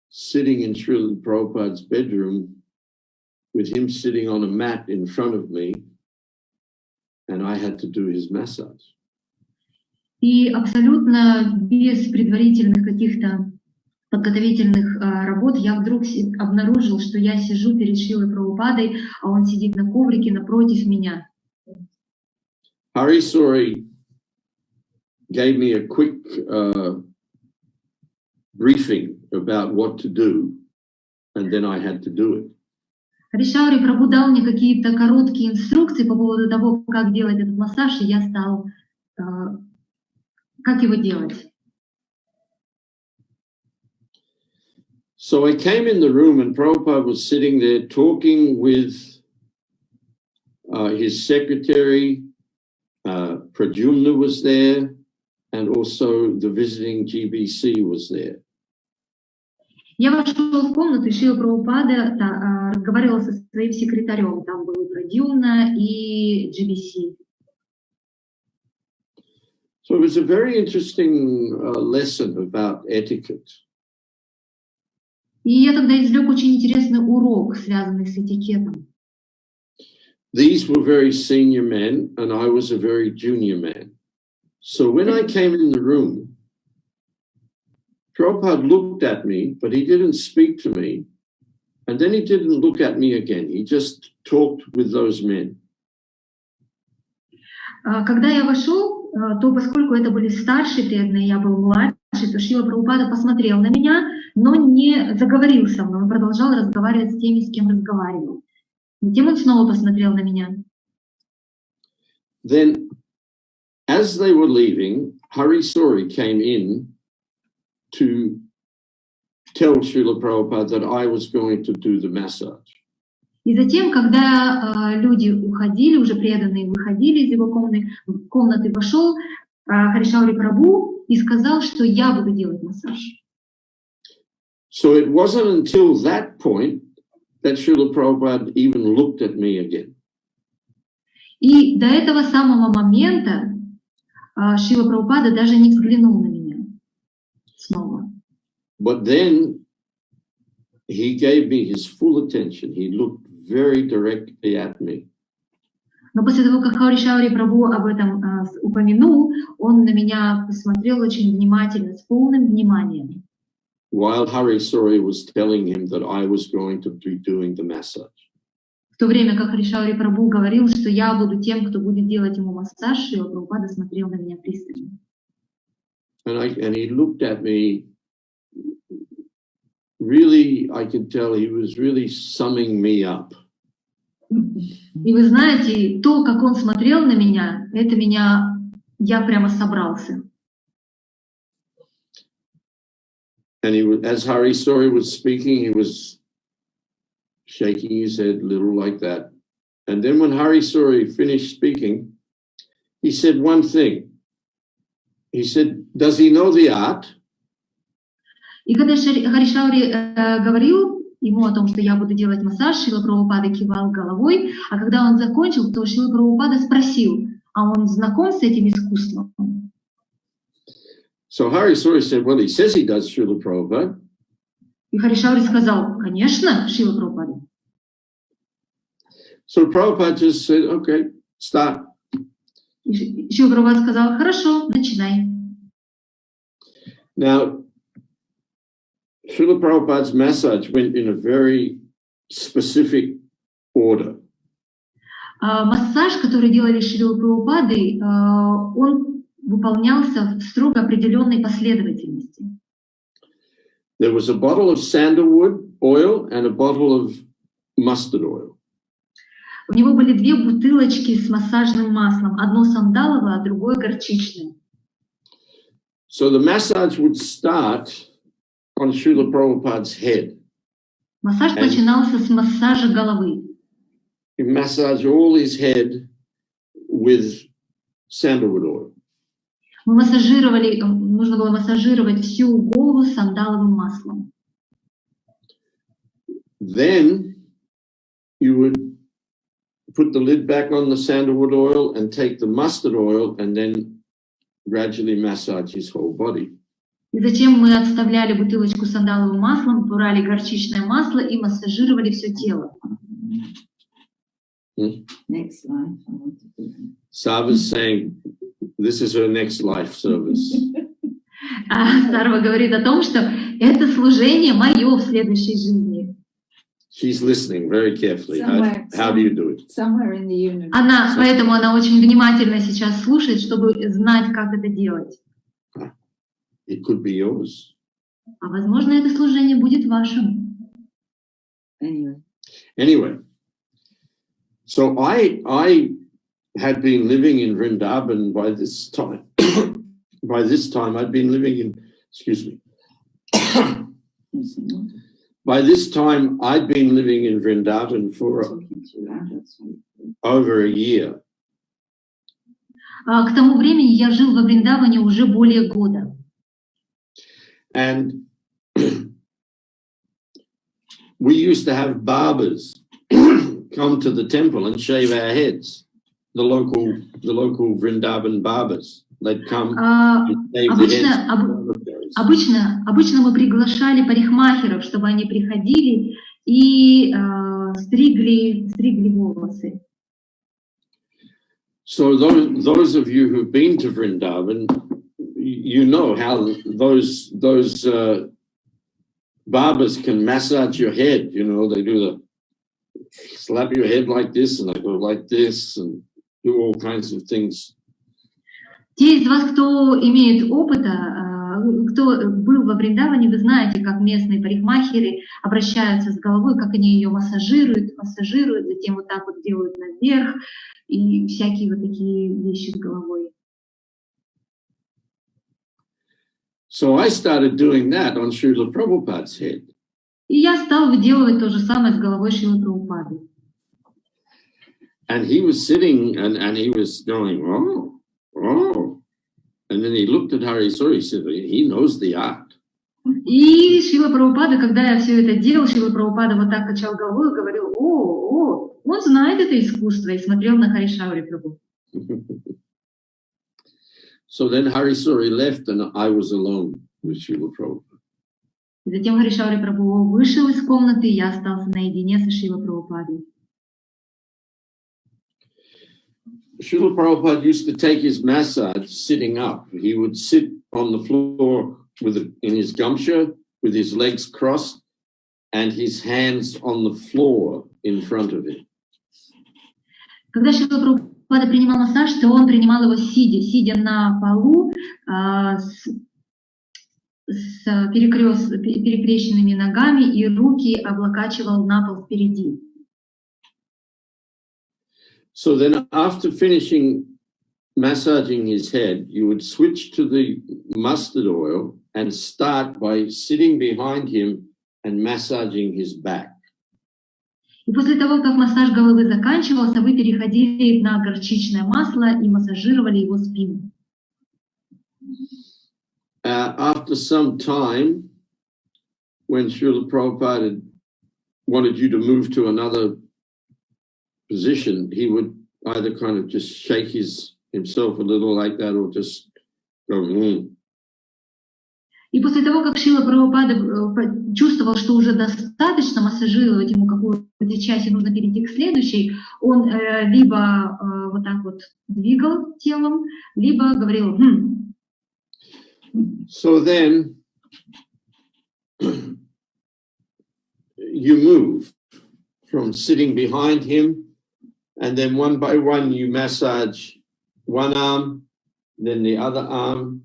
sitting in Srila Prabhupada's bedroom with him sitting on a mat in front of me, and I had to do his massage. И абсолютно без предварительных каких-то подготовительных работ я вдруг обнаружил, что я сижу перед Шрилой Прабхупадой, а он сидит на коврике напротив меня. Harisuri gave me a quick briefing about what to do, and then I had to do it. Харишаури Прабху дал мне какие-то короткие инструкции по поводу того, как делать этот массаж, и я стал, как его делать. So I came in the room, and Prabhupada was sitting there talking with his secretary. Pradyumna was there, and also the visiting GBC was there. Я вошел в комнату, и Шрила Прабхупада разговаривал со своим секретарем. Там был Прадьюмна и GBC. So it was a very interesting lesson about etiquette. И я тогда извлек очень интересный урок, связанный с этикетом. These were very senior men, and I was a very junior man. So when I came in the room, Prabhupada looked at me, but he didn't speak to me. And then he didn't look at me again. He just talked with those men. Когда я вошел, то поскольку это были старшие преданные, я был младший, то Шрила Прабхупада посмотрел на меня, но не заговорил со мной. Он продолжал разговаривать с теми, с кем разговаривал. Затем он снова посмотрел на меня. Then, as they were leaving, Harisuri came in to tell Srila Prabhupada that I was going to do the massage. И затем, когда люди уходили, уже преданные выходили из его комнаты, вошел Харишаури Прабху и сказал, что я буду делать массаж. So it wasn't until that point that Srila Prabhupada even looked at me again. И до этого самого момента Шрила Прабхупада даже не взглянул на меня снова. But then he gave me his full attention. He looked very directly at me. Но после того, как Харишаури Прабху об этом упомянул, он на меня посмотрел очень внимательно, с полным вниманием. While Harisuri was telling him that I was going to be doing the massage. В то время как Харишаури Прабху говорил, что я буду тем, кто будет делать ему массаж, Шрила Прабхупада смотрел на меня пристально. And he looked at me. Really, I could tell he was really summing me up. И вы знаете, то, как он смотрел на меня, я прямо собрался. And as Harisuri was speaking, he was shaking his head a little like that. And then when Hari Suri finished speaking, he said one thing. He said, does he know the art? И когда Харишаури говорил ему о том, что я буду делать массаж, Шрила Прабхупада кивал головой, а когда он закончил, то Шрила Прабхупада спросил, а он знаком с этим искусством? So Hari Suri said, well, he says he does, Srila Prabhupada. И Харишаури сказал, конечно, Шрила Прабхупада. So Prabhupada just said, okay, start. И Шрила Прабхупада сказал, хорошо, начинай. Now, Srila Prabhupada's massage went in a very specific order. Массаж, который делали Шрила Прабхупады, он выполнялся в строго определенной последовательности. There was a bottle of sandalwood oil and a bottle of mustard oil. У него были две бутылочки с массажным маслом, одно сандаловое, а другое горчичное. So the massage would start on Srila Prabhupada's head. Массаж начинался с массажа головы. He massaged all his head with sandalwood oil. Мы массажировали, нужно было массажировать всю голову сандаловым маслом. Then you would put the lid back on the sandalwood oil and take the mustard oil and then gradually massage his whole body. И затем мы отставляли бутылочку с сандаловым маслом, брали горчичное масло и массажировали все тело. Next life, I want to do that. Sarva's saying, this is her next life service. Сарва говорит о том, что это служение мое в следующей жизни. She's listening very carefully. How do you do it? Somewhere in the universe. Поэтому она очень внимательно сейчас слушает, чтобы знать, как это делать. It could be yours. А возможно, это служение будет вашим. Anyway, so I had been living in Vrindavan by this time. By this time, I'd been living in, excuse me. By this time, I'd been living in Vrindavan for over a year. К тому времени я жил во Вриндаване уже более года. And we used to have barbers come to the temple and shave our heads. The local Vrindavan barbers. They'd come and shave the heads. Обычно мы приглашали парикмахеров, чтобы они приходили и стригли волосы. So those of you who've been to Vrindavan, you know how those barbers can massage your head. You know, they do slap your head like this, and they go like this, and do all kinds of things. Те из вас, кто имеет опыта, кто был во Вриндаване, вы знаете, как местные парикмахеры обращаются с головой, как они ее массажируют, затем вот так вот делают наверх, и всякие вот такие вещи с головой. So I started doing that on Srila Prabhupada's head. И я стал выделывать то же самое с головой Шрилы Прабхупады. And he was sitting and he was going, oh. And then he looked at Hari Suri, he said, he knows the art. И Шрила Прабхупада, когда я все это делал, Шрила Прабхупада вот так качал головой и говорил, он знает это искусство, и смотрел на Харишаури Прабху. So then Hari Suri left and I was alone with Srila Prabhupada. Затем Харишаури Прабху вышел из комнаты, и я остался наедине со Шрилой Прабхупадой. Srila Prabhupada used to take his massage sitting up. He would sit on the floor in his gamcha with his legs crossed and his hands on the floor in front of him. Когда Шрила Прабхупада принимал массаж, то он принимал его сидя на полу с перекрещенными ногами, и руки облокачивал на пол впереди. So then after finishing massaging his head, you would switch to the mustard oil and start by sitting behind him and massaging his back. И после того, как массаж головы заканчивался, вы переходили на горчичное масло и массажировали его спину. After some time, when Srila Prabhupada wanted you to move to another position, he would either kind of just shake himself a little like that or just go, И после того, как Шрила Прабхупада чувствовал, что уже достаточно массажировать ему какую-то часть и нужно перейти к следующей, он либо вот так вот двигал телом, либо говорил So then you move from sitting behind him, and then one by one you massage one arm, then the other arm,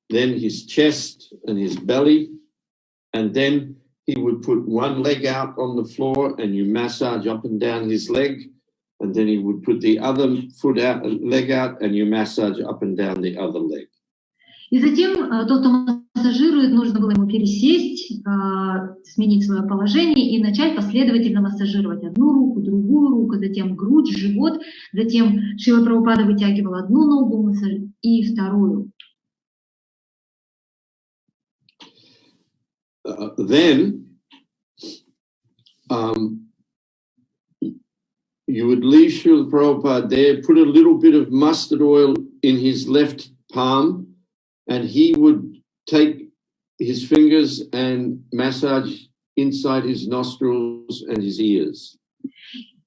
then his chest and his belly, and then he would put one leg out on the floor and you massage up and down his leg, and then he would put the other leg out and you massage up and down the other leg. И затем тот, кто массажирует, нужно было ему пересесть, сменить свое положение и начать последовательно массажировать одну руку, другую руку, затем грудь, живот, затем Шрила Прабхупада вытягивал одну ногу и вторую. Then you would leave Srila Prabhupada there, put a little bit of mustard oil in his left palm, and he would take his fingers and massage inside his nostrils and his ears.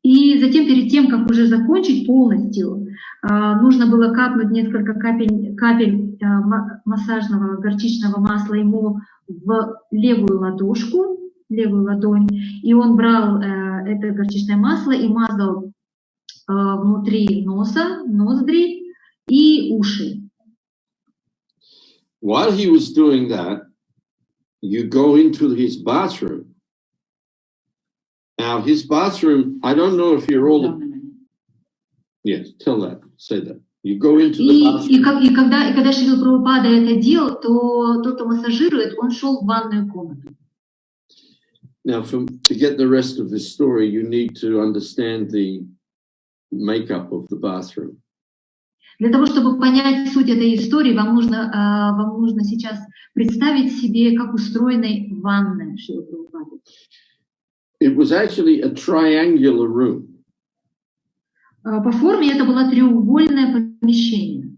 И затем, перед тем, как уже закончить полностью, нужно было капнуть несколько капель массажного горчичного масла ему в левую ладошку, левую ладонь, и он брал это горчичное масло и мазал внутри носа, ноздри и уши. While he was doing that, you go into his bathroom. Now, his bathroom, I don't know if you're all... Yes, tell that, say that. You go into the bathroom. И когда Шрила Прабхупада это делал, то тот, кто массажирует, он шел в ванную комнату. Now, to get the rest of this story, you need to understand the makeup of the bathroom. Для того, чтобы понять суть этой истории, вам нужно сейчас представить себе, как устроена ванная Шрилы Прабхупады. It was actually a triangular room. По форме это было треугольное помещение.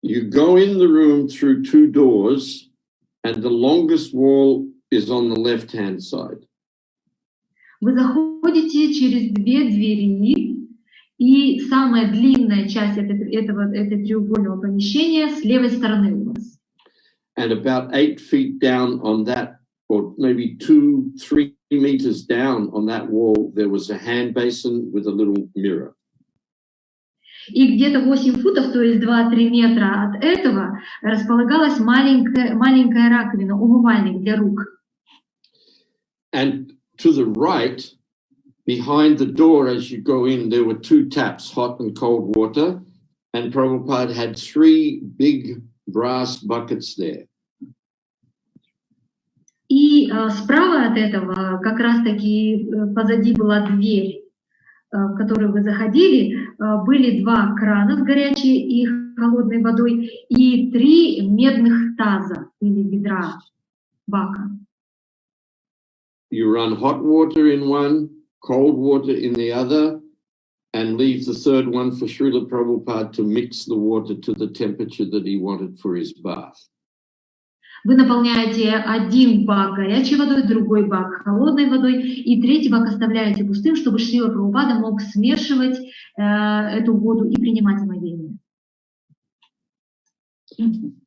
You go in the room through two doors, and the longest wall is on the left-hand side. Вы заходите через две двери, и самая длинная часть этого треугольного помещения с левой стороны у вас. And about 8 feet down on that, or maybe 2-3 meters down on that wall, there was a hand basin with a little mirror. И где-то 8 футов, то есть 2-3 метра от этого, располагалась маленькая раковина, умывальник для рук. And to the right, behind the door as you go in, there were 2 taps, hot and cold water, and Prabhupada had 3 big brass buckets there. И справа от этого, как раз-таки позади была дверь, в которую вы заходили, были 2 крана с горячей и холодной водой и 3 медных таза или ведра, бака. You run hot water in one, cold water in the other, and leave the third one for Srila Prabhupada to mix the water to the temperature that he wanted for his bath. Вы наполняете один бак горячей водой, другой бак холодной водой, и третий бак оставляете пустым, чтобы Шрила Прабхупада мог смешивать эту воду и принимать омовение.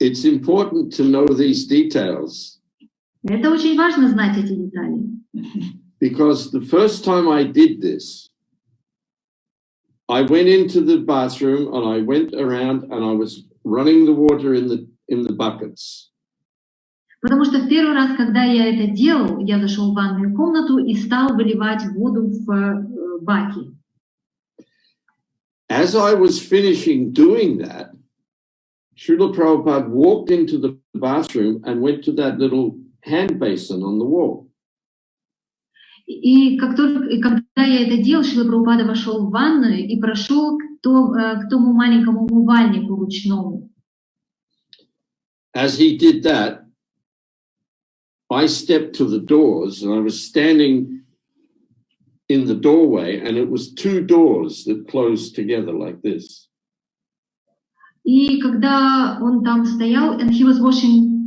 It's important to know these details. Это очень важно знать эти детали. Because the first time I did this, I went into the bathroom and I went around and I was running the water in the buckets. Потому что в первый раз, когда я это делал, я зашел в ванную комнату и стал выливать воду в баки. As I was finishing doing that, Srila Prabhupada walked into the bathroom and went to that little hand basin on the wall. И когда я это делал, Шрила Прабхупада вошел в ванную и прошел к тому маленькому умывальнику ручному. As he did that, I stepped to the doors and I was standing in the doorway, and it was two doors that closed together like this. И когда он там стоял, and he was washing,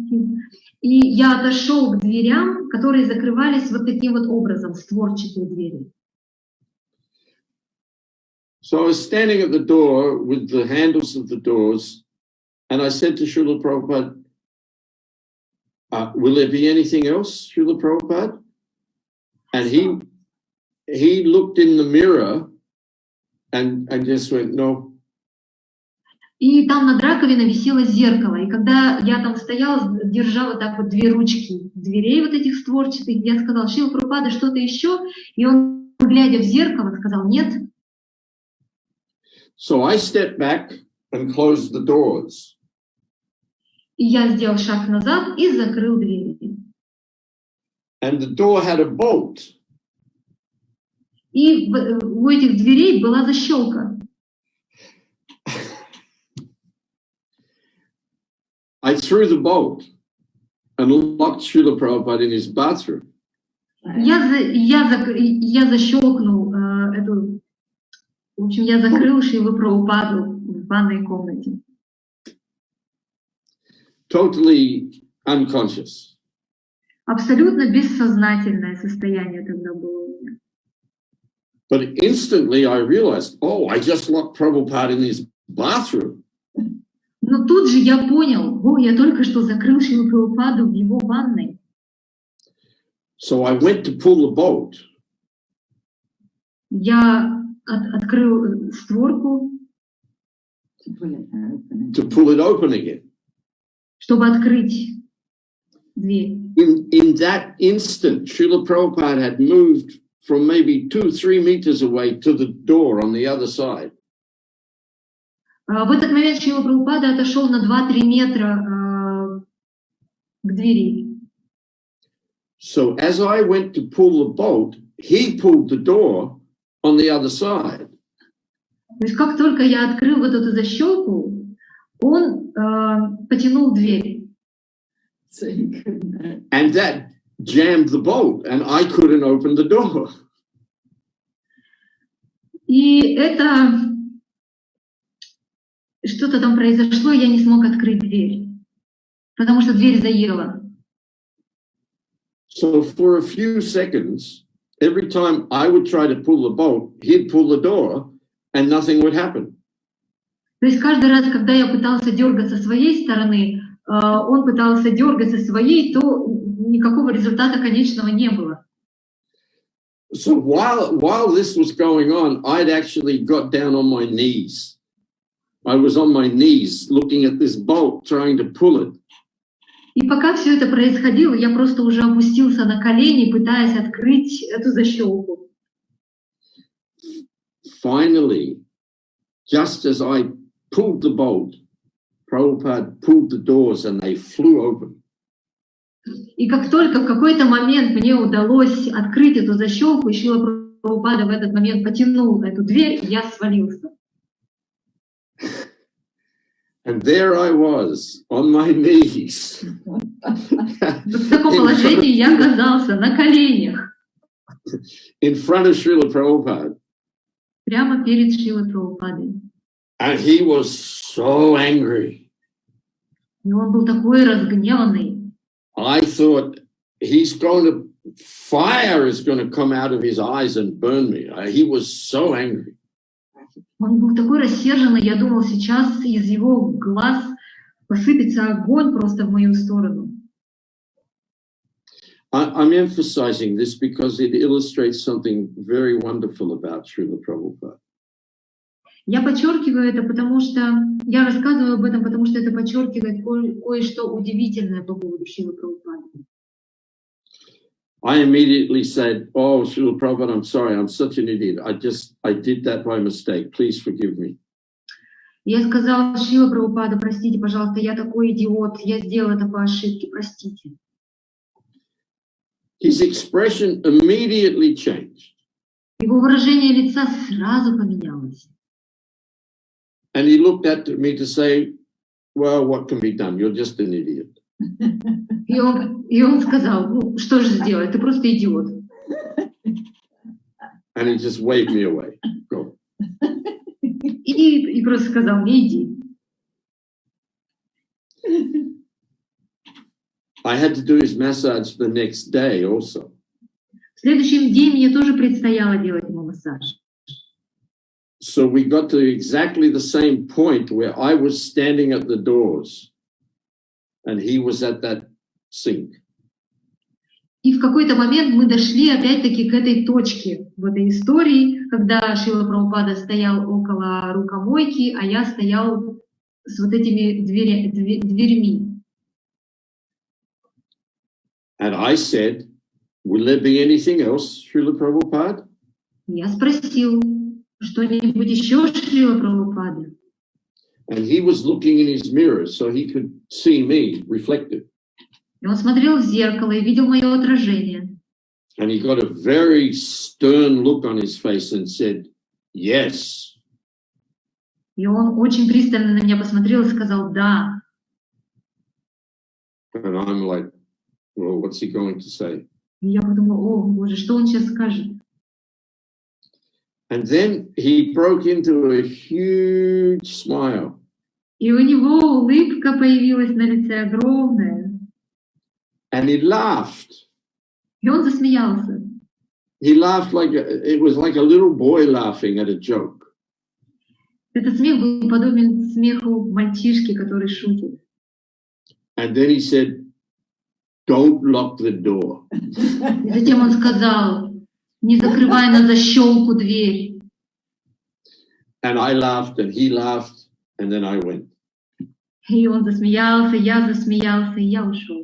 и я отошел к дверям, которые закрывались вот таким вот образом, створчатые двери. So I was standing at the door with the handles of the doors, and I said to Srila Prabhupada, will there be anything else, Srila Prabhupada? And he looked in the mirror and just went, no. И там над раковиной висело зеркало. И когда я там стояла, держала вот так вот две ручки дверей вот этих створчатых, я сказала: Шрила Прабхупада, что-то еще? И он, глядя в зеркало, сказал: нет. So I stepped back and closed the doors. И я сделал шаг назад и закрыл двери. And the door had a bolt. И у этих дверей была защелка. I threw the bolt and locked Srila Prabhupada in his bathroom. Я защелкнул эту... В общем, я закрыл Шрилу Прабхупаду в ванной комнате. Totally unconscious. Абсолютно бессознательное состояние тогда было у меня. But instantly I realized, oh, I just locked Prabhupada in his bathroom. Но тут же я понял: о, я только что закрыл Шрилу Прабхупаду в его ванной. So I went to pull the bolt. Я открыл створку, to pull it open again. Чтобы открыть дверь. In that instant, Srila Prabhupada had moved from maybe 2-3 meters away to the door on the other side. В этот момент Шрила Прабхупада отошел на 2-3 метра к двери. So as I went to pull the bolt, he pulled the door on the other side. То есть как только я открыл вот эту защелку, он потянул дверь. And that jammed the bolt, and I couldn't open the door. И это что-то там произошло, я не смог открыть дверь, потому что дверь заела. So for a few seconds, every time I would try to pull the bolt, he'd pull the door, and nothing would happen. То есть каждый раз, когда я пытался дергаться со своей стороны, он пытался дергаться своей, то никакого результата конечного не было. So while this was going on, I'd actually got down on my knees. I was on my knees looking at this bolt, trying to pull it. И пока все это происходило, я просто уже опустился на колени, пытаясь открыть эту защелку. Finally, just as I pulled the bolt, Prabhupada pulled the doors and they flew open. И как только в какой-то момент мне удалось открыть эту защелку, и Шрила Прабхупада в этот момент потянул эту дверь, я свалился. And there I was, on my knees. В таком положении я оказался на коленях. In front of Srila Prabhupada. Прямо перед Шрилой Прабхупадой. And he was so angry. И он был такой разгневанный. I thought fire is going to come out of his eyes and burn me. He was so angry. Он был такой рассерженный, я думал, сейчас из его глаз посыпется огонь просто в мою сторону. I'm emphasizing this because it illustrates something very wonderful about Srila Prabhupada. Я подчеркиваю это, потому что я рассказываю об этом, потому что это подчеркивает кое-что удивительное по поводу Шрилы Прабхупады. I immediately said, "Oh, Srila Prabhupada, I'm sorry, I'm such an idiot. I did that by mistake. Please forgive me." Я сказала: Шрила Прабхупада, простите, пожалуйста, я такой идиот, я сделала это по ошибке, простите. his expression immediately changed. Его выражение лица сразу поменялось. And he looked at me to say, well, what can be done? You're just an idiot. И он сказал, ну, что же сделать, ты просто идиот. And he just waved me away. Go. И просто сказал мне, иди. I had to do his massage the next day also. В следующий день мне тоже предстояло делать ему массаж. So we got to exactly the same point where I was standing at the doors and he was at that sink. И в какой-то момент мы дошли опять-таки к этой точке в этой истории, когда Шрила Прабхупада стоял около рукомойки, а я стоял с вот этими дверьми. And I said, will there be anything else, Srila Prabhupada? Я спросил, что-нибудь еще, Шрила Прабхупада? And he was looking in his mirror so he could see me reflected. И он смотрел в зеркало и видел мое отражение. And he got a very stern look on his face and said, yes. И он очень пристально на меня посмотрел и сказал «да». And I'm like, well, what's he going to say? И я подумала, о, Боже, что он сейчас скажет? And then he broke into a huge smile. И у него улыбка появилась на лице огромная. And he laughed. И он засмеялся. He laughed it was like a little boy laughing at a joke. Этот смех был подобен смеху мальчишки, который шутит. And then he said, don't lock the door. И затем он сказал, не закрывай на защелку дверь. And I laughed and he laughed and then I went. И он засмеялся, я засмеялся, и я ушел.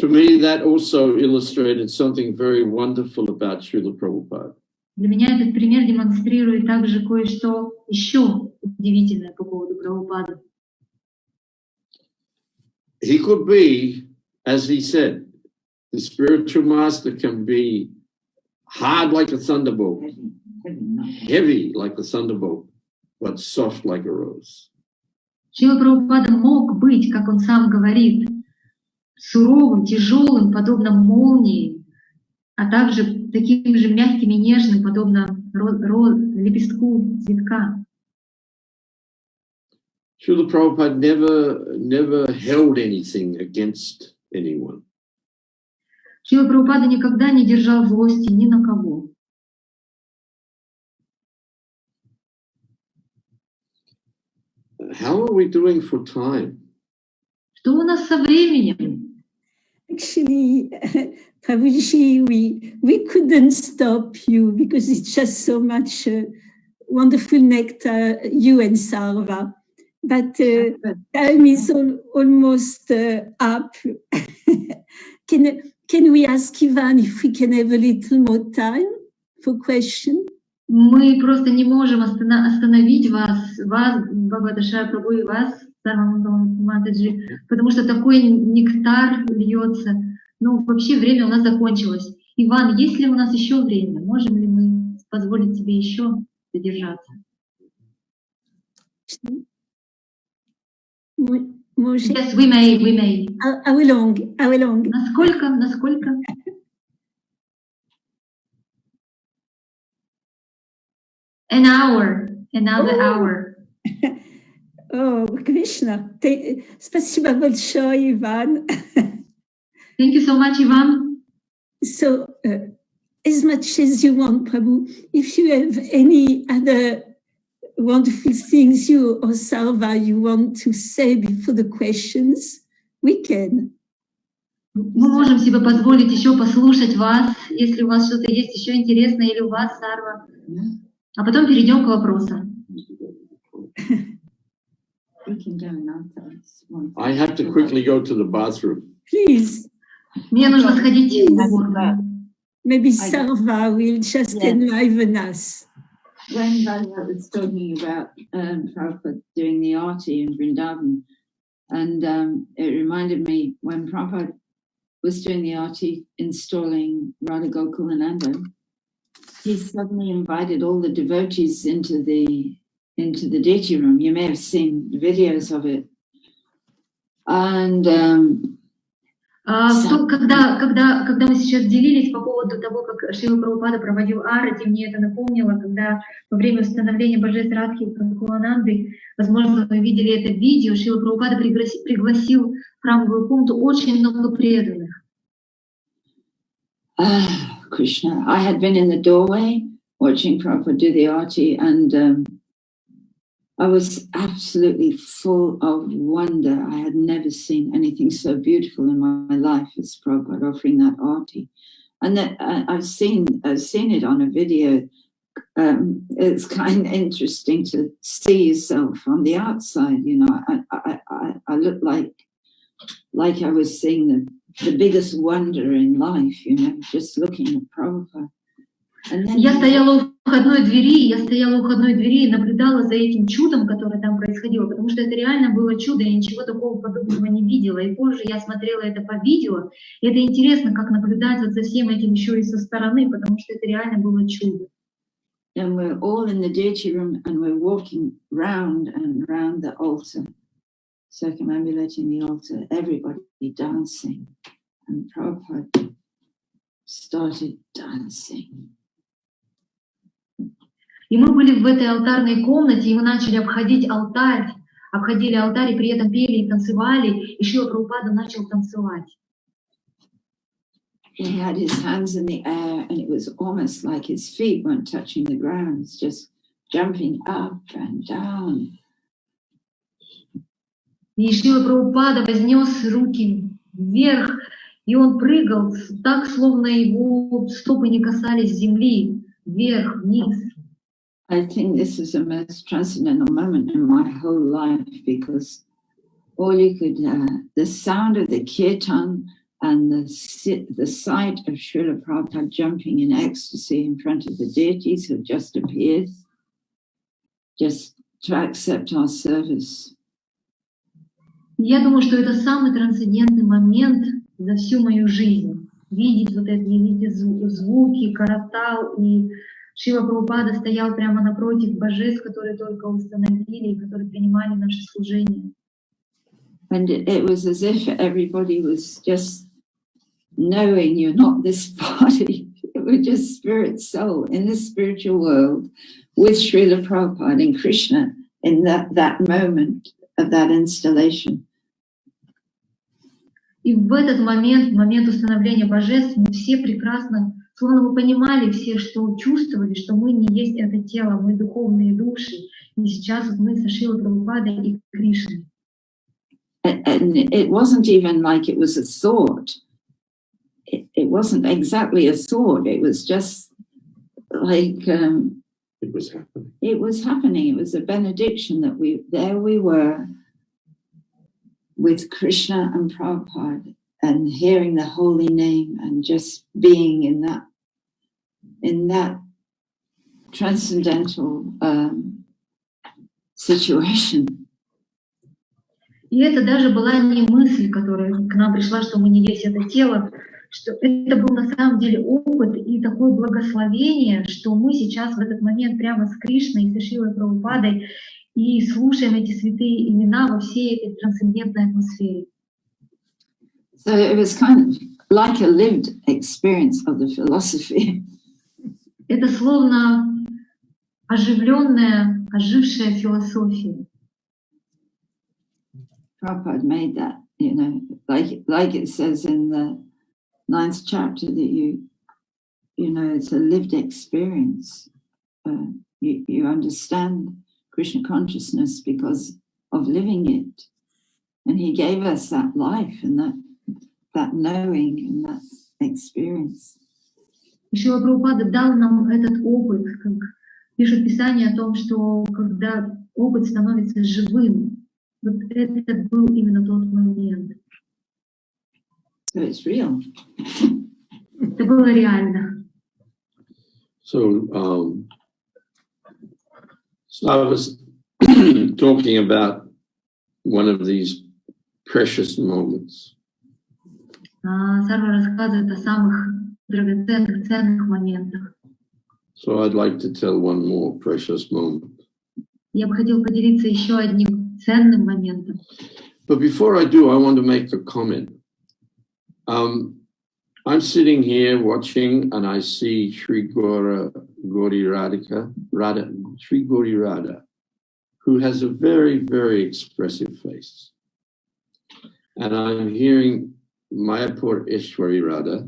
To me, that also illustrated something very wonderful about Srila Prabhupada. Для меня этот пример демонстрирует также кое-что еще удивительное по поводу Прабхупады. He could be, as he said, the spiritual master can be hard like a thunderbolt, heavy like a thunderbolt, but soft like a rose. Шрила Прабхупада мог быть, как он сам говорит, суровым, тяжелым, подобно молнии, а также таким же мягким и нежным, подобно лепестку цветка. Srila Prabhupada never held anything against anyone. Шрила Прабхупада никогда не держал злости ни на кого. How are we doing for time? Что у нас со временем? Actually, Prabhuji, we couldn't stop you because it's just so much wonderful nectar, you and Sarva. But time is almost up. Can we ask Ivan if we can have a little more time for question? Мы просто не можем остановить вас, Бхагавата Прабhu и вас, Матаджи, потому что такой нектар льется. Ну, вообще время у нас закончилось. Иван, есть ли у нас еще время? Можем ли мы позволить тебе еще задержаться? Yes, we may. How long? Насколько? An hour, another hour. Oh, Krishna. Спасибо большое, Ivan. Thank you so much, Ivan. So, as much as you want, Prabhu, if you have any other wonderful things you or Sarva you want to say before the questions, we can. Мы можем себе позволить еще послушать вас, если у вас что-то есть еще интересное, или у вас, Сарва. А потом перейдем к вопросам. I have to quickly go to the bathroom. Please. Мне нужно сходить в уборную. Maybe Sarva will just enliven us. When Bhagavat was talking about Prabhupada doing the arti in Vrindavan, and it reminded me when Prabhupada was doing the arti installing Radha Gokulananda, he suddenly invited all the devotees into the deity room. You may have seen videos of it. And когда мы сейчас делились по поводу того, как Шрила Прабхупада проводил арати, мне это напомнило, когда во время установления божеств Радхи и Кулананды, возможно, вы видели это видео, Шрила Прабхупада пригласил в храмовую комнату очень много преданных. Krishna, I had been in the doorway watching Prabhupada do the arati, and I was absolutely full of wonder. I had never seen anything so beautiful in my life as Prabhupada offering that arati. And that I've seen it on a video. It's kind of interesting to see yourself on the outside. You know, I looked like I was seeing the biggest wonder in life. You know, just looking at Prabhupada. Я стояла у входной двери и наблюдала за этим чудом, которое там происходило, потому что это реально было чудо, я ничего такого подобного не видела. И позже я смотрела это по видео, и это интересно, как наблюдать вот за всем этим еще и со стороны, потому что это реально было чудо. And we're all in the deity room and we're walking round and round the altar, circumambulating the altar, everybody dancing. And Prabhupada started dancing. И мы были в этой алтарной комнате, и мы начали обходили алтарь, и при этом пели и танцевали, и Шрила Прабхупада начал танцевать. He had his hands in the air, and it was almost like his feet weren't touching the ground, just jumping up and down. И Шрила Прабхупада вознес руки вверх, и он прыгал так, словно его стопы не касались земли, вверх, вниз. I think this is the most transcendental moment in my whole life, because all you could, the sound of the kirtan and the sight of Srila Prabhupada jumping in ecstasy in front of the deities who just appeared, just to accept our service. Я думаю, что это самый трансцендентный момент за всю мою жизнь. Видеть вот эти звуки, каратал, и Шрила Прабхупада стоял прямо напротив божеств, которые только установили, которые принимали наше служение. And it was as if everybody was just knowing you're not this body. We're just spirit soul in the spiritual world with Srila Prabhupada and Krishna in that moment of that installation. И в этот момент установления божеств, мы все прекрасно, словно мы понимали все, что чувствовали, что мы не есть это тело, мы духовные души. И сейчас вот мы со Шрилой Прабхупадой и Кришной. And it wasn't even like it was a thought. It wasn't exactly a thought. It was just like it was happening. It was happening. It was a benediction that we were with Krishna and Prabhupada and hearing the holy name and just being in that transcendental situation. И это даже была не мысль, которая к нам пришла, что мы не есть это тело, что это был на самом деле опыт и такое благословение, что мы сейчас в этот момент прямо с Кришной и со Шрилой Прабхупадой и слушаем эти святые имена во всей этой трансцендентной атмосфере. So it was kind of like a lived experience of the philosophy. Это словно оживленная, ожившая философия. Prabhupada made that, you know, like it says in the 9th chapter that you know, it's a lived experience. You understand Krishna consciousness because of living it. And he gave us that life and that knowing and that experience. Шрила Прабхупада дал нам этот опыт, как пишет Писание о том, что когда опыт становится живым, вот это был именно тот момент. So it's real. Это было реально. So I was talking about one of these precious moments. Сарва рассказывает о самых драгоценных, ценных моментах. So I'd like to tell one more precious moment. Я бы хотела поделиться еще одним ценным моментом. But before I do, I want to make a comment. I'm sitting here watching and I see Sri Gauri Radha, who has a very, very expressive face. And I'm hearing Mayapur Ishwari Radha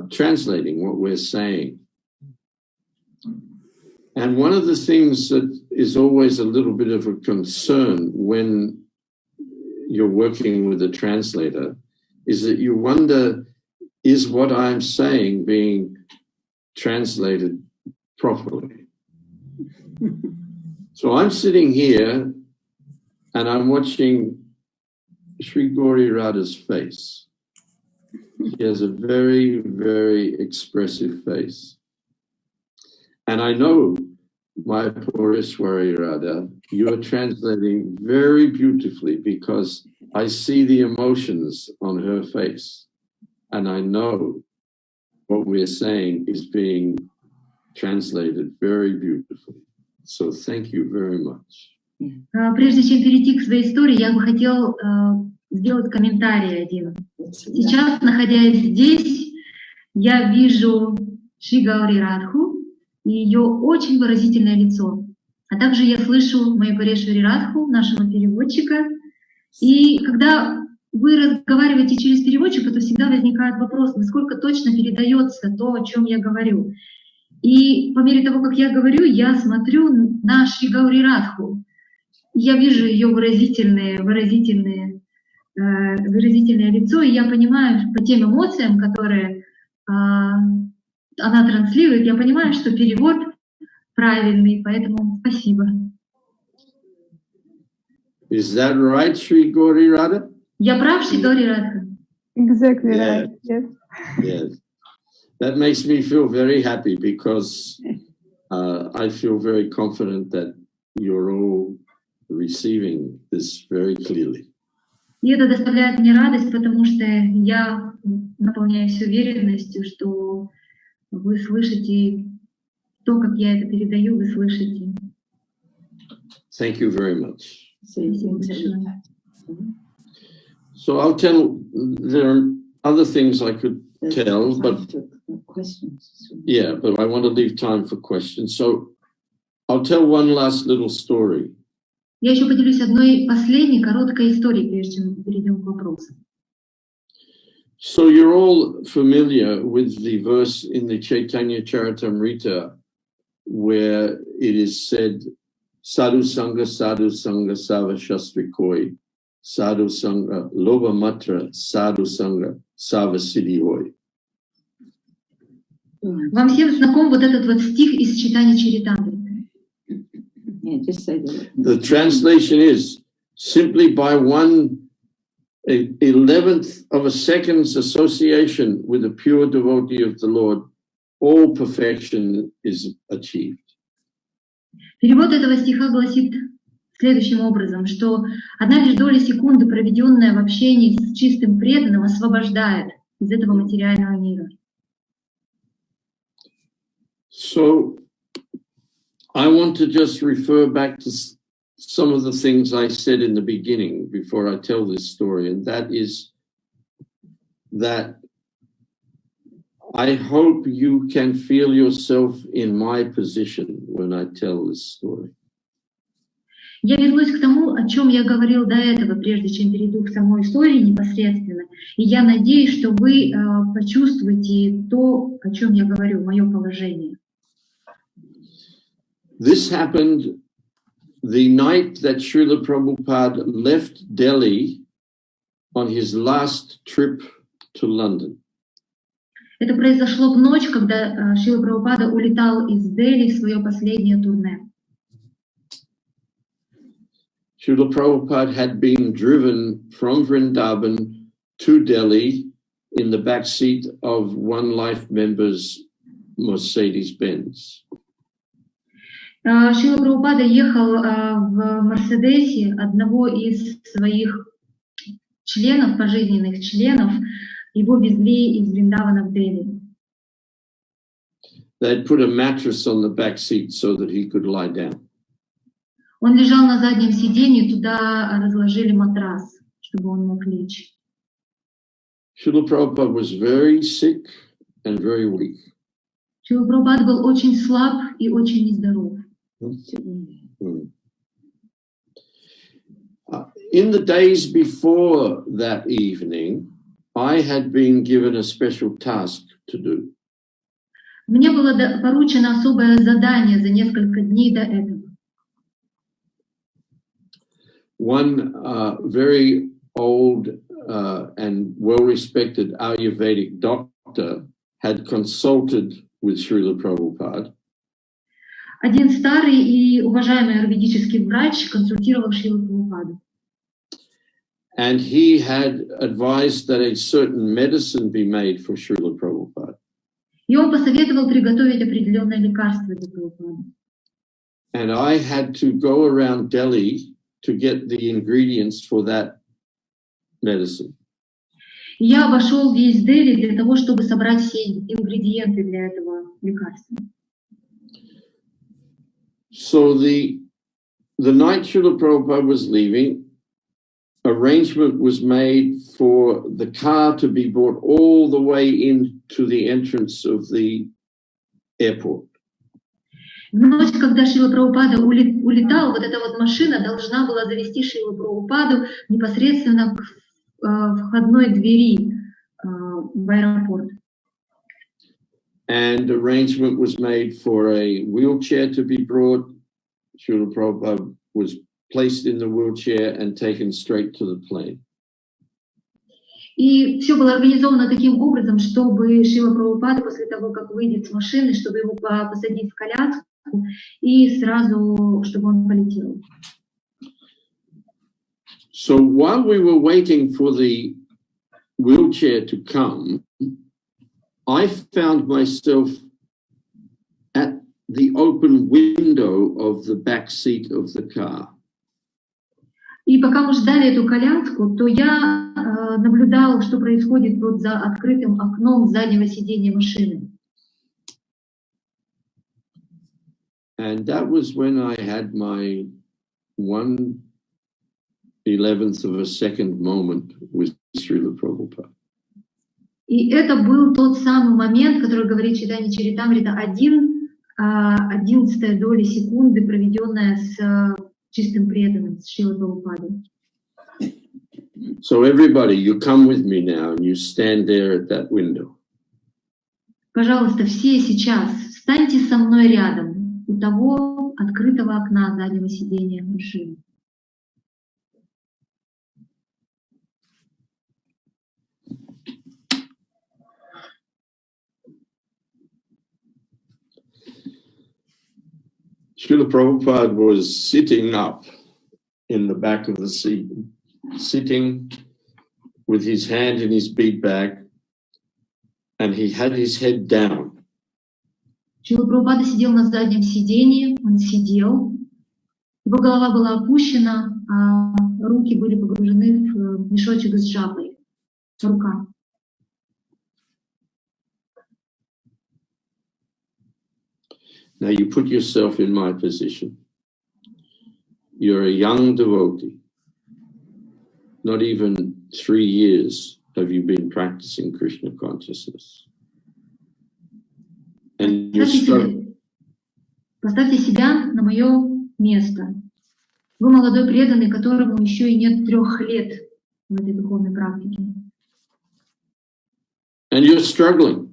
translating what we're saying. And one of the things that is always a little bit of a concern when you're working with a translator is that you wonder, is what I'm saying being translated properly? So I'm sitting here and I'm watching Sri Gauri Radha's face. She has a very, very expressive face. And I know, my Purishwari Radha, you are translating very beautifully because I see the emotions on her face. And I know what we're saying is being translated very beautifully. So thank you very much. Прежде чем перейти к своей истории, я бы хотел сделать комментарий один. Сейчас, находясь здесь, я вижу Шри Гаuri Радху и ее очень выразительное лицо. А также я слышу мою Парешвари Радху, нашего переводчика. И когда вы разговариваете через переводчика, то всегда возникает вопрос, насколько точно передается то, о чем я говорю. И по мере того, как я говорю, я смотрю на Шри Гаuri Радху. Я вижу ее выразительное лицо, и я понимаю по тем эмоциям, которые она транслирует, я понимаю, что перевод правильный, поэтому спасибо. Is that right, Sri Gauri Radha? Я прав, Шри Гаuri Радха? Exactly right, yes. Yes. That makes me feel very happy because I feel very confident that you're all receiving this very clearly. И это доставляет мне радость, потому что я наполняюсь уверенностью, что вы слышите то, как я это передаю, вы слышите. Thank you very much. Спасибо большое. So I'll tell, there are other things I could tell, but yeah, but I want to leave time for questions. So I'll tell one last little story. Я еще поделюсь одной последней короткой историей, прежде чем мы перейдем к вопросу. So you're all familiar with the verse in the Chaitanya Charitamrita where it is said, Sadhu Sangha, Sava Shastri Koi, Sadhu Sangha, Loba Matra, Sadhu Sangha, Sava Siddhi Hoy. Вам всем знаком вот этот вот стих из Чайтанья Чаритамриты? The translation is, simply by 1/11th of a second's association with a pure devotee of the Lord, all perfection is achieved. Перевод этого стиха гласит следующим образом, что одна лишь доля секунды, проведенная в общении с чистым преданным, освобождает из этого материального мира. So I want to just refer back to some of the things I said in the beginning before I tell this story, and that is that I hope you can feel yourself in my position when I tell this story. Я вернусь к тому, о чем я говорил до этого, прежде чем перейду к самой истории непосредственно. И я надеюсь, что вы почувствуете то, о чем я говорю, мое положение. This happened the night that Srila Prabhupada left Delhi on his last trip to London. Это произошло в ночь, когда Шрила Прабхупада улетал из Дели в свое последнее турне. Srila Prabhupada had been driven from Vrindavan to Delhi in the back seat of one life member's Mercedes-Benz. Шрила Прабхупада ехал в Мерседесе одного из своих членов, пожизненных членов, его везли из Вриндавана в Дели. They'd put a mattress on the back seat so that he could lie down. Он лежал на заднем сиденье, туда разложили матрас, чтобы он мог лечь. Srila Prabhupada was very sick and very weak. Шрила Прабхупада был очень слаб и очень нездоров. In the days before that evening, I had been given a special task to do. Мне было поручено особое задание за несколько дней до этого. One very old and well-respected Ayurvedic doctor had consulted with Srila Prabhupada. Один старый и уважаемый аюрведический врач консультировал Шрилу Прабхупаду. And he had advised that a certain medicine be made for Srila Prabhupada. И он посоветовал приготовить определенное лекарство для Прабхупады. And I had to go around Delhi to get the ingredients for that medicine. Я обошел весь Дели для того, чтобы собрать все ингредиенты для этого лекарства. So the night Srila Prabhupada was leaving, arrangement was made for the car to be brought all the way into the entrance of the airport. В ночь, когда Шрила Прабхупада улетал, вот эта вот машина должна была завести Шрилу Прабхупаду непосредственно к входной двери в аэропорт. And arrangement was made for a wheelchair to be brought. Srila Prabhupada was placed in the wheelchair and taken straight to the plane. И все было организовано таким образом, чтобы Шрила Прабхупада после того, как выйдет с машины, чтобы его посадить в коляску и сразу, чтобы он полетел. So while we were waiting for the wheelchair to come, I found myself at the open window of the back seat of the car. И пока мы ждали эту коляску, то я наблюдал, что происходит вот за открытым окном заднего сиденья машины. And that was when I had my 1/11th of a second moment with Srila Prabhupada. И это был тот самый момент, который говорит Чайтанья Чаритамрита, 1/11 доли секунды, проведенная с чистым преданным, с Шрилой Прабхупадой. So everybody, you come with me now and you stand there at that window. Пожалуйста, все сейчас встаньте со мной рядом у того открытого окна заднего сиденья машины. Srila Prabhupada was sitting up in the back of the seat, sitting with his hand in his bead bag, and he had his head down. Шрила Прабхупада сидел на заднем сиденье, он сидел, его голова была опущена, а руки были погружены в мешочек с жабой, рука. Now you put yourself in my position. You're a young devotee. Not even 3 years have you been practicing Krishna consciousness. And you're struggling. Поставьте себя на мое место. Вы молодой преданный, которому еще и нет 3 лет в этой духовной практике. And you're struggling.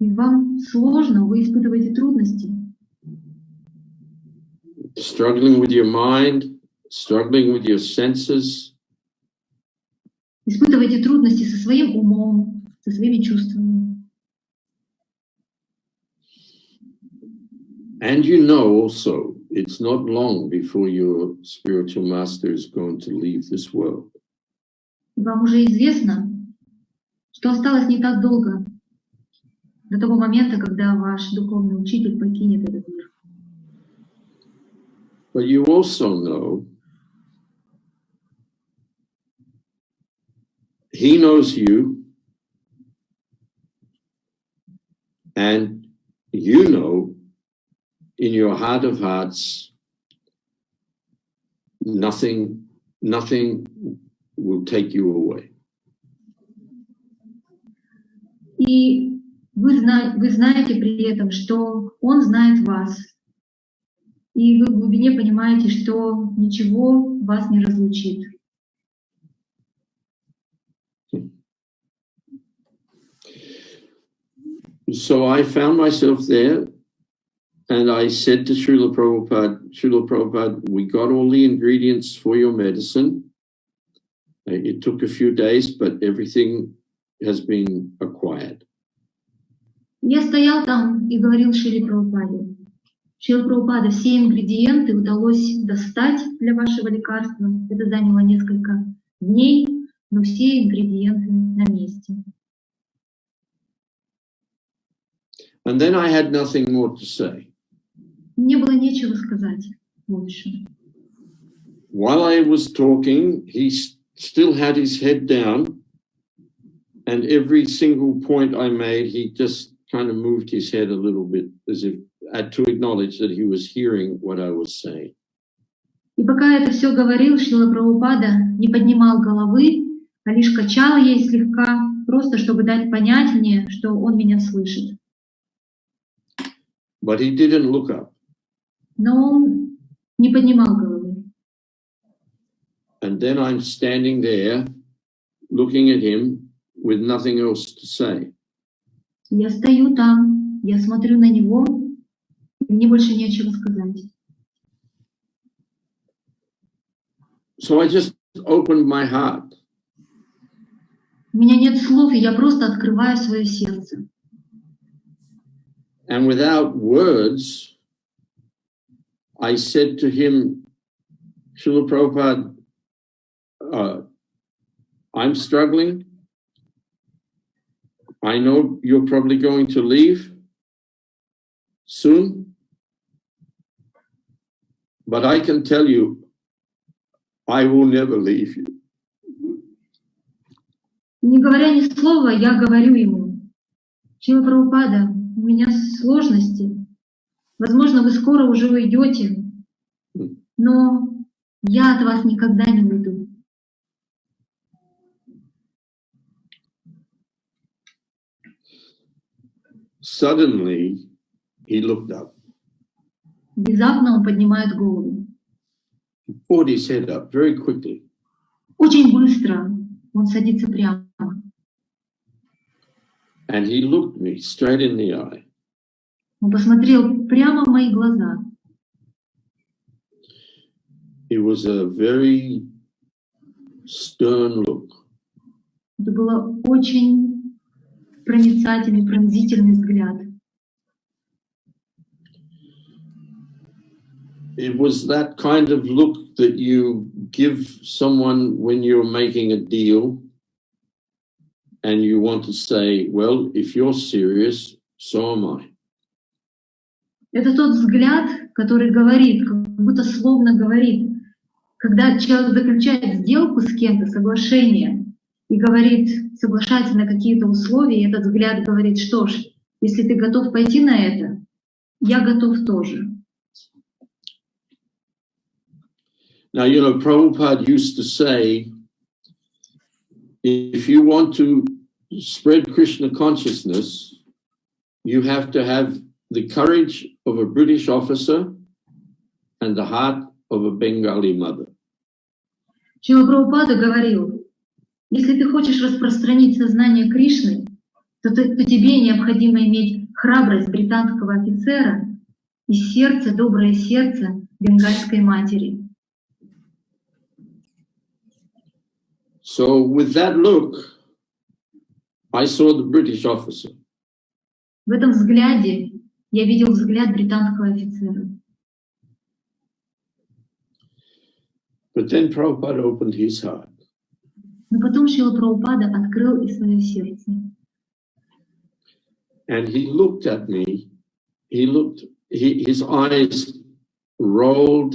И вам сложно, вы испытываете трудности. Struggling with your mind, struggling with your senses. Испытываете трудности со своим умом, со своими чувствами. And you know also, it's not long before your spiritual master is going to leave this world. Вам уже известно, что осталось не так долго до того момента, когда ваш духовный учитель покинет этот мир. But you also know he knows you, and you know in your heart of hearts, nothing will take you away. И вы знаете при этом, что он знает вас. И вы в глубине понимаете, что ничего вас не разлучит. So I found myself there, and I said to Srila Prabhupada, we got all the ingredients for your medicine. It took a few days, but everything has been acquired. Я стоял там и говорил Шриле Прабхупаде: Шрила Прабхупада, все ингредиенты удалось достать для вашего лекарства. Это заняло несколько дней, но все ингредиенты на месте. And then I had nothing more to say. Мне было нечего сказать больше. While I was talking, he still had his head down, and every single point I made, he just kind of moved his head a little bit, as if to acknowledge that he was hearing what I was saying. И пока я это все говорил, Шрила Прабхупада не поднимал головы, а лишь качал ей слегка, просто чтобы дать понять мне, что он меня слышит. But he didn't look up. Но он не поднимал головы. And then I'm standing there, looking at him, with nothing else to say. Я стою там, я смотрю на него, и мне больше нечего сказать. So I just opened my heart. У меня нет слов, и я просто открываю свое сердце. And without words, I said to him, Srila Prabhupada, I'm struggling. I know you're probably going to leave soon, but I can tell you, I will never leave you. Не говоря ни слова, я говорю ему: Шрила Прабхупада, у меня сложности. Возможно, вы скоро уже уйдете, но я от вас никогда не уйду. Suddenly, he looked up. Внезапно он поднимает голову. He put his head up very quickly. Очень быстро он садится прямо. And he looked me straight in the eye. Он посмотрел прямо в мои глаза. It was a very stern look. Это был очень проницательный, пронзительный взгляд. It was that kind of look that you give someone when you're making a deal and you want to say, well, if you're serious, so am I. Это тот взгляд, который говорит, как будто словно говорит, когда человек заключает сделку с кем-то, соглашение, и говорит, соглашается на какие-то условия, и этот взгляд говорит: что ж, если ты готов пойти на это, я готов тоже. Now, you know, Prabhupada used to say, if you want to spread Krishna consciousness, you have to have the courage of a British officer and the heart of a Bengali mother. Шрила Прабхупада говорил: если ты хочешь распространить сознание Кришны, то тебе необходимо иметь храбрость британского офицера и сердце, доброе сердце бенгальской матери. So with that look, I saw the British officer. В этом взгляде я видел взгляд британского офицера. But then Prabhupada opened his heart. Но потом Шрила Прабхупада открыл и свое сердце. And he looked at me. His eyes rolled,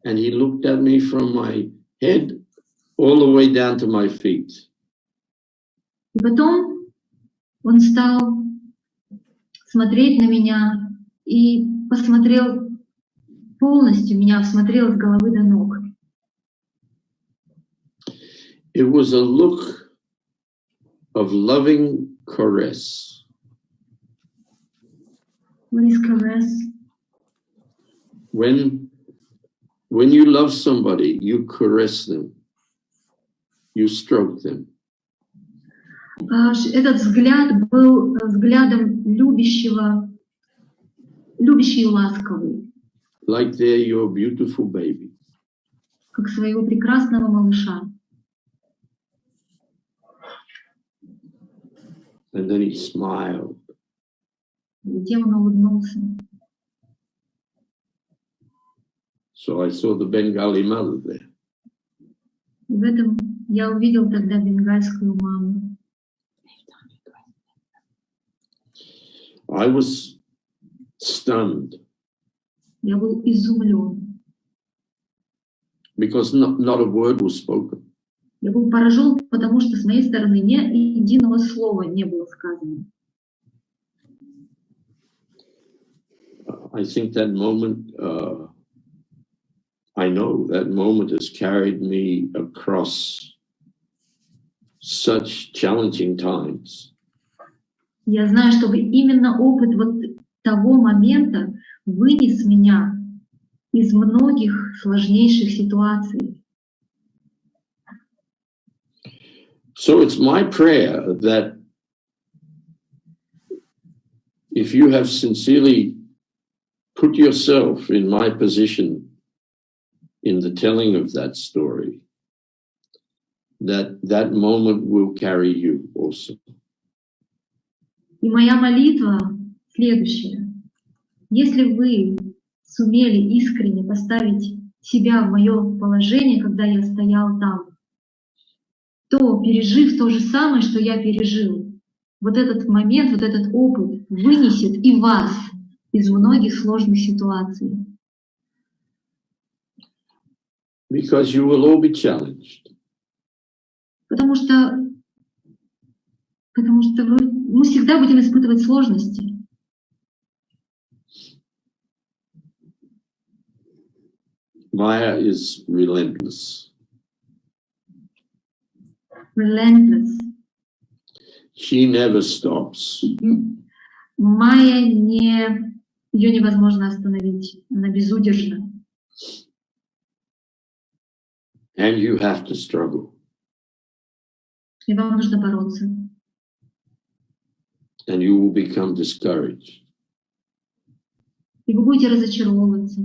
and he looked at me from my head all the way down to my feet. И потом он стал смотреть на меня и посмотрел полностью, меня осмотрел с головы до ног. It was a look of loving caress. What is caress? When you love somebody, you caress them, you stroke them. Этот взгляд был взглядом любящий и ласковый, Like they're your beautiful baby. как своего прекрасного малыша. And then he smiled. Затем он улыбнулся. So I saw the Bengali mother there. И в этом я увидел тогда бенгальскую маму. I was stunned Я был изумлен. because not a word was spoken. Я был поражен, потому что с моей стороны ни единого слова не было сказано. I think that moment, I know that moment has carried me across such challenging times. Я знаю, что именно опыт вот того момента вынес меня из многих сложнейших ситуаций. So it's my prayer that if you have sincerely put yourself in my position in the telling of that story, that moment will carry you also. И моя молитва следующая. Если вы сумели искренне поставить себя в мое положение, когда я стоял там, то, пережив то же самое, что я пережил, вот этот момент, вот этот опыт вынесет и вас из многих сложных ситуаций. Because you will all be challenged. Потому что мы всегда будем испытывать сложности. Maya is relentless. Relentless. She never stops. Майя ее невозможно остановить. Она безудержна. And you have to struggle. И вам нужно бороться. And you will become discouraged. И вы будете разочаровываться.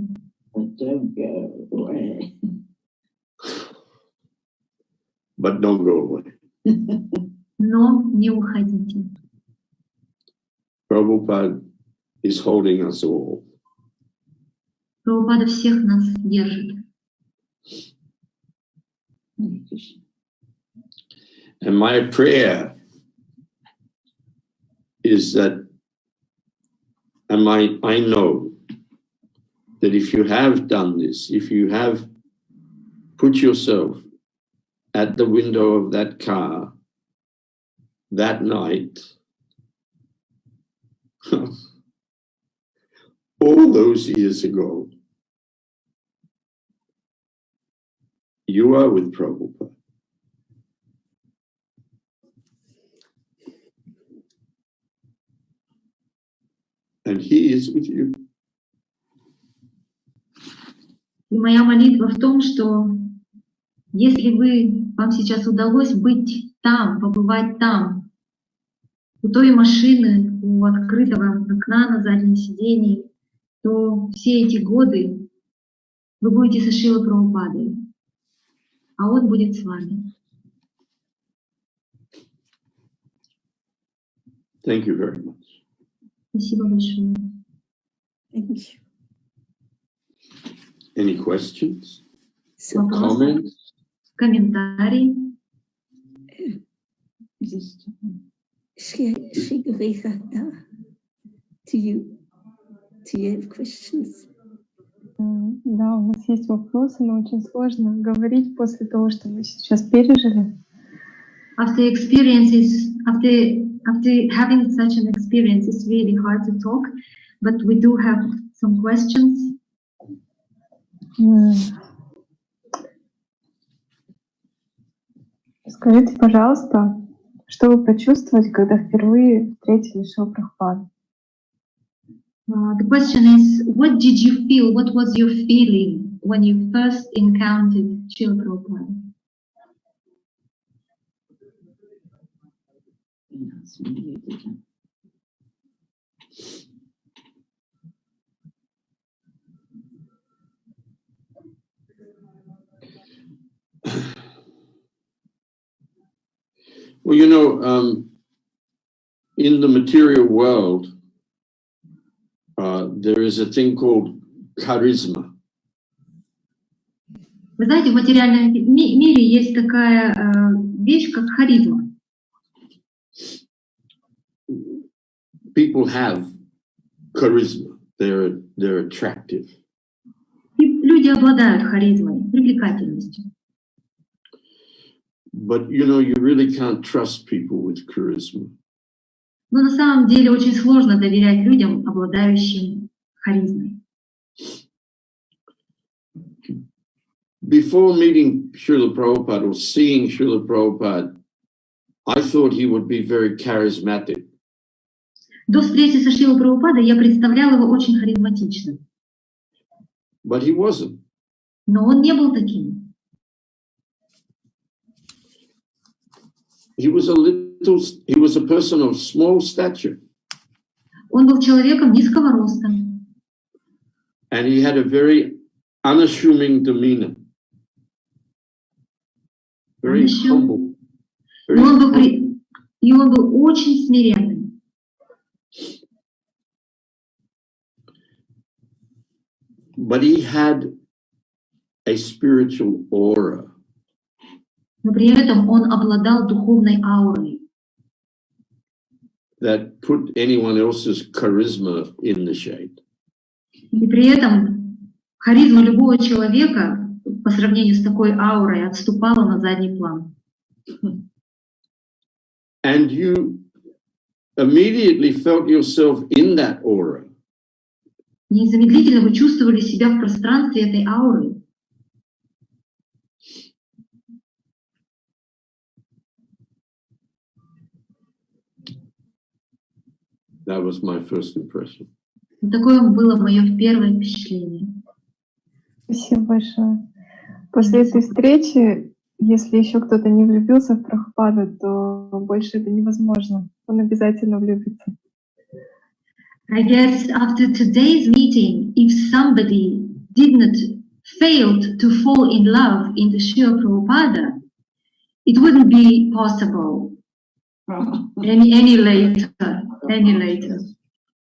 But don't go away. Но не уходите. Prabhupada is holding us all. Прабхупада всех нас держит. And my prayer is that, and I know that if you have done this, if you have put yourself at the window of that car that night, all those years ago, you are with Prabhupada. And he is with you. И моя молитва в том, что если вам сейчас удалось быть там, побывать там, у той машины, у открытого окна на заднем сидении, то все эти годы вы будете со Шрилой Прабхупадой, а он будет с вами. Thank you very much. Спасибо большое. Thank you. Any questions? Вопросы? Comments? Комментарии? Shri Gurihata, do you have questions? Да, у нас есть вопросы, но очень сложно говорить после того, что мы сейчас пережили. After experiences, after having such an experience, it's really hard to talk, but we do have some questions. Скажите, пожалуйста, что вы почувствовали, когда впервые встретили Шрилу Прабхупаду? The question is, what did you feel? What was your feeling when you first encountered Srila Prabhupada? Well, you know, in the material world, there is a thing called charisma. Вы знаете, в материальном мире есть такая вещь, как харизма. People have charisma. They're attractive. Люди обладают харизмой, привлекательностью. But you know, you really can't trust people with charisma. Но на самом деле очень сложно доверять людям, обладающим харизмой. Before meeting Srila Prabhupada or seeing Srila Prabhupada, I thought he would be very charismatic. До встречи со Шрилой Прабхупадой я представлял его очень харизматичным. But he wasn't. Но он не был таким. He was a person of small stature. Он был человеком низкого роста. And he had a very unassuming demeanor. Very humble. И он был очень смиренный. But he had a spiritual aura. Но при этом он обладал духовной аурой. That put anyone else's charisma in the shade. И при этом харизма любого человека по сравнению с такой аурой отступала на задний план. And you immediately felt yourself in that aura. Незамедлительно вы чувствовали себя в пространстве этой ауры. That was my first impression. Такое было мое первое впечатление. Спасибо большое. После этой встречи, если еще кто-то не влюбился в Прабхупаду, то больше это невозможно. Он обязательно влюбится. I guess after today's meeting, if somebody didn't fail to fall in love in the Srila Prabhupada, it wouldn't be possible any later.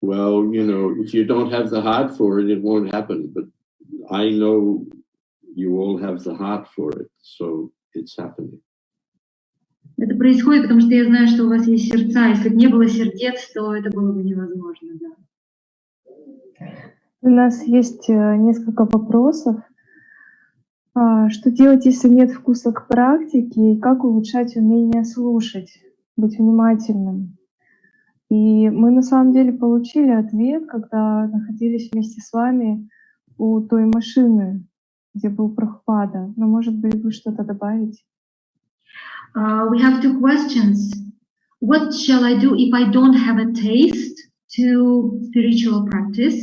Well, you know, if you don't have the heart for it, it won't happen. But I know you all have the heart for it, so it's happening. Это происходит, потому что я знаю, что у вас есть сердца. Если бы не было сердец, то это было бы невозможно, да. У нас есть несколько вопросов. Что делать, если нет вкуса к практике, и как улучшать умение слушать, быть внимательным? И мы на самом деле получили ответ, когда находились вместе с вами у той машины, где был Прабхупада. Но, может быть, вы что-то добавите? We have two questions. What shall I do if I don't have a taste to spiritual practice?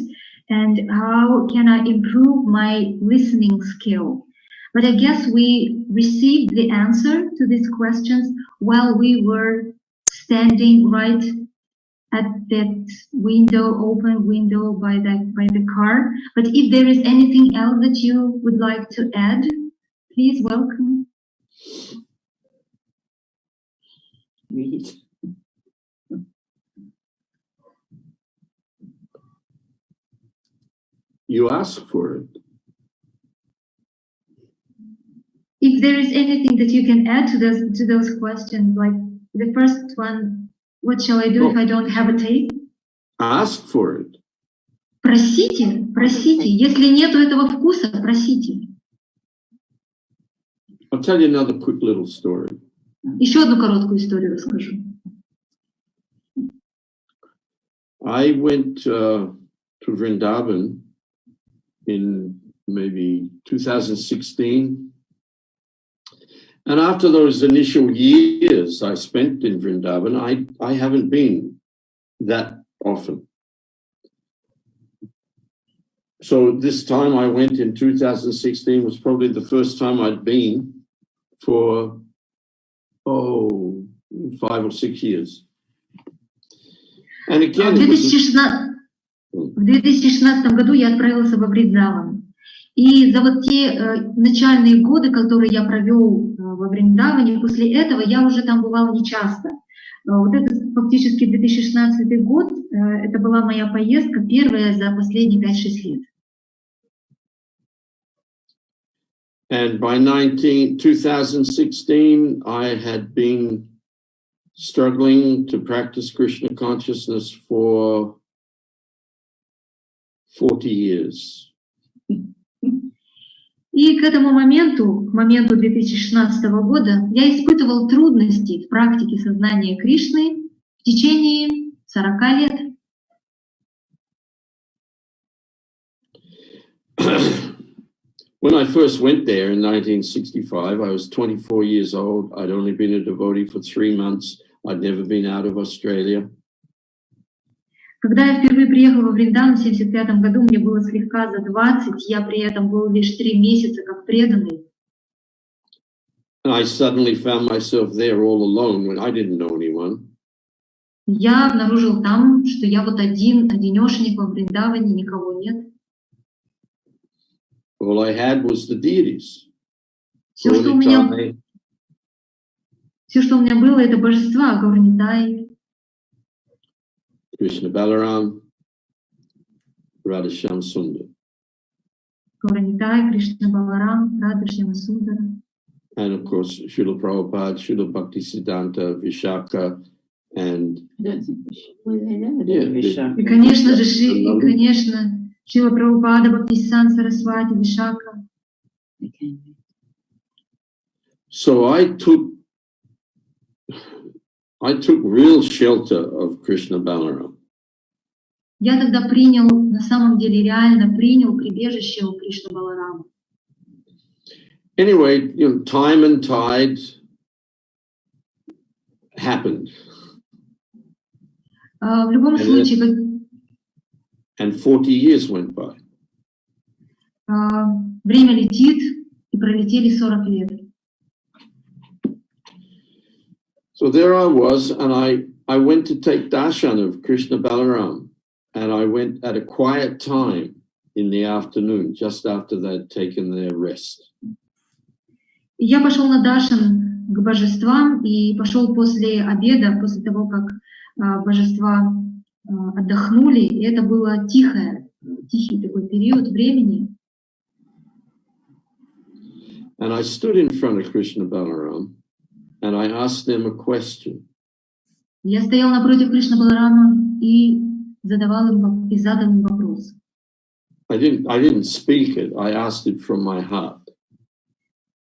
And how can I improve my listening skill? But I guess we received the answer to these questions while we were standing right at that window, open window by the car. But if there is anything else that you would like to add, please welcome. Read. You ask for it. If there is anything that you can add to those questions, like the first one, what shall I do if I don't have a taste? Ask for it. Просите. Если нету этого вкуса, просите. I'll tell you another quick little story. Еще одну короткую историю расскажу. I went to Vrindavan in maybe 2016. And after those initial years I spent in Vrindavan, I haven't been that often. So this time I went in 2016 was probably the first time I'd been for, 5 or 6 years. And again, в 2016 году я отправился во Вриндаван. И за вот те начальные годы, которые я провел во Вриндаване, после этого я уже там бывала нечасто. Вот это фактически 2016 год, это была моя поездка первая за последние 5-6 лет. And by 2016, I had been struggling to practice Krishna consciousness for 40 years. И к этому моменту, к моменту 2016 года, я испытывал трудности в практике сознания Кришны в течение 40 лет. When I first went there in 1965, I was 24 years old. I'd only been a devotee for 3 months. I'd never been out of Australia. Когда я впервые приехала во Вриндаван в 1975 году, мне было слегка за 20, я при этом был лишь 3 месяца как преданный. And I suddenly found myself there all alone when I didn't know anyone. Я обнаружил там, что я вот одинешенек во Вриндаване, никого нет. All I had was the deities. Все, что у меня было, это божества, Gaurnitai, Krishna Balaram, Radhasham Sundar. Gaurnitai, Krishna Balaram, Radhasham Sundar. And of course, Srila Prabhupada, Srila Bhaktisiddhanta, Vishaka, and И, конечно же, Шрила Прабхупада, Бхактисиданта Сарасвати, Вишака. So I took real shelter of Krishna Balaram. Я тогда на самом деле реально принял прибежище у Кришны Баларама. Anyway, time and tide happened. В любом случае, and 40 years went by. Время летит, и пролетели 40 лет. So there I was, and I went to take darshan of Krishna Balaram, and I went at a quiet time in the afternoon, just after they'd taken their rest. Я пошел на даршан к божествам, и пошел после обеда, после того, как божества отдохнули, и это было тихий такой период времени. And I stood in front of Krishna Balaram, and I asked them a question. Я стоял напротив Кришны Баларама и задал им вопрос. I didn't speak it. I asked it from my heart.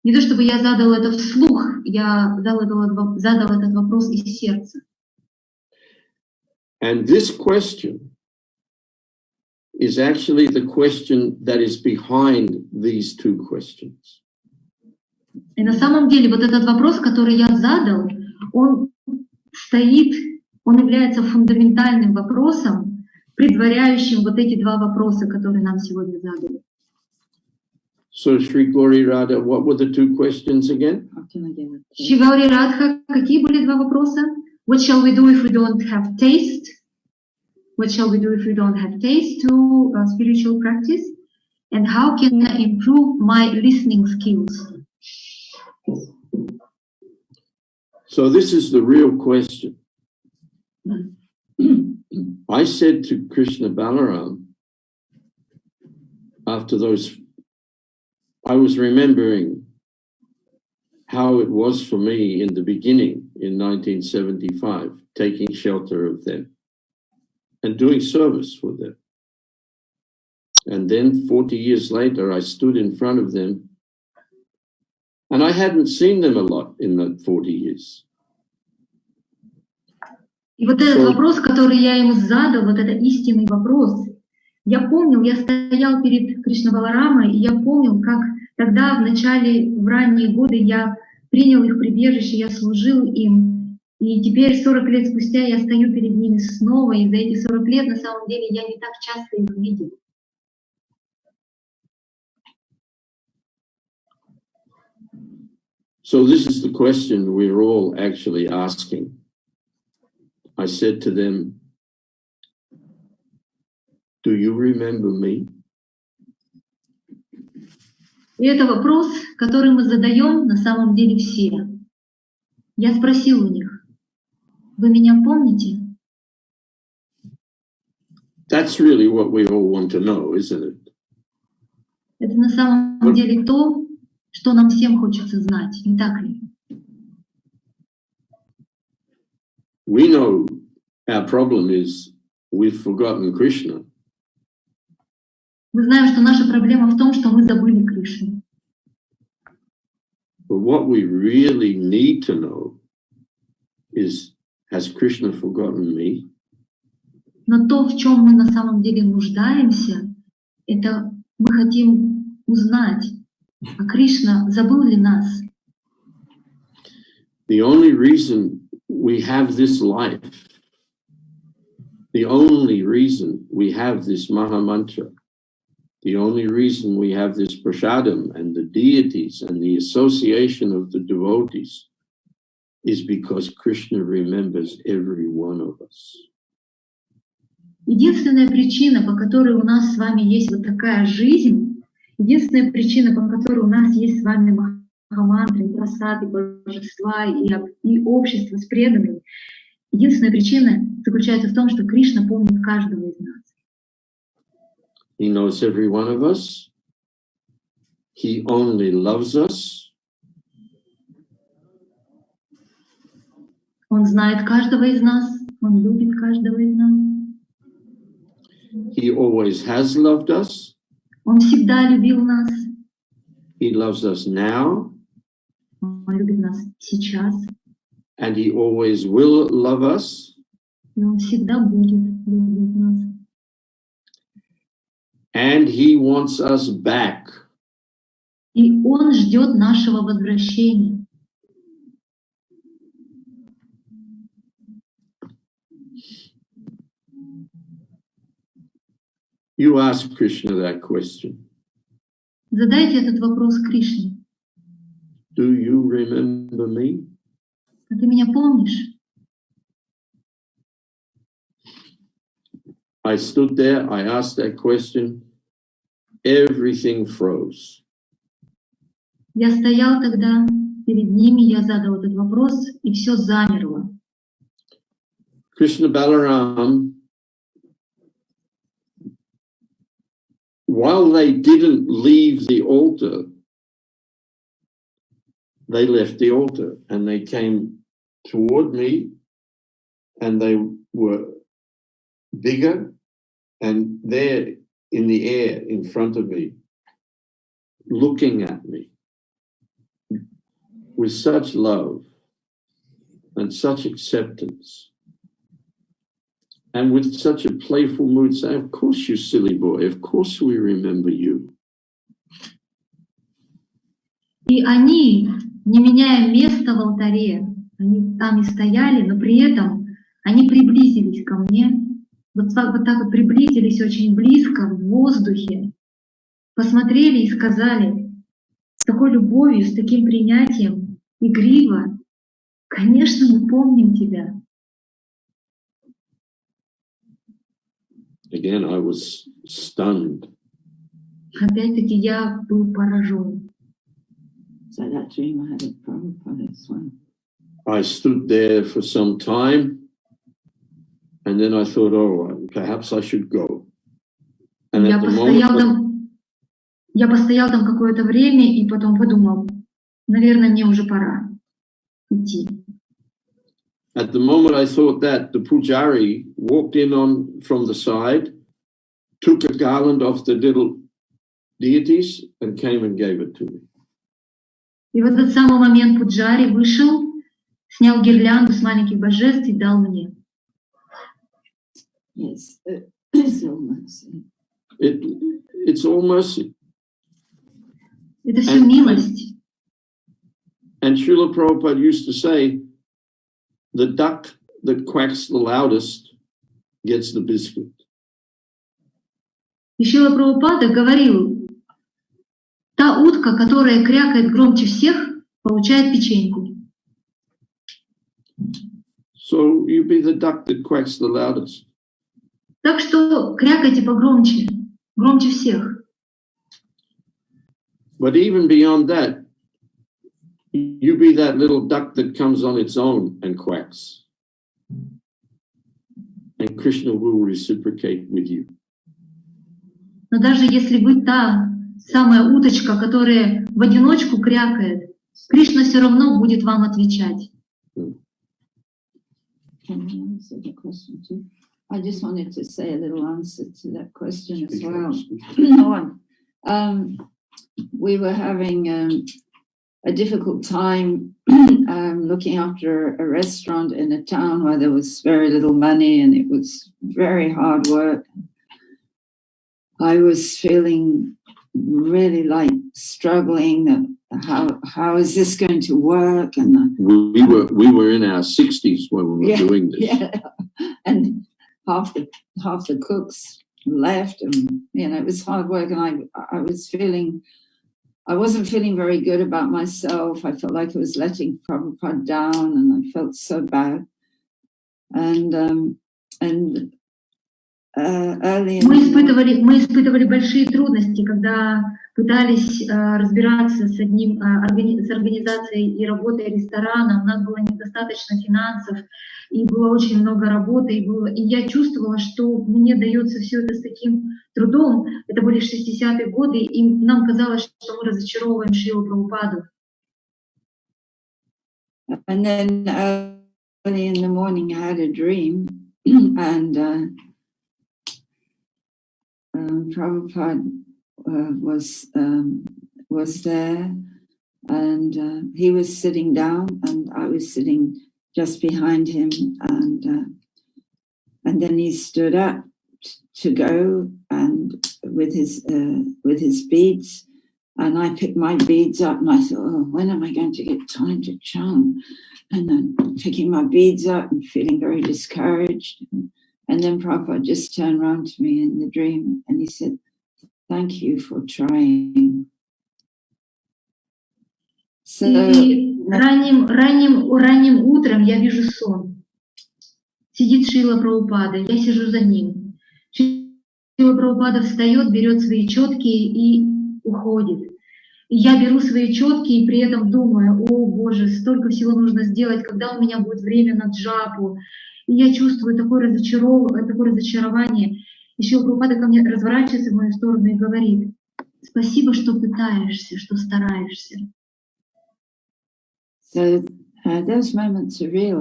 Не то чтобы я задал это вслух, я задал этот вопрос из сердца. And this question is actually the question that is behind these two questions. И на самом деле вот этот вопрос, который я задал, он является фундаментальным вопросом, предваряющим вот эти два вопроса, которые нам сегодня задали. So, Shri Gauri Radha, what were the two questions again? Shri Gauri Radha, какие были два вопроса? What shall we do if we don't have taste? What shall we do if we don't have taste to spiritual practice? And how can I improve my listening skills? So this is the real question. I said to Krishna Balaram, after those, I was remembering how it was for me in the beginning in 1975, taking shelter of them and doing service for them. And then 40 years later, I stood in front of them And I hadn't seen them a lot in the 40 years. И вот этот вопрос, который я ему задал, вот это истинный вопрос, я помнил, я стоял перед Кришна-Баларамой, и я помнил, как тогда в начале, в ранние годы я принял их прибежище, я служил им, и теперь 40 лет спустя я стою перед ними снова, и за эти 40 лет на самом деле я не так часто их видел. So this is the question we're all actually asking. I said to them, do you remember me? И это вопрос, который мы задаем на самом деле все. Я спросил у них, вы меня помните? That's really what we all want to know, isn't it? Это на самом деле то, что нам всем хочется знать, не так ли? We know our problem is we've forgotten Krishna. Мы знаем, что наша проблема в том, что мы забыли Кришну. But what we really need to know is, has Krishna forgotten me? Но то, в чем мы на самом деле нуждаемся, это мы хотим узнать, а Кришна забыл ли нас? The only reason we have this life, the only reason we have this Mahamantra, the only reason we have this prasadam and the deities and the association of the devotees is because Krishna remembers every one of us. Единственная причина, по которой у нас с вами есть вот такая жизнь, единственная причина, по которой у нас есть с вами махамантры, прасады, божества и общество с преданными, единственная причина заключается в том, что Кришна помнит каждого из нас. He knows every one of us. He only loves us. Он знает каждого из нас, он любит каждого из нас. He always has loved us. Он всегда любил нас. He loves us now. Он любит нас сейчас. And he always will love us. И он всегда будет любить нас. And he wants us back. И он ждет нашего возвращения. You ask Krishna that question. Задайте этот вопрос Кришне. Do you remember me? А ты меня помнишь? I stood there, I asked that question, everything froze. Я стоял тогда перед ними, я задал этот вопрос, и все замерло. Krishna Balaram, while they didn't leave the altar, they left the altar and they came toward me and they were bigger and there in the air in front of me, looking at me with such love and such acceptance and with such a playful mood saying, of course you silly boy, of course we remember you. И они, не меняя место в алтаре, они там и стояли, но при этом они приблизились ко мне, вот так вот приблизились очень близко в воздухе, посмотрели и сказали с такой любовью, с таким принятием, игриво, конечно, мы помним тебя. Again, I was stunned. Опять-таки я был поражен. So that dream I had of Prabhupada as well. I stood there for some time and then I thought, oh, perhaps I should go. And Я at the moment, постоял там какое-то время и потом подумал, наверное, мне уже пора идти. at the moment I thought that, the pujari walked in from the side, took a garland off the little deities and came and gave it to me. И в этот самый момент Пуджари вышел, снял гирлянду с маленьких божеств и дал мне. Yes, it's all mercy. It's all mercy. Это все милость. And Srila Prabhupada used to say, the duck that quacks the loudest gets the biscuit. И Шрила Прабхупада говорил, та утка, которая крякает громче всех, получает печеньку. So you be the duck that quacks the loudest. Так что крякайте погромче, громче всех. But even beyond that, you be that little duck that comes on its own and quacks. And Krishna will reciprocate with you. Но даже если вы та самая уточка, которая в одиночку крякает, Кришна все равно будет вам отвечать. Can I answer the question too? I just wanted to say a little answer to that question as well. We were having a difficult time looking after a restaurant in a town where there was very little money and it was very hard work. I was feeling really like struggling that how is this going to work? And we were in our 60s when we were doing this. Yeah. And half the cooks left, and it was hard work, and I wasn't feeling very good about myself. I felt like I was letting Prabhupada down, and I felt so bad. And early мы испытывали большие трудности, когда пытались разбираться с организацией и работой ресторана. У нас было недостаточно финансов, и было очень много работы, и я чувствовала, что мне дается все это с таким трудом. Это были 60-е годы, и нам казалось, что мы разочаровываем Шрилу Прабхупаду. And then early in the morning I had a dream, and Prabhupada was there, and he was sitting down, and I was sitting just behind him, and then he stood up to go and with his beads, and I picked my beads up, and I thought, oh, when am I going to get time to chant? And then picking my beads up and feeling very discouraged. And then Prabhupada just turned around to me in the dream and he said, thank you for trying. So, и ранним утром я вижу сон. Сидит Шрила Прабхупада, я сижу за ним. Шрила Прабхупада встает, берет свои четки и уходит. И я беру свои четки и при этом думаю, о Боже, столько всего нужно сделать, когда у меня будет время на джапу. И я чувствую такое разочарование. И Шрила Прабхупада ко мне разворачивается в мою сторону и говорит, спасибо, что пытаешься, что стараешься. So those moments are real,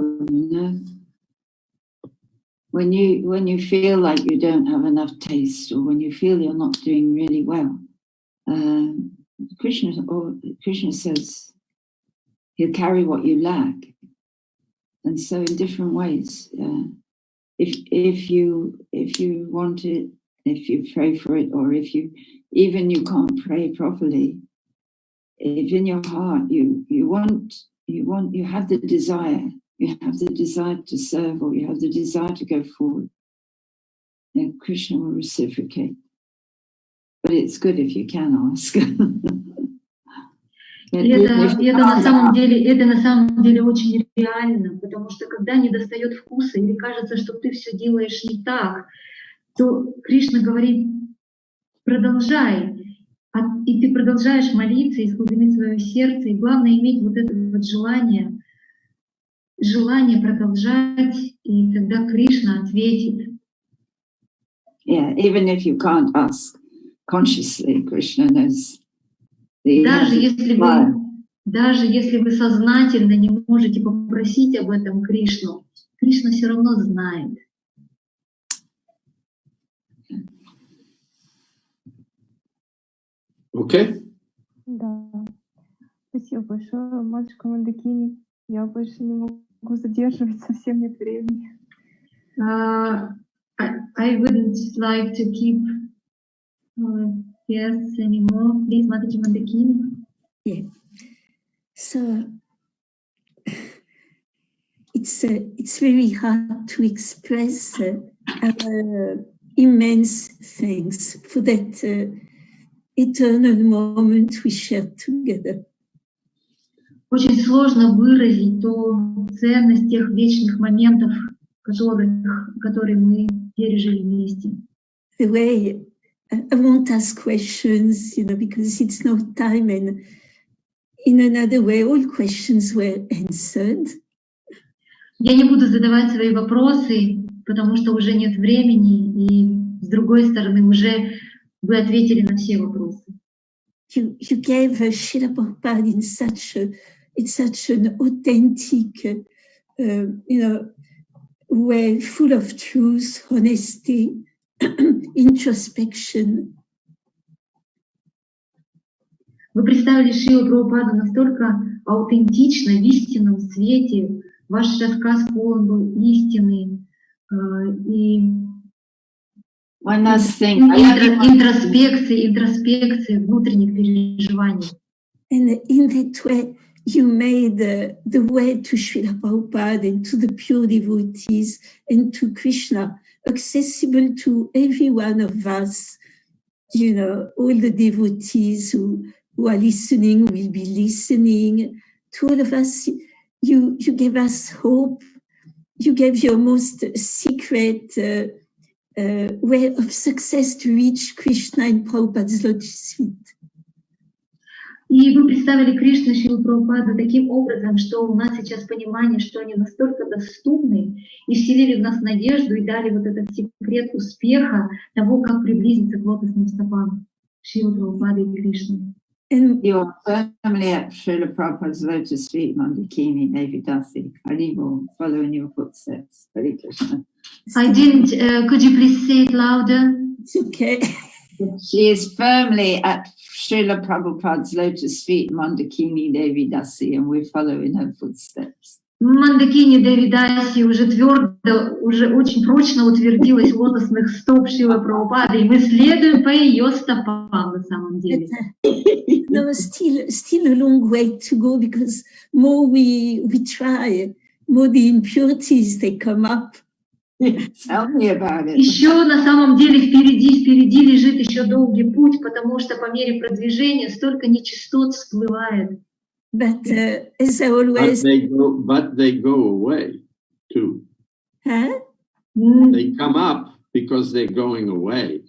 When you feel like you don't have enough taste, or when you feel you're not doing really well, Krishna says he'll carry what you lack, and so in different ways. If you want it, if you pray for it, or if you can't pray properly, if in your heart you have the desire. You have the desire to serve, or you have the desire to go forward, then Krishna will reciprocate. But it's good if you can ask. Это на самом деле очень реально, потому что когда не достает вкуса или кажется, что ты все делаешь не так, то Кришна говорит, продолжай, и ты продолжаешь молиться из глубины своего сердца, и главное иметь вот это вот желание продолжать, и тогда Кришна ответит. Yeah, even if you can't ask consciously, Krishna knows. Даже если вы сознательно не можете попросить об этом Кришну, Кришна все равно знает. Okay? Да. Спасибо большое, матушка Мандакини. Я больше не могу задерживать, совсем нет времени. I wouldn't like to keep yes anymore. Please, Mataji Mandakini. Yeah. So it's very hard to express our immense thanks for that eternal moment we shared together. Очень сложно выразить ту ценность тех вечных моментов, которые мы пережили вместе. The way I won't ask questions, because it's no time, and in another way, all questions were answered. Я не буду задавать свои вопросы, потому что уже нет времени, и с другой стороны, уже вы ответили на все вопросы. You gave Sheila Prabhupada in such an authentic, way, full of truth, honesty, introspection. Вы представили Шрилу Прабхупаду настолько аутентично, в истинном свете. Ваш рассказ полон был истины и интроспекции, внутренних переживаний. And in that way, you made the way to Srila Prabhupada and to the pure devotees and to Krishna accessible to every one of us. All the devotees who are listening will be listening. To all of us, you gave us hope. You gave your most secret way of success to reach Krishna in Prabhupada's lotus feet. И вы представили Кришну и Шрилу Прабхупаду таким образом, что у нас сейчас понимание, что они настолько доступны, и вселили в нас надежду и дали вот этот секрет успеха того, как приблизиться к лотосным стопам Шрилы Прабхупады и Кришны. And you're firmly at Srila Prabhupada's lotus feet, Mandakini, Devidasi, Haribol, following your footsteps. Hare Krishna. I didn't, could you please say it louder? It's okay. She is firmly at Srila Prabhupada's lotus feet, Mandakini Devidasi, and we're following her footsteps. Мандакини Девидаси уже твердо, уже очень прочно утвердилась в лотосных стоп Шрилы Прабхупады, и мы следуем по ее стопам на самом деле. No, still a long way to go, because more we try, more the impurities they come up. Tell me about it. Еще на самом деле впереди лежит еще долгий путь, потому что по мере продвижения столько нечистот всплывает. But as I always... But they go away too. Huh? They come up because they're going away.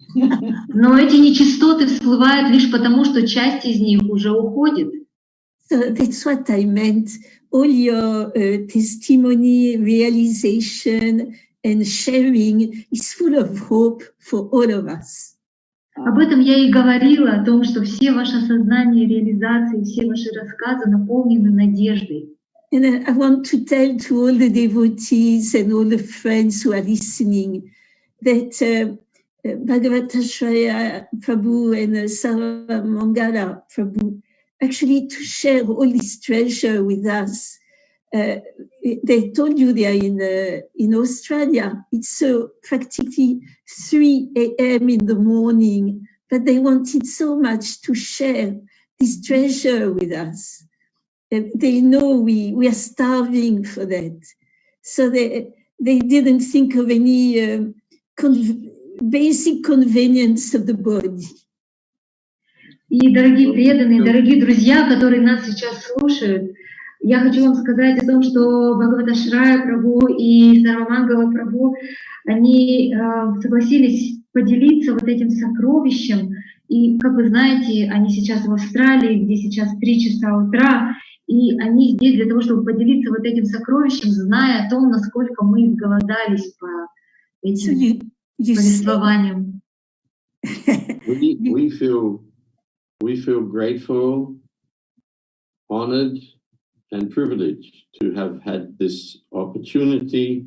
Но эти нечистоты всплывают лишь потому, что часть из них уже уходит. So that's what I meant. All your testimony, realization and sharing is full of hope for all of us. Об этом я и говорила, о том, что все ваши осознания, реализации, все ваши рассказы наполнены надеждой. And I want to tell to all the devotees and all the friends who are listening that Bhagavat Asraya Prabhu and Sarva Mangala Prabhu actually to share all this treasure with us. They told you they are in Australia. It's practically 3 a.m. in the morning, but they wanted so much to share this treasure with us. They know we are starving for that. So they didn't think of any basic convenience of the body. И дорогие преданные, дорогие друзья, которые нас сейчас слушают, я хочу вам сказать о том, что Бхагават Асрая Прабhu и Сарва Мангала Прабhu, они согласились поделиться вот этим сокровищем. И, как вы знаете, они сейчас в Австралии, где сейчас 3 часа утра, и они здесь для того, чтобы поделиться вот этим сокровищем, зная о том, насколько мы изголодались по этим повествованиям. We feel grateful, honored, and privileged to have had this opportunity,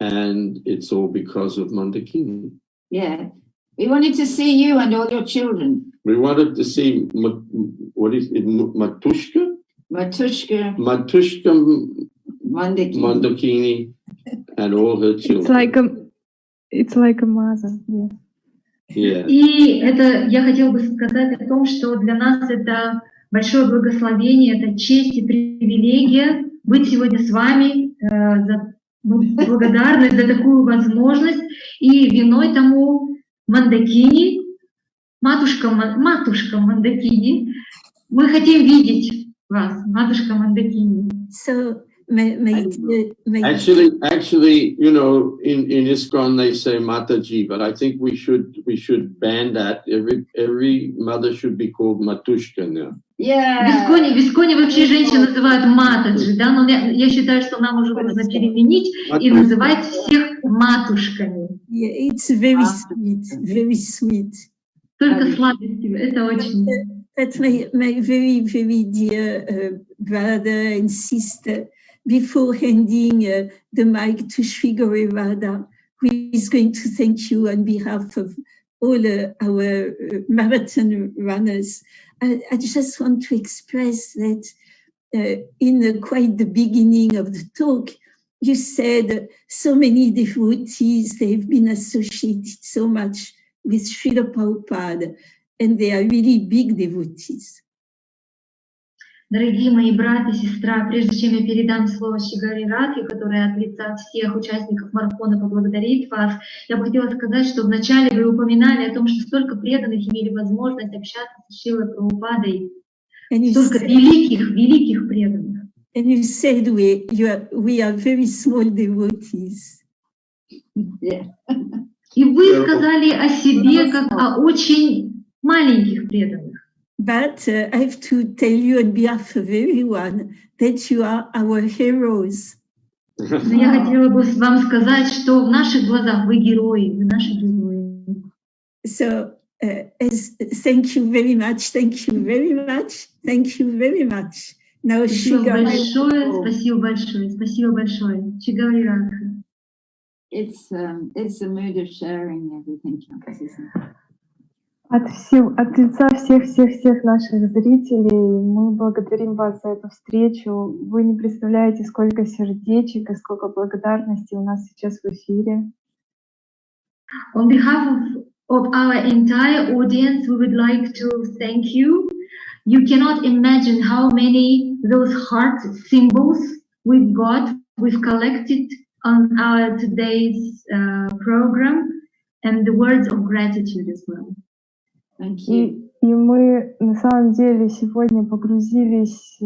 and it's all because of Mandakini. Yeah, we wanted to see you and all your children. We wanted to see, what is it, Matushka? Matushka Mandakini and all her children. It's like a mother, yeah. Yeah. И это я хотела бы сказать о том, что для нас это большое благословение, это честь и привилегия быть сегодня с вами, благодарны за такую возможность. И виной тому Мандакини, матушка Мандакини. Мы хотим видеть вас, матушка Мандакини. So, Actually, you know, in ISKCON they say Mataji, but I think we should ban that. Every mother should be called Matushka now. Yeah. В ISKCON вообще женщин называют Матаджи, да, но я считаю, что нам уже нужно переменить и называть всех матушками. Yeah, it's very sweet, very sweet. Только сладостью, это очень. That's my very, very dear brother and sister. Before handing the mic to Sri Gaurivada, who is going to thank you on behalf of all our marathon runners, I just want to express that in quite the beginning of the talk, you said so many devotees, they've been associated so much with Srila Prabhupada, and they are really big devotees. Дорогие мои брат и сестра, прежде чем я передам слово Шигари Радхи, которая от лица всех участников марафона поблагодарит вас, я бы хотела сказать, что вначале вы упоминали о том, что столько преданных имели возможность общаться с Шрилой Прабхупадой, столько великих преданных. And you said we are very small devotees. Yeah. И вы сказали о себе как о очень маленьких преданных. But I have to tell you on behalf of everyone that you are our heroes. Но я хотела бы вам сказать, что в наших глазах вы герои, вы наши герои. So, thank you very much, thank you very much, thank you very much. Now, спасибо большое, спасибо большое, спасибо большое. Шигари Радха. It's a mood of sharing everything, isn't it? От лица всех наших зрителей мы благодарим вас за эту встречу. Вы не представляете, сколько сердечек и сколько благодарности у нас сейчас в эфире. On behalf of our entire audience, we would like to thank you. You cannot imagine how many those heart symbols we've collected on our today's program, and the words of gratitude as well. И мы на самом деле сегодня погрузились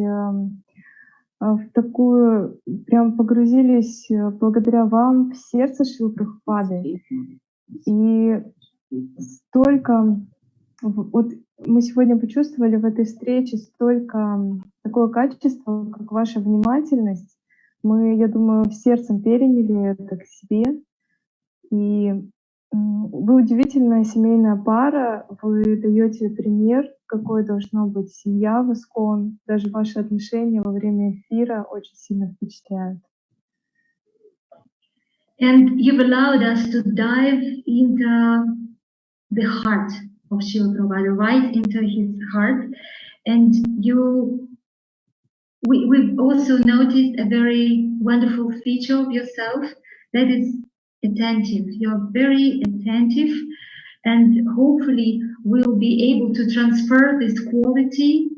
благодаря вам в сердце Шрилы Прабхупады. И столько, вот мы сегодня почувствовали в этой встрече столько такое качество, как ваша внимательность. Мы, я думаю, сердцем переняли это к себе. И вы удивительная семейная пара, вы даете пример, какой должна быть семья в ISKCON. Даже ваши отношения во время эфира очень сильно впечатляют. And you've allowed us to dive into the heart of Srila Prabhupada, right into his heart. And we've also noticed a very wonderful feature of yourself, that is attentive. You're very attentive, and hopefully we'll be able to transfer this quality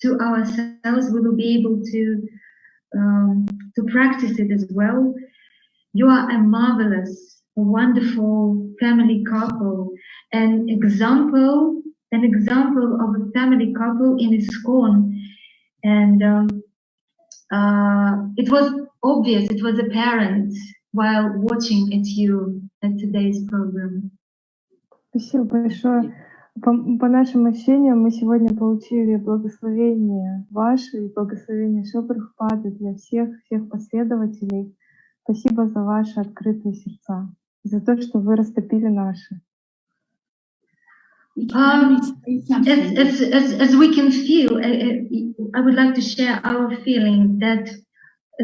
to ourselves. We will be able to practice it as well. You are a marvelous, wonderful family couple, an example of a family couple in ISKCON. And it was obvious, it was apparent while watching at you at today's program. Спасибо большое. По нашим ощущениям, мы сегодня получили благословение ваше и благословение Шрилы Прабхупады для всех последователей. Спасибо за ваши открытые сердца, за то, что вы растопили наши. As we can feel, I would like to share our feeling that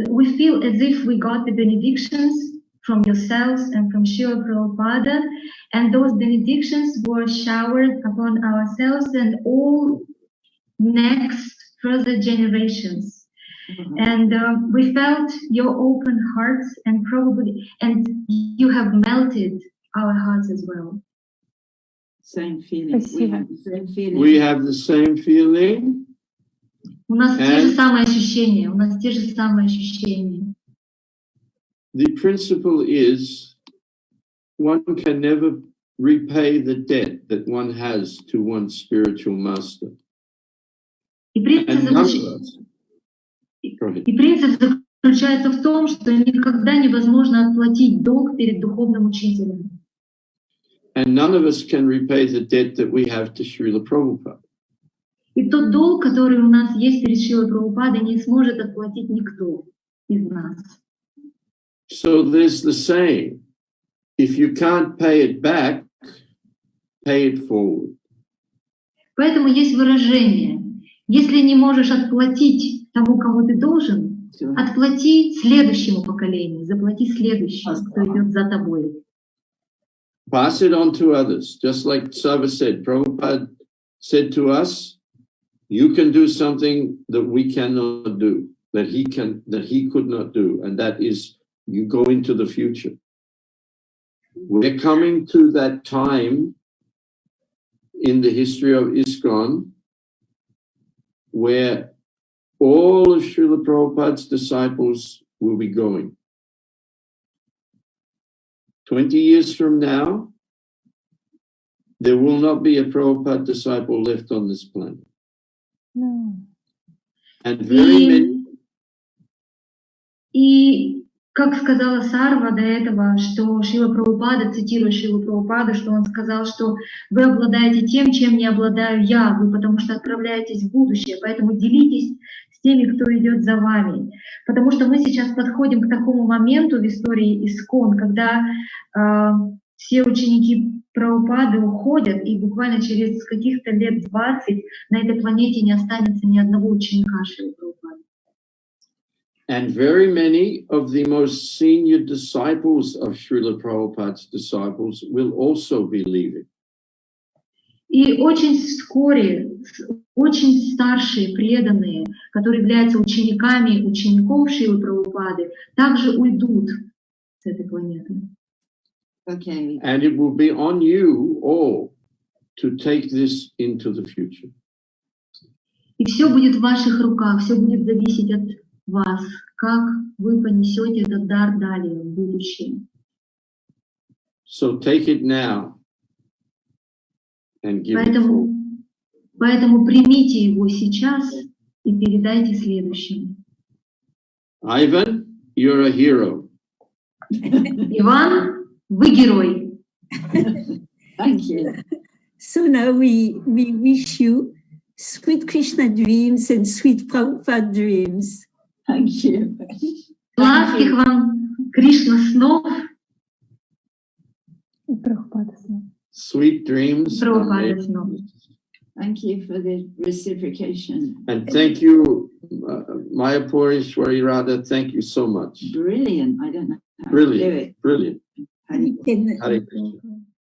we feel as if we got the benedictions from yourselves and from Srila Prabhupada, and those benedictions were showered upon ourselves and all next further generations. And we felt your open hearts, and you have melted our hearts as well. Same feeling. We have the same feeling. We have the same feeling. У нас те же самые ощущения. У нас те же самые ощущения. The principle is one can never repay the debt that one has to one's spiritual master. И принцип заключается в том, что никогда невозможно отплатить долг перед духовным учителем. And none of us can repay the debt that we have to Srila Prabhupada. И тот долг, который у нас есть перед Шрилой Прабхупадой, не сможет отплатить никто из нас. So there's the saying, if you can't pay it back, pay it forward. Поэтому есть выражение, если не можешь отплатить тому, кому ты должен, отплати следующему поколению, заплати следующему, кто идет за тобой. Pass it on to others, just like Sarva said. Prabhupada said to us, you can do something that we cannot do, that he could not do, and that is you go into the future. We're coming to that time in the history of ISKCON where all of Srila Prabhupada's disciples will be going. 20 years from now, there will not be a Prabhupada disciple left on this planet. No. And very many... И как сказала Сарва до этого, что Шрила Прабхупада, цитируя Шрилу Прабхупаду, что он сказал, что вы обладаете тем, чем не обладаю я, вы потому что отправляетесь в будущее, поэтому делитесь с теми, кто идет за вами. Потому что мы сейчас подходим к такому моменту в истории ИСККОН, когда все ученики Прабхупады уходят, и буквально через каких-то лет 20 на этой планете не останется ни одного ученика Шрилы Прабхупады. And very many of the most senior disciples of Srila Prabhupada's disciples will also be leaving. И очень вскоре, очень старшие, преданные, которые являются учениками учеников Шрилы Прабхупады, также уйдут с этой планеты. Okay. And it will be on you all to take this into the future. И все будет в ваших руках, все будет зависеть от вас, как вы понесете этот дар далее в будущее. So take it now and give it forward. Поэтому примите его сейчас и передайте следующему. Ivan, you're a hero. Иван, вы герой. Thank you. So now we wish you sweet Krishna dreams and sweet Prabhupada dreams. Thank you. Сладких вам Кришна снов. И Прабхупада снов. Sweet dreams. Прабхупада снов. Thank you for the reciprocation. And thank you, Mayapurishwari Radha, thank you so much. Brilliant. I don't know how to do Brilliant, it. brilliant. We can, Hare Krishna.